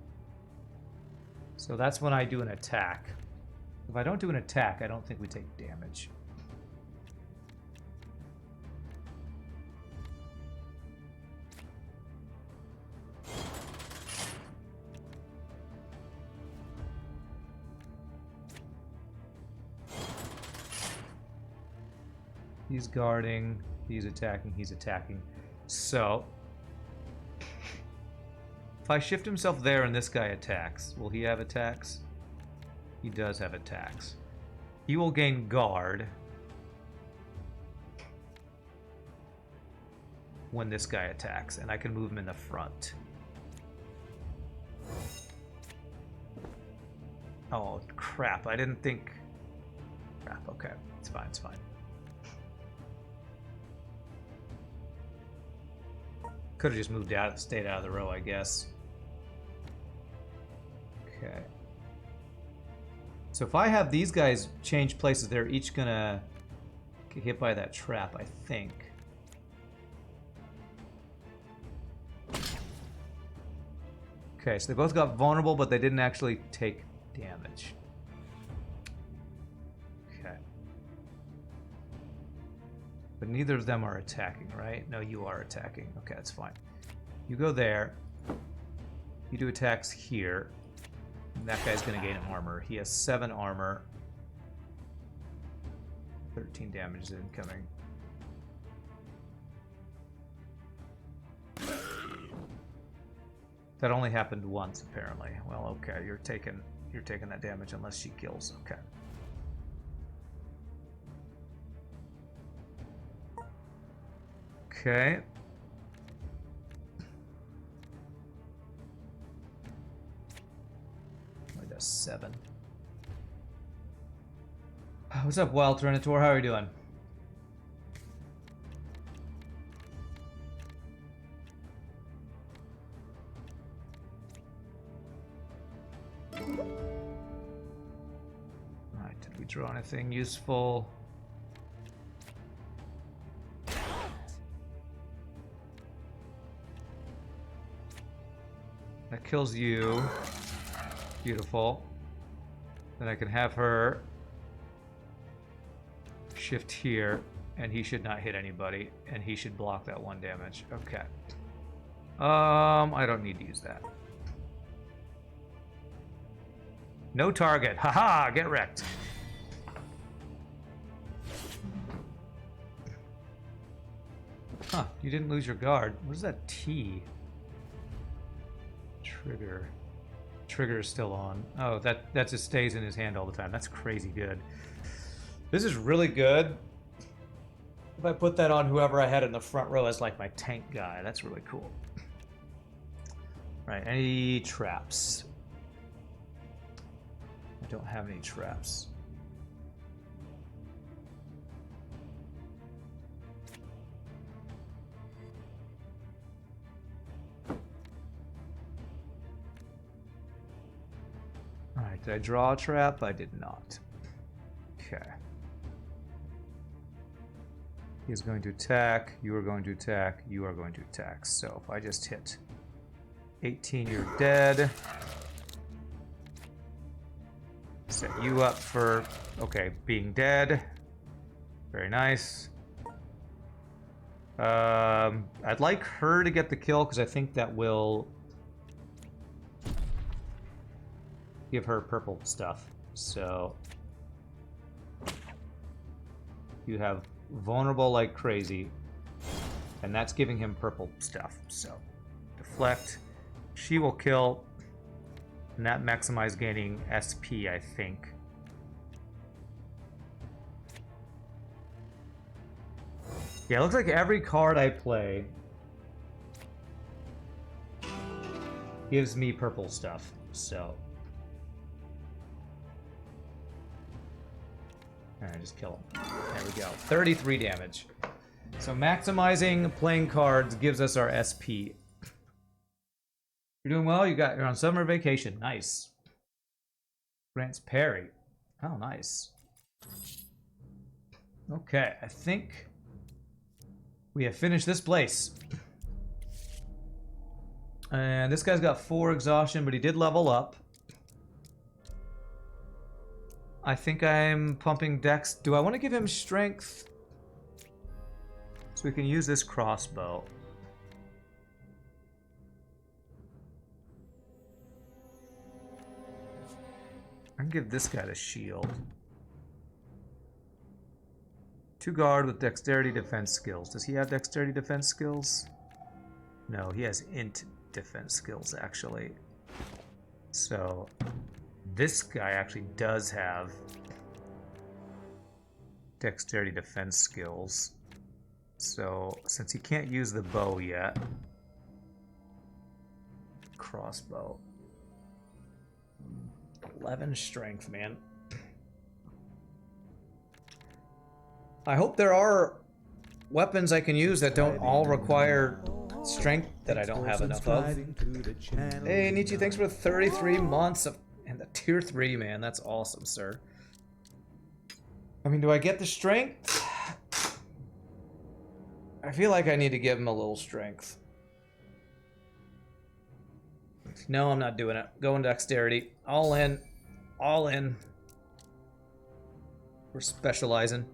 So that's when I do an attack. If I don't do an attack, I don't think we take damage. He's guarding. He's attacking. He's attacking. So, if I shift himself there and this guy attacks, will he have attacks? He does have attacks. He will gain guard when this guy attacks, and I can move him in the front. Oh, crap. I didn't think... Crap, okay. It's fine, it's fine. Could have just moved out, stayed out of the row, I guess. Okay. So if I have these guys change places, they're each gonna get hit by that trap, I think. Okay, so they both got vulnerable, but they didn't actually take damage. Okay. But neither of them are attacking, right? No, you are attacking. Okay, that's fine. You go there. You do attacks here. And that guy's going to gain armor. He has 7 armor. 13 damage is incoming. That only happened once, apparently. Well, okay, you're taking that damage unless she kills. Okay. Okay. Only does 7. What's up, Wild Tyrannosaur? How are you doing? Alright, did we draw anything useful? That kills you. Beautiful. Then I can have her shift here, and he should not hit anybody, and he should block that 1 damage. Okay. I don't need to use that. No target. Haha, get wrecked. Huh, you didn't lose your guard. What is that T? Trigger. Trigger is still on. Oh, that just stays in his hand all the time. That's crazy good. This is really good. If I put that on whoever I had in the front row as like my tank guy, that's really cool. Right, any traps? I don't have any traps. Alright, did I draw a trap? I did not. Okay. He's going to attack, you are going to attack, you are going to attack. So if I just hit 18, you're dead. Set you up for, okay, being dead. Very nice. I'd like her to get the kill because I think that will give her purple stuff. So you have vulnerable like crazy, and that's giving him purple stuff. So deflect. She will kill, and that maximize gaining SP, I think. Yeah, it looks like every card I play gives me purple stuff, so. Alright, just kill him. There we go. 33 damage. So maximizing playing cards gives us our SP. You're doing well? You're on summer vacation. Nice. Grants parry. Oh, nice. Okay, I think we have finished this place. And this guy's got 4 exhaustion, but he did level up. I think I'm pumping dex. Do I want to give him strength? So we can use this crossbow. I can give this guy the shield. 2 guard with dexterity defense skills. Does he have dexterity defense skills? No, he has int defense skills, actually. So, this guy actually does have dexterity defense skills. So, since he can't use the bow yet, crossbow. 11 strength, man. I hope there are weapons I can use that don't all require strength that I don't have enough of. Hey, Nietzsche, thanks for 33 months of... And the tier 3, man. That's awesome, sir. I mean, do I get the strength? I feel like I need to give him a little strength. No, I'm not doing it. Going dexterity. All in. All in. We're specializing.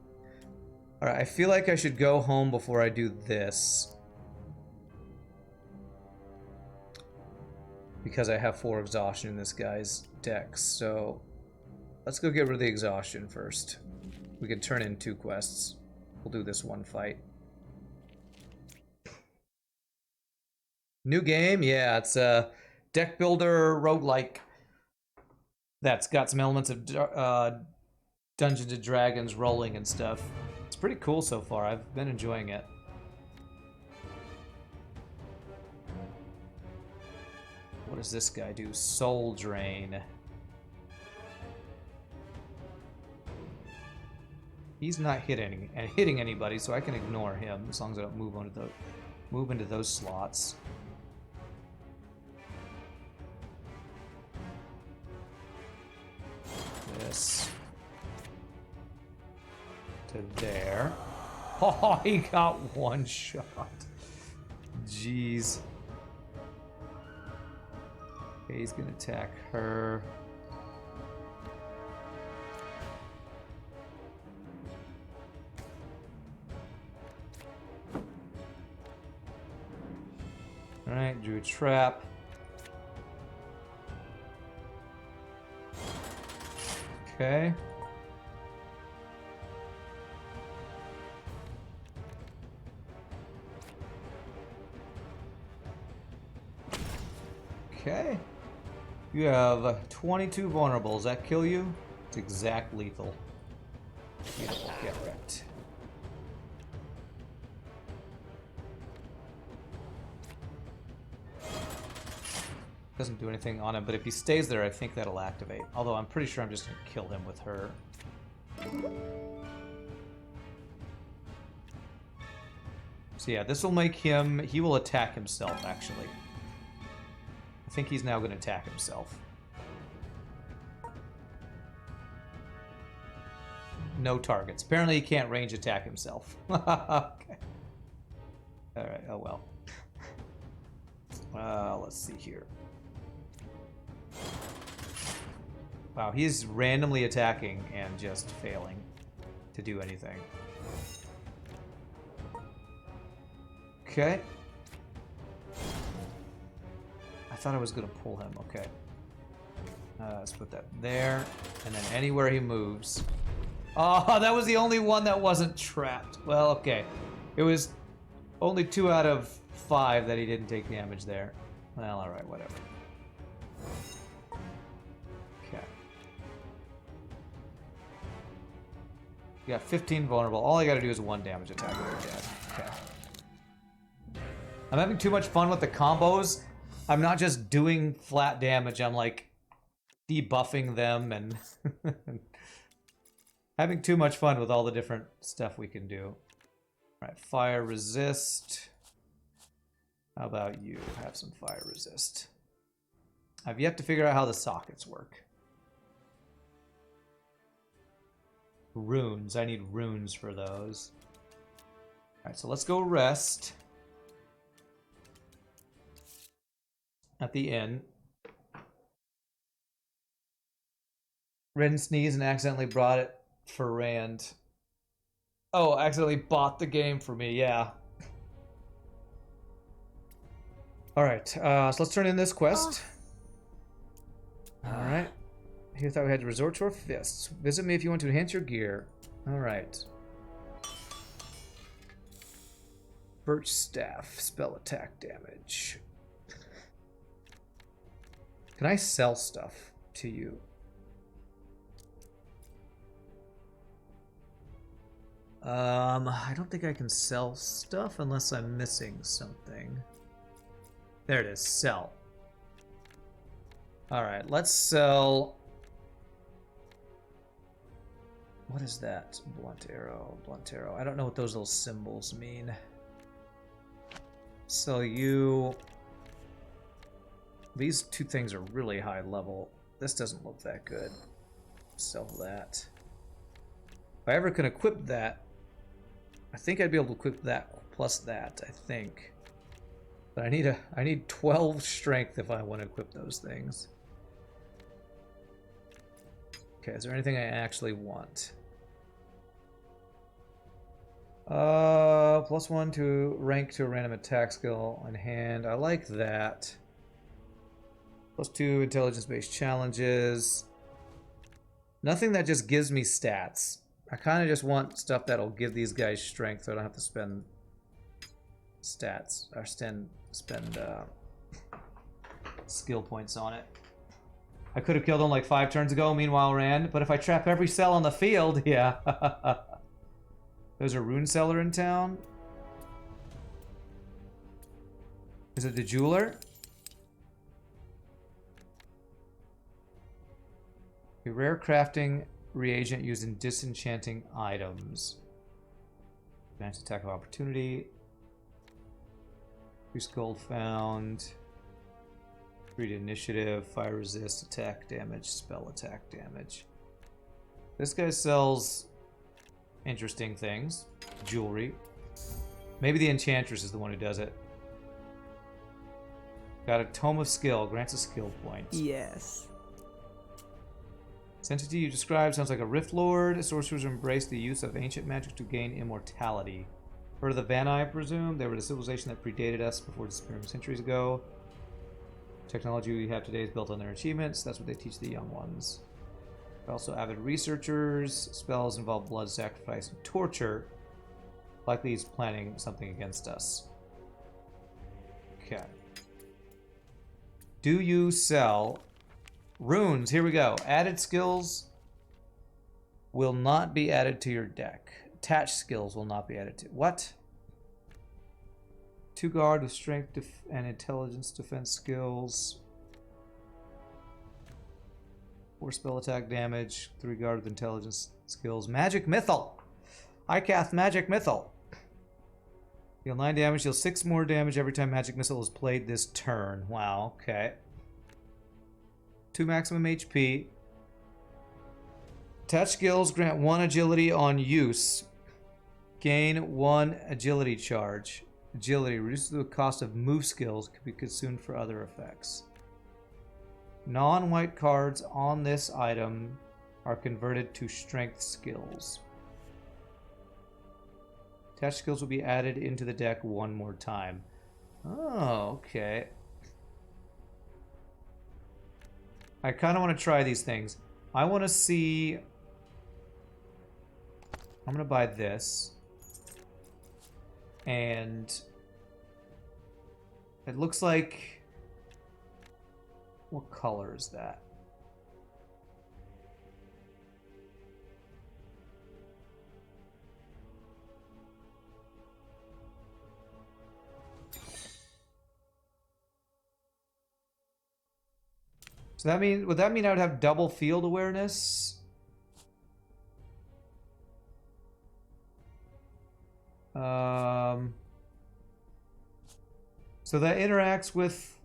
Alright, I feel like I should go home before I do this. Because I have 4 exhaustion in this guy's dex, so... Let's go get rid of the exhaustion first. We can turn in 2 quests. We'll do this one fight. New game? Yeah, it's a deck builder roguelike that's got some elements of Dungeons and Dragons rolling and stuff. It's pretty cool so far. I've been enjoying it. What does this guy do? Soul Drain. He's not hitting anybody, so I can ignore him as long as I don't move into those slots. This to there. Oh, he got 1 shot. Jeez. Okay, he's gonna attack her. Alright, drew a trap. Okay. Okay. You have 22 vulnerables. Does that kill you? It's exact lethal. Beautiful. Get wrecked. Doesn't do anything on him, but if he stays there, I think that'll activate. Although I'm pretty sure I'm just gonna kill him with her. So yeah, this will make him... He will attack himself, actually. I think he's now gonna attack himself. No targets. Apparently he can't range attack himself. Okay. Alright, oh well. Let's see here. Wow, he's randomly attacking and just failing to do anything. Okay. I thought I was going to pull him. Okay. Let's put that there. And then anywhere he moves. Oh, that was the only one that wasn't trapped. Well, okay. It was only 2 out of 5 that he didn't take damage there. Well, alright, whatever. Okay. You got 15 vulnerable. All I gotta do is 1 damage attack and they're dead. Okay. I'm having too much fun with the combos. I'm not just doing flat damage, I'm like debuffing them and having too much fun with all the different stuff we can do. Alright, fire resist. How about you have some fire resist? I've yet to figure out how the sockets work. Runes. I need runes for those. Alright, so let's go rest at the inn. Ren sneezed and accidentally brought it for Rand. Oh, accidentally bought the game for me, yeah. Alright, so let's turn in this quest. Alright. Here thought we had to resort to our fists. Visit me if you want to enhance your gear. Alright. Birch staff, spell attack damage. Can I sell stuff to you? I don't think I can sell stuff unless I'm missing something. There it is, sell. Alright, let's sell... What is that? Blunt arrow, blunt arrow. I don't know what those little symbols mean. Sell you... These two things are really high level. This doesn't look that good. Sell that. If I ever can equip that, I think I'd be able to equip that plus that, I think. But I need 12 strength if I want to equip those things. Okay, is there anything I actually want? +1 to rank to a random attack skill on hand. I like that. +2 intelligence-based challenges. Nothing that just gives me stats. I kind of just want stuff that'll give these guys strength so I don't have to spend stats or spend skill points on it. I could have killed him like 5 turns ago, meanwhile ran, but if I trap every cell on the field, yeah. There's a rune seller in town. Is it the jeweler? A rare crafting reagent used in disenchanting items. Advanced attack of opportunity. Increased gold found. Read initiative, fire resist, attack damage, spell attack damage. This guy sells interesting things. Jewelry. Maybe the enchantress is the one who does it. Got a tome of skill, grants a skill point. Yes. This entity you described sounds like a Rift Lord. Sorcerers embrace the use of ancient magic to gain immortality. Heard of the Vanai, I presume? They were the civilization that predated us before disappearing centuries ago. Technology we have today is built on their achievements. That's what they teach the young ones. They're also avid researchers. Spells involve blood, sacrifice, and torture. Likely he's planning something against us. Okay. Do you sell runes? Here we go. Added skills will not be added to your deck. Attached skills will not be added to... What? 2 guard with strength and intelligence defense skills. 4 spell attack damage. 3 guard with intelligence skills. Magic Missile! I cast Magic Missile. Deal 9 damage. Deal 6 more damage every time Magic Missile is played this turn. Wow, okay. 2 maximum HP. Attached skills grant 1 agility on use. Gain 1 agility charge. Agility reduces the cost of move skills, can be consumed for other effects. Non-white cards on this item are converted to strength skills. Attached skills will be added into the deck 1 more time. Oh, okay. I kind of want to try these things. I want to see... I'm going to buy this. And it looks like... What color is that? So that mean, would that mean I would have double field awareness? So that interacts with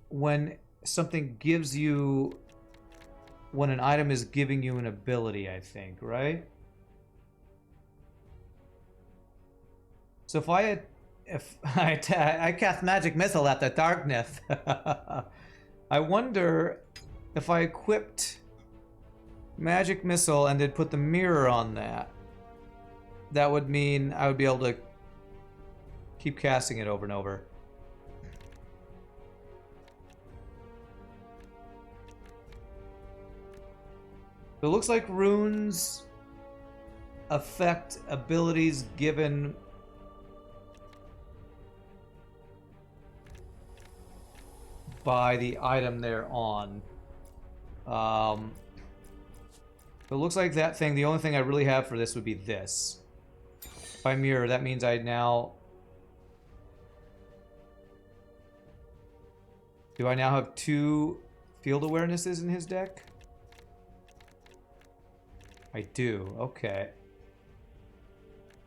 when something gives you, when an item is giving you an ability, I think, right? So if I cast Magic Missile at the darkness, I wonder if I equipped Magic Missile and did put the mirror on that. That would mean I would be able to keep casting it over and over. So it looks like runes affect abilities given buy the item they're on. It looks like that thing, the only thing I really have for this would be this. If I mirror, that means I now... Do I now have 2 field awarenesses in his deck? I do, okay.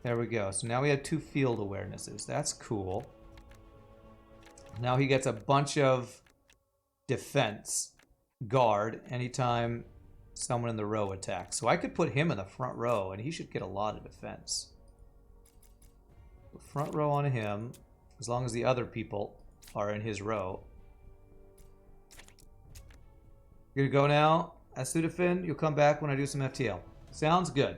There we go. So now we have 2 field awarenesses. That's cool. Now he gets a bunch of defense, guard, anytime someone in the row attacks. So I could put him in the front row, and he should get a lot of defense. Front row on him, as long as the other people are in his row. You're gonna go now? As Sudafin, you'll come back when I do some FTL. Sounds good.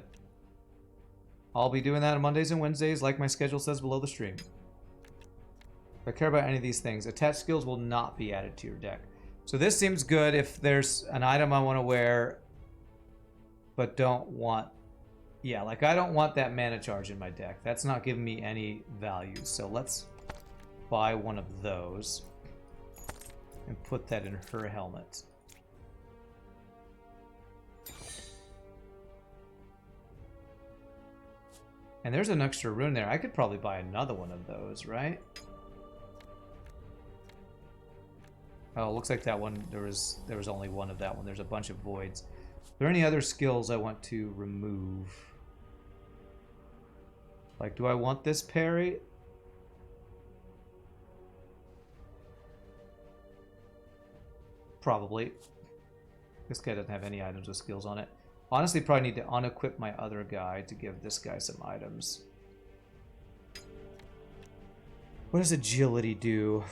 I'll be doing that on Mondays and Wednesdays, like my schedule says below the stream. If I care about any of these things, attached skills will not be added to your deck. So this seems good if there's an item I want to wear, but don't want... Yeah, like I don't want that mana charge in my deck. That's not giving me any value. So let's buy one of those and put that in her helmet. And there's an extra rune there. I could probably buy another one of those, right? Oh, looks like that one, there was only one of that one. There's a bunch of voids. Are there any other skills I want to remove? Like, do I want this parry? Probably. This guy doesn't have any items with skills on it. Honestly, probably need to unequip my other guy to give this guy some items. What does agility do?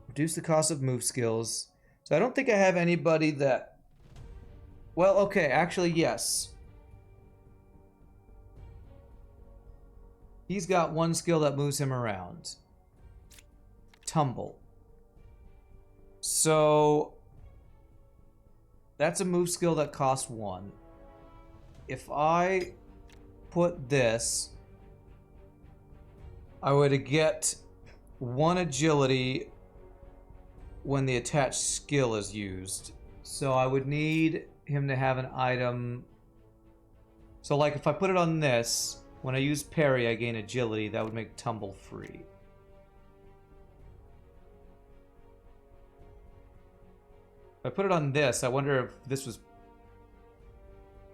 Reduce the cost of move skills. So I don't think I have anybody that... Well, okay, actually, yes. He's got one skill that moves him around. Tumble. So... That's a move skill that costs 1. If I put this, I would get 1 agility when the attached skill is used. So I would need him to have an item. So like if I put it on this, when I use parry, I gain agility. That would make tumble free. If I put it on this, I wonder if this was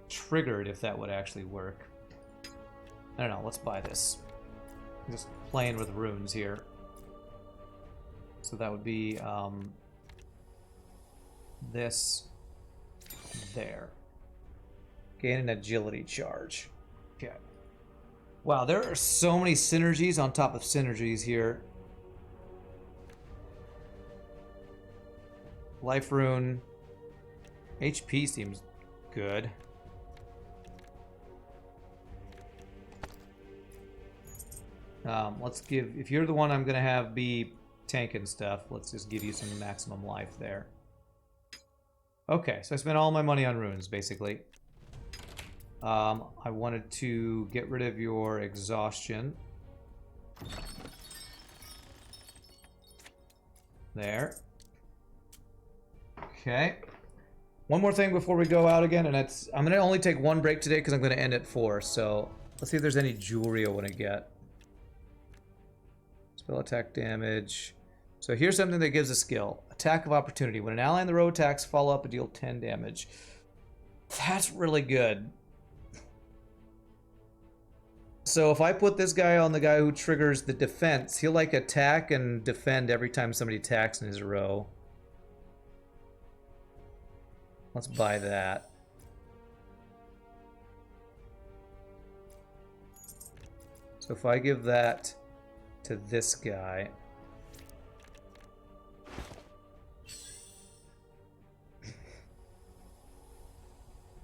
triggered, if that would actually work. I don't know, let's buy this. I'm just playing with runes here. So that would be this there. Gain an agility charge. Okay. Wow, there are so many synergies on top of synergies here. Life rune. HP seems good. Let's give... If you're the one I'm going to have be tanking stuff, let's just give you some maximum life there. Okay, so I spent all my money on runes, basically. I wanted to get rid of your exhaustion. There. Okay. One more thing before we go out again, and it's... I'm going to only take 1 break today because I'm going to end at 4, so... Let's see if there's any jewelry I want to get. Spell attack damage. So here's something that gives a skill. Attack of opportunity. When an ally in the row attacks, follow up and deal 10 damage. That's really good. So if I put this guy on the guy who triggers the defense, he'll like attack and defend every time somebody attacks in his row. Let's buy that. So if I give that to this guy...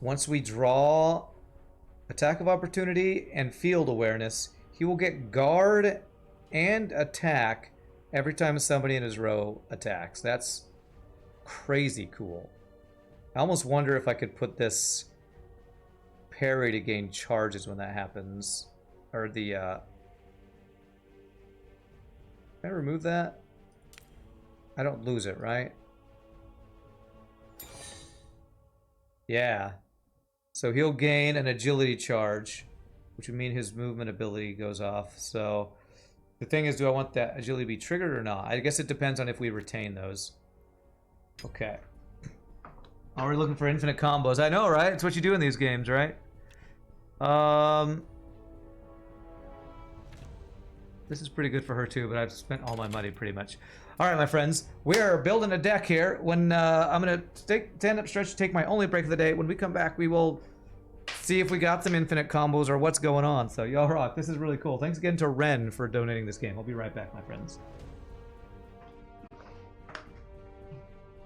Once we draw attack of opportunity and field awareness, he will get guard and attack every time somebody in his row attacks. That's crazy cool. I almost wonder if I could put this parry to gain charges when that happens. Or the, Can I remove that? I don't lose it, right? Yeah. So he'll gain an agility charge, which would mean his movement ability goes off. So the thing is, do I want that agility to be triggered or not? I guess it depends on if we retain those. Okay. Already looking for infinite combos. I know, right? It's what you do in these games, right? This is pretty good for her too, but I've spent all my money pretty much. All right, my friends, we are building a deck here. When I'm gonna stand up, stretch, take my only break of the day. When we come back, we will see if we got some infinite combos or what's going on. So y'all rock. This is really cool. Thanks again to Ren for donating this game. I'll be right back, my friends.